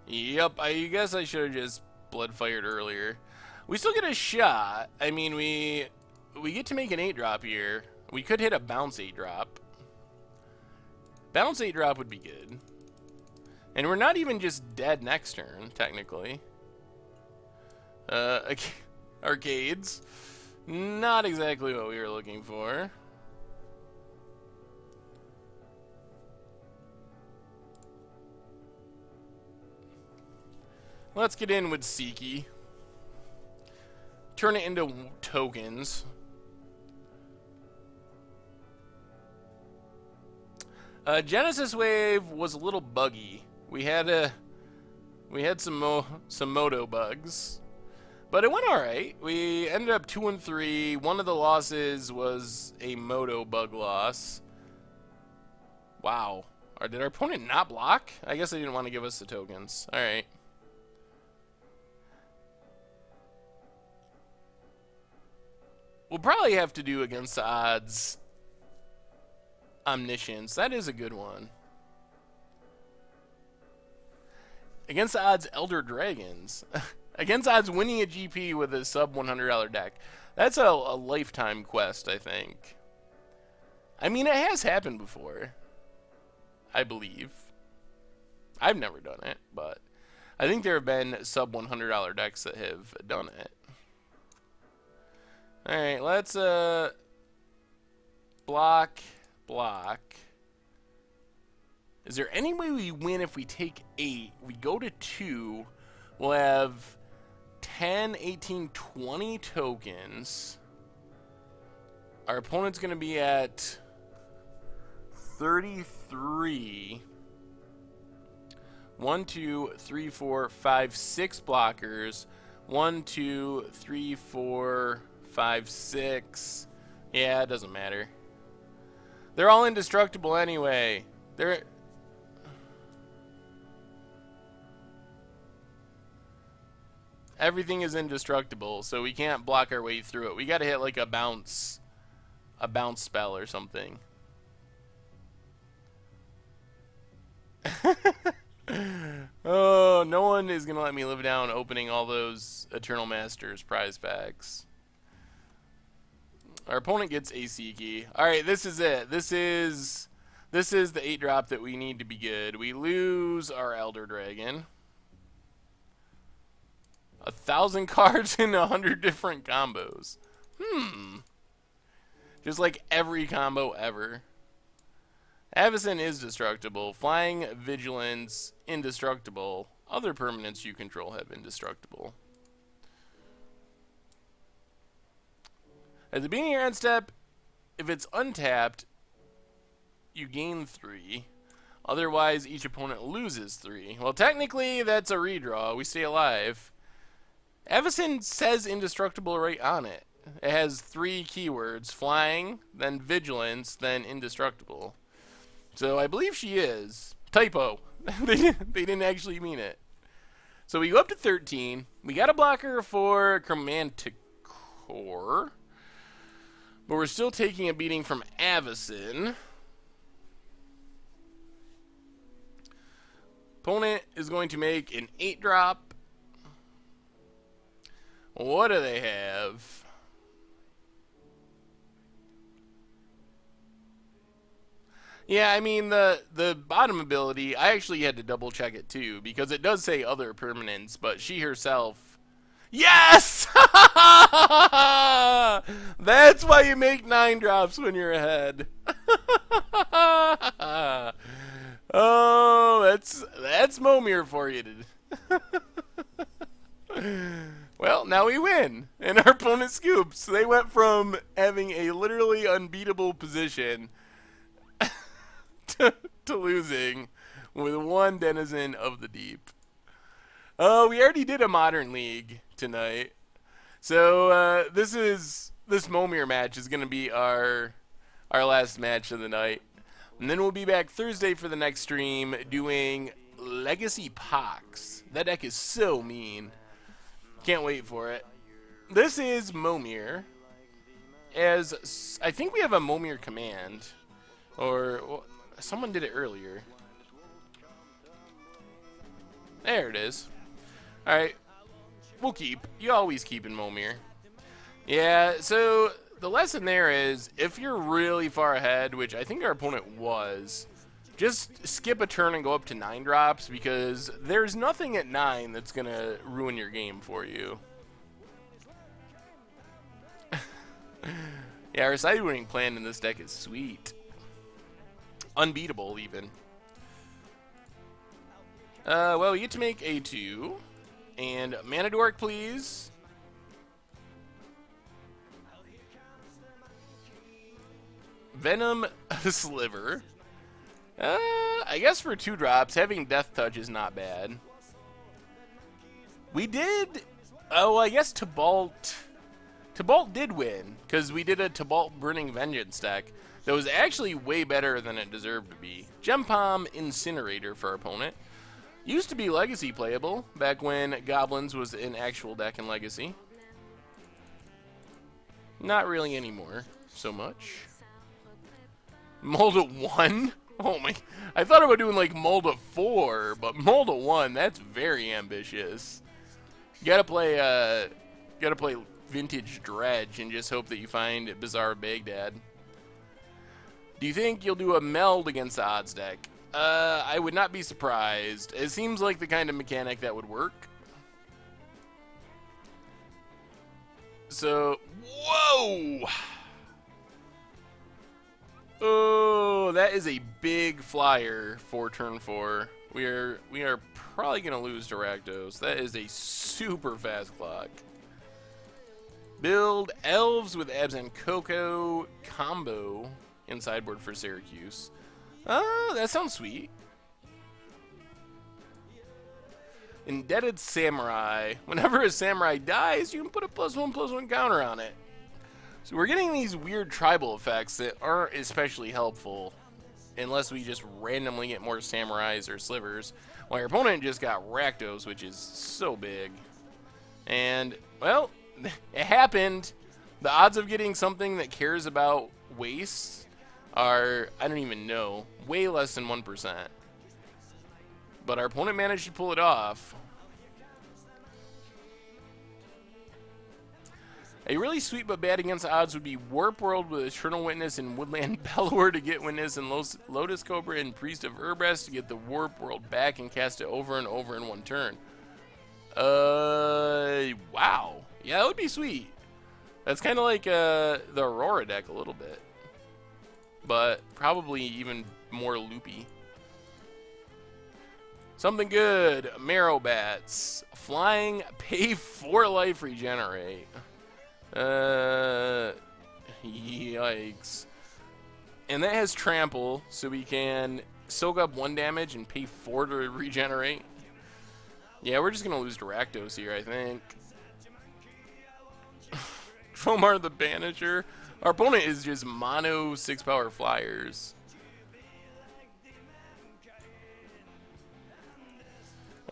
Yep, I guess I should have just blood fired earlier. We still get a shot. I mean, we get to make an 8-drop here. We could hit a bounce 8-drop. Bounce 8-drop would be good. And we're not even just dead next turn, technically. Arcades. Not exactly what we were looking for. Let's get in with Seiki. Turn it into tokens. Genesis Wave was a little buggy. We had some moto bugs, but it went all right. We ended up 2-3. One of the losses was a moto bug loss. Wow. Or did our opponent not block? I guess they didn't want to give us the tokens. All right. We'll probably have to do Against the Odds Omniscience. That is a good one. Against the Odds Elder Dragons. Against the Odds winning a GP with a sub $100 deck. That's a lifetime quest, I think. I mean, it has happened before. I believe. I've never done it, but I think there have been sub $100 decks that have done it. Alright, let's block. Is there any way we win if we take 8? We go to 2. We'll have 10, 18, 20 tokens. Our opponent's going to be at 33. 1, 2, 3, 4, 5, 6 blockers. 1, 2, 3, 4, 5, 6. Yeah, it doesn't matter. They're all indestructible anyway. Everything is indestructible, so we can't block our way through it. We gotta hit like a bounce spell or something. Oh, no one is gonna let me live down opening all those Eternal Masters prize packs. Our opponent gets a Seiki. Alright, this is it. This is the 8-drop that we need to be good. We lose our Elder Dragon. 1,000 cards in 100 different combos. Just like every combo ever. Avacyn is destructible. Flying, Vigilance, indestructible. Other permanents you control have indestructible. At the beginning of your end step, if it's untapped, you gain 3. Otherwise, each opponent loses 3. Well, technically, that's a redraw. We stay alive. Avacyn says indestructible right on it. It has 3 keywords. Flying, then Vigilance, then indestructible. So I believe she is. Typo. They didn't actually mean it. So we go up to 13. We got a blocker for Chromanticore. But we're still taking a beating from Avacyn. Opponent is going to make an 8-drop. What do they have? Yeah, I mean, the bottom ability, I actually had to double check it too, because it does say other permanents, but she herself... Yes! That's why you make 9-drops when you're ahead. Oh, that's Momir for you. Well, Well, now we win, and our opponent scoops. They went from having a literally unbeatable position to losing with one denizen of the deep. Oh, we already did a Modern League tonight. So this Momir match is going to be our last match of the night. And then we'll be back Thursday for the next stream doing Legacy Pox. That deck is so mean. Can't wait for it. This is Momir. As I think we have a Momir command. Or well, someone did it earlier. There it is. Alright. We'll keep. You always keep in Momir. Yeah, so the lesson there is, if you're really far ahead, which I think our opponent was, just skip a turn and go up to 9 drops, because there's nothing at 9 that's going to ruin your game for you. Yeah, our sideboarding plan in this deck is sweet. Unbeatable, even. Well, we get to make a 2. And Mana Dork, please. Venom Sliver. I guess for 2 drops, having Death Touch is not bad. We did... Oh, I guess Tibalt did win, because we did a Tibalt Burning Vengeance deck that was actually way better than it deserved to be. Gem Palm Incinerator for our opponent. Used to be Legacy playable, back when Goblins was an actual deck in Legacy. Not really anymore, so much. Molda 1? Oh my, I thought about doing like Molda 4, but Molda 1, that's very ambitious. You gotta play Vintage Dredge and just hope that you find Bizarre Baghdad. Do you think you'll do a meld against the odds deck? I would not be surprised. It seems like the kind of mechanic that would work. So, whoa! Oh, that is a big flyer for turn 4. We are probably gonna lose to Rakdos. That is a super fast clock. Build Elves with Abs and Coco combo in sideboard for Syracuse. Oh, that sounds sweet. Indebted Samurai. Whenever a samurai dies, you can put a +1/+1 counter on it. So we're getting these weird tribal effects that aren't especially helpful unless we just randomly get more samurais or slivers. While our opponent just got Rakdos, which is so big. And, well, it happened. The odds of getting something that cares about waste are, I don't even know, way less than 1%. But our opponent managed to pull it off. A really sweet but bad against the odds would be Warp World with Eternal Witness and Woodland Bellower to get Witness, and Lotus Cobra and Priest of Urbres to get the Warp World back and cast it over and over in 1 turn. Wow. Yeah, that would be sweet. That's kind of like the Aurora deck a little bit. But probably even more loopy. Something good. Marrow Bats. Flying, pay 4 life, regenerate. Yikes. And that has trample, so we can soak up 1 damage and pay 4 to regenerate. Yeah, we're just gonna lose to Rakdos here, I think. Fomar the Banisher. Our opponent is just mono 6-power flyers.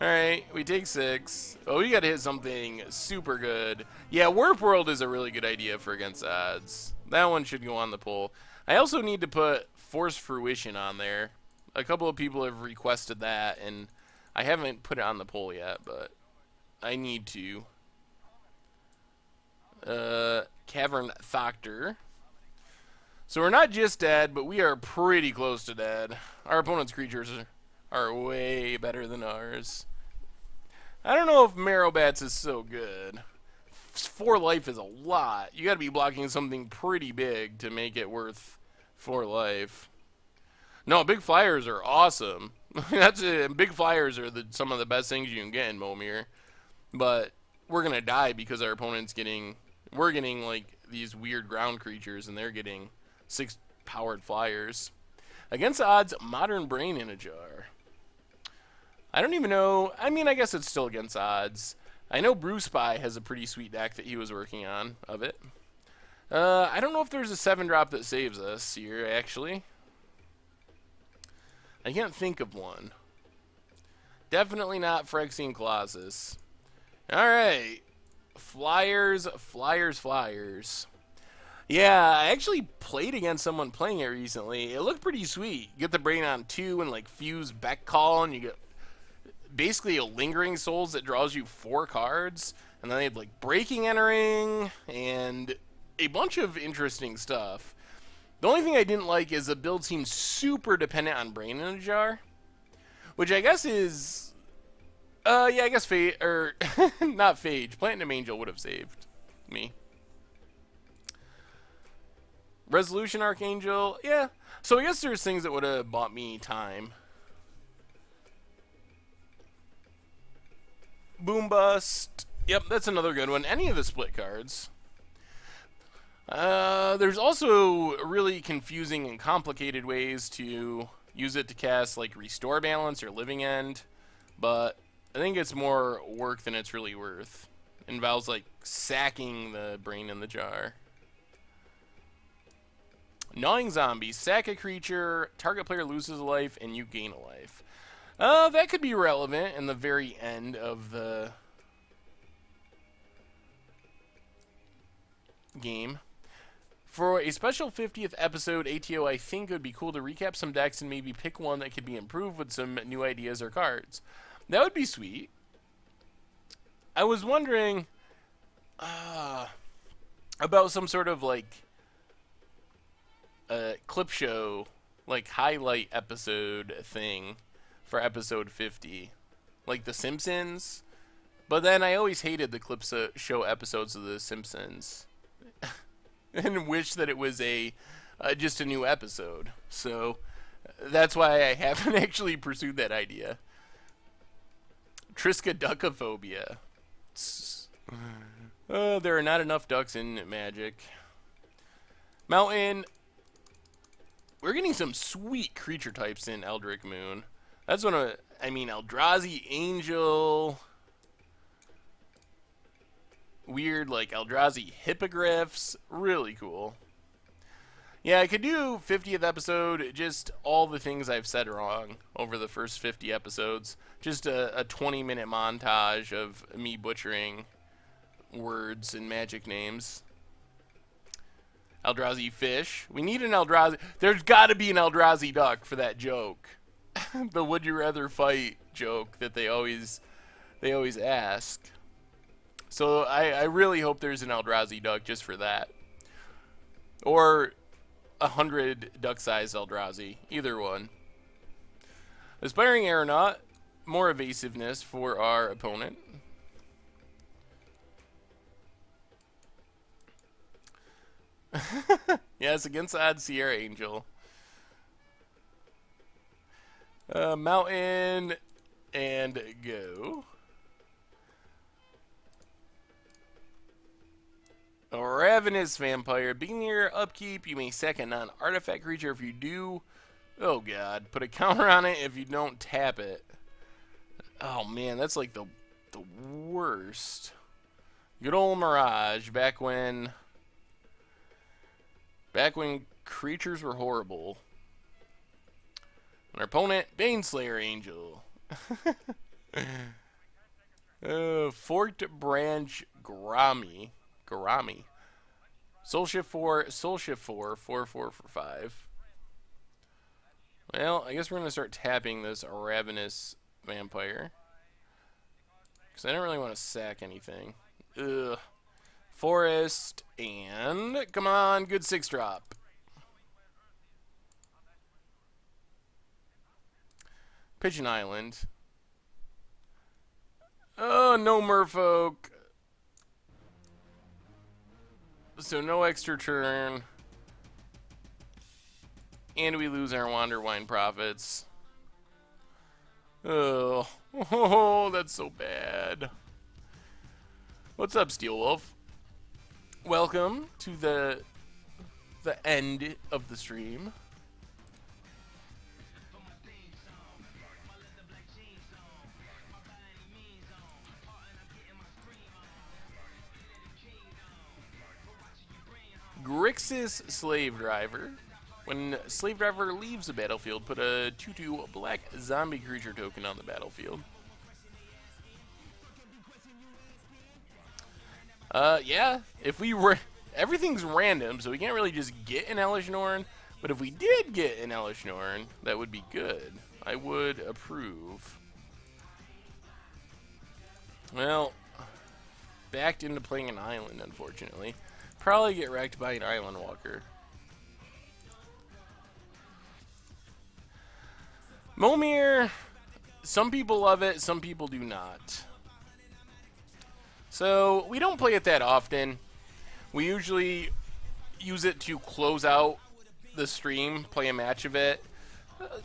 Alright, we take 6. Oh, we gotta hit something super good. Yeah, Warp World is a really good idea for against odds. That one should go on the poll. I also need to put Force Fruition on there. A couple of people have requested that, and I haven't put it on the poll yet, but I need to. Cavern Thoctor. So we're not just dead, but we are pretty close to dead. Our opponent's creatures are way better than ours. I don't know if Marrow Bats is so good. 4 life is a lot. You gotta be blocking something pretty big to make it worth 4 life. No, big flyers are awesome. Big flyers are some of the best things you can get in Momir. But we're gonna die because our opponent's we're getting like these weird ground creatures and they're getting 6 powered flyers. Against odds, Modern Brain in a jar. I don't even know. I mean, I guess it's still against odds. I know Brew Spy has a pretty sweet deck that he was working on of it. I don't know if there's a 7-drop that saves us here, actually. I can't think of one. Definitely not Phyrexian Colossus. Alright. Flyers, flyers, flyers. Yeah, I actually played against someone playing it recently. It looked pretty sweet. You get the Brain on 2 and like Fuse Beck Call, and you get basically a Lingering Souls that draws you 4 cards. And then they have like Breaking Entering and a bunch of interesting stuff. The only thing I didn't like is the build seems super dependent on Brain in a Jar, which I guess is, yeah, I guess Phage, or not Phage, Platinum Angel would have saved me. Resolution Archangel, yeah. So I guess there's things that would have bought me time. Boom Bust, yep, that's another good one. Any of the split cards. There's also really confusing and complicated ways to use it to cast like Restore Balance or Living End, but I think it's more work than it's really worth. It involves like sacking the Brain in the Jar. Gnawing Zombie. Sack a creature, target player loses a life, and you gain a life. That could be relevant in the very end of the game. For a special 50th episode ATO, I think it would be cool to recap some decks and maybe pick one that could be improved with some new ideas or cards. That would be sweet. I was wondering about some sort of like clip show, like highlight episode thing for episode 50, like The Simpsons. But then I always hated the clip show episodes of The Simpsons. And wish that it was just a new episode. So that's why I haven't actually pursued that idea. Triskaidekaphobia. There are not enough ducks in Magic. Mountain. We're getting some sweet creature types in Eldritch Moon. That's one of, I mean, Eldrazi Angel. Weird, like, Eldrazi Hippogriffs. Really cool. Yeah, I could do 50th episode, just all the things I've said wrong over the first 50 episodes. Just a 20-minute montage of me butchering words and Magic names. Eldrazi Fish. We need an Eldrazi. There's got to be an Eldrazi Duck for that joke. The would you rather fight joke that they always ask. So I really hope there's an Eldrazi Duck just for that. Or 100 duck-sized Eldrazi. Either one. Aspiring Aeronaut. More evasiveness for our opponent. Yes, against odds, Sierra Angel. Mountain and go. A Ravenous Vampire. Beginning your upkeep, you may sack a non-artifact creature. If you do, oh god, put a counter on it if you don't tap it. Oh man, that's like the worst. Good old Mirage, back when creatures were horrible. And our opponent, Baneslayer Angel. Forked Branch Garami. Soul Shift 4, 4/4 for 5. Well, I guess we're going to start tapping this Ravenous Vampire. Because I don't really want to sack anything. Ugh. Forest, and come on, good 6-drop. Pigeon Island. Oh, no Merfolk. So no extra turn. And we lose our Wanderwine profits. Oh, that's so bad. What's up, Steel Wolf? Welcome to the end of the stream. Grixis Slave Driver. When Slave Driver leaves the battlefield, put a 2/2 black zombie creature token on the battlefield. Yeah, if we were... Everything's random, so we can't really just get an Elish Norn. But if we did get an Elish Norn, that would be good. I would approve. Well, backed into playing an island, unfortunately. Probably get wrecked by an Island Walker. Momir, some people love it, some people do not. So, we don't play it that often. We usually use it to close out the stream, play a match of it,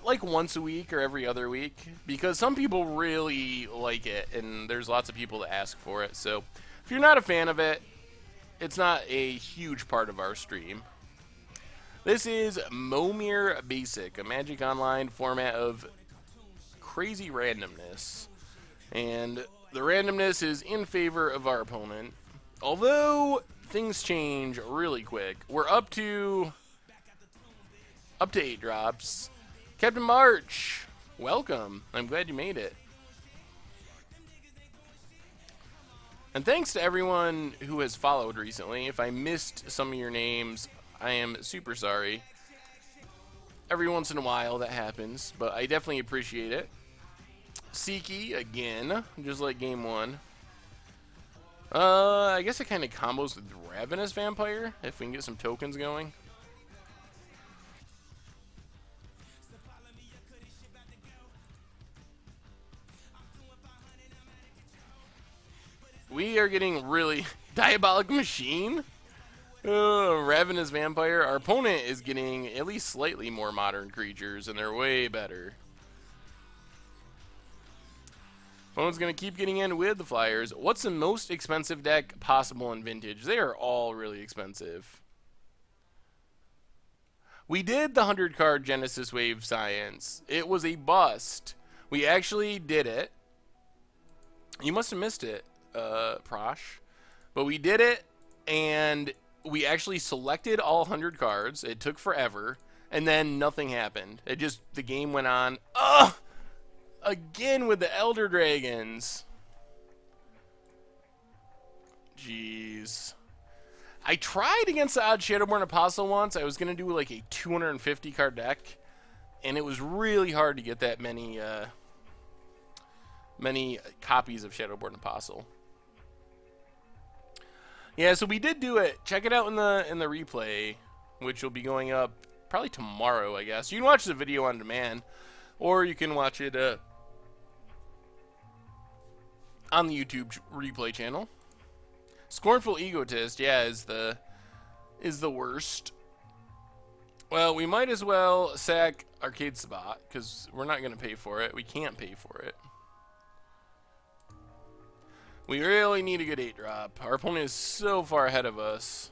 like once a week or every other week, because some people really like it, and there's lots of people that ask for it. So, if you're not a fan of it, it's not a huge part of our stream. This is Momir Basic, a Magic Online format of crazy randomness. And the randomness is in favor of our opponent. Although things change really quick. We're up to 8 drops. Captain March, welcome. I'm glad you made it. And thanks to everyone who has followed recently. If I missed some of your names, I am super sorry. Every once in a while that happens, but I definitely appreciate it. Seiki again, just like game 1. I guess it kind of combos with Ravenous Vampire, if we can get some tokens going. We are getting really... Diabolic Machine? Ravenous Vampire. Our opponent is getting at least slightly more modern creatures, and they're way better. Opponent's going to keep getting in with the Flyers. What's the most expensive deck possible in Vintage? They are all really expensive. We did the 100-card Genesis Wave Science. It was a bust. We actually did it. You must have missed it, Prosh. But we did it, and we actually selected all 100 cards. It took forever, and then nothing happened. It just, the game went on. Ugh! Again with the Elder Dragons. Jeez. I tried against the Odd Shadowborn Apostle once. I was going to do like a 250 card deck, and it was really hard to get that many copies of Shadowborn Apostle. Yeah, so we did do it. Check it out in the replay, which will be going up probably tomorrow, I guess. You can watch the video on demand, or you can watch it on the YouTube replay channel. Scornful Egotist, yeah, is the worst. Well, we might as well sack Arcade Spot, because we're not going to pay for it. We can't pay for it. We really need a good 8-drop. Our opponent is so far ahead of us.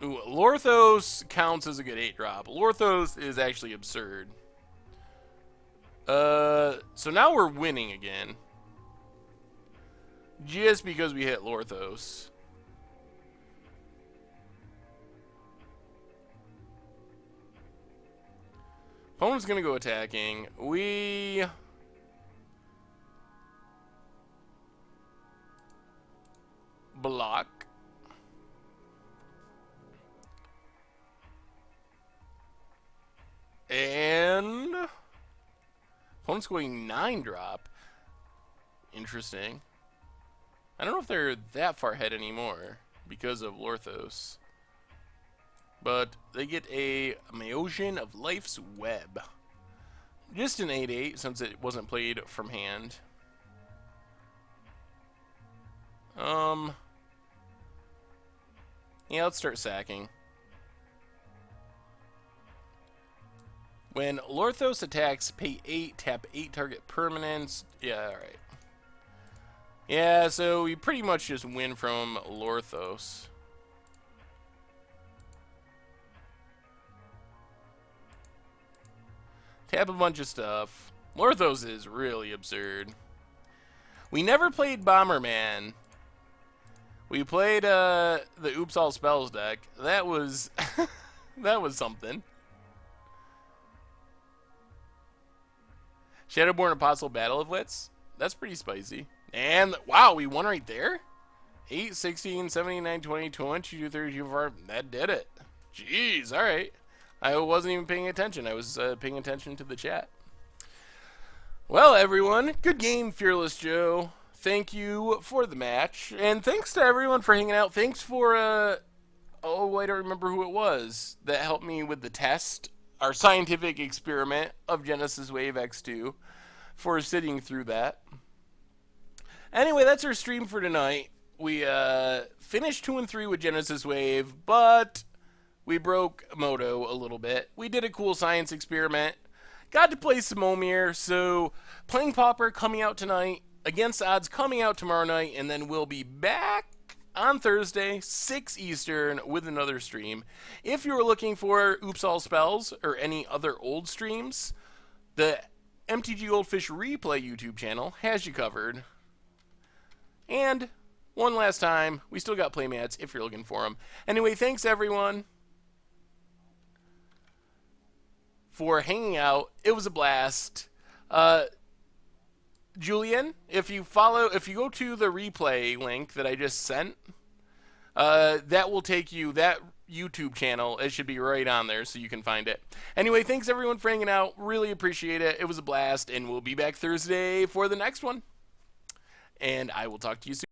Ooh, Lorthos counts as a good 8-drop. Lorthos is actually absurd. So now we're winning again. Just because we hit Lorthos. Opponent's gonna go attacking. We... block. And... opponent's going 9-drop. Interesting. I don't know if they're that far ahead anymore because of Lorthos. But they get a Maotian of Life's Web. Just an 8/8 since it wasn't played from hand. Yeah, let's start sacking. When Lorthos attacks, pay 8, tap 8 target permanents. Yeah, alright. Yeah, so we pretty much just win from Lorthos. Tap a bunch of stuff. Lorthos is really absurd. We never played Bomberman. We played the Oops All Spells deck. That was that was something. Shadowborn Apostle Battle of Wits. That's pretty spicy. And wow, we won right there. 8, 16, 79, 20, 22, 32, 4. That did it. Jeez, all right. I wasn't even paying attention. I was paying attention to the chat. Well, everyone, good game, Fearless Joe. Thank you for the match, and thanks to everyone for hanging out. Thanks for oh, I don't remember who it was that helped me with the test, our scientific experiment of Genesis Wave X2, for sitting through that. Anyway, that's our stream for tonight. We finished 2 and 3 with Genesis Wave, but we broke Moto a little bit. We did a cool science experiment. Got to play some Momir, so playing Pauper coming out tonight, Against Odds coming out tomorrow night, and then we'll be back on Thursday, 6 Eastern, with another stream. If you're looking for Oops All Spells or any other old streams, the MTG Goldfish Replay YouTube channel has you covered. And one last time, we still got playmats if you're looking for them. Anyway, thanks everyone for hanging out. It was a blast. Julian, if you go to the replay link that I just sent, that will take you, that YouTube channel, it should be right on there so you can find it. Anyway, thanks everyone for hanging out. Really appreciate it. It was a blast, and we'll be back Thursday for the next one. And I will talk to you soon.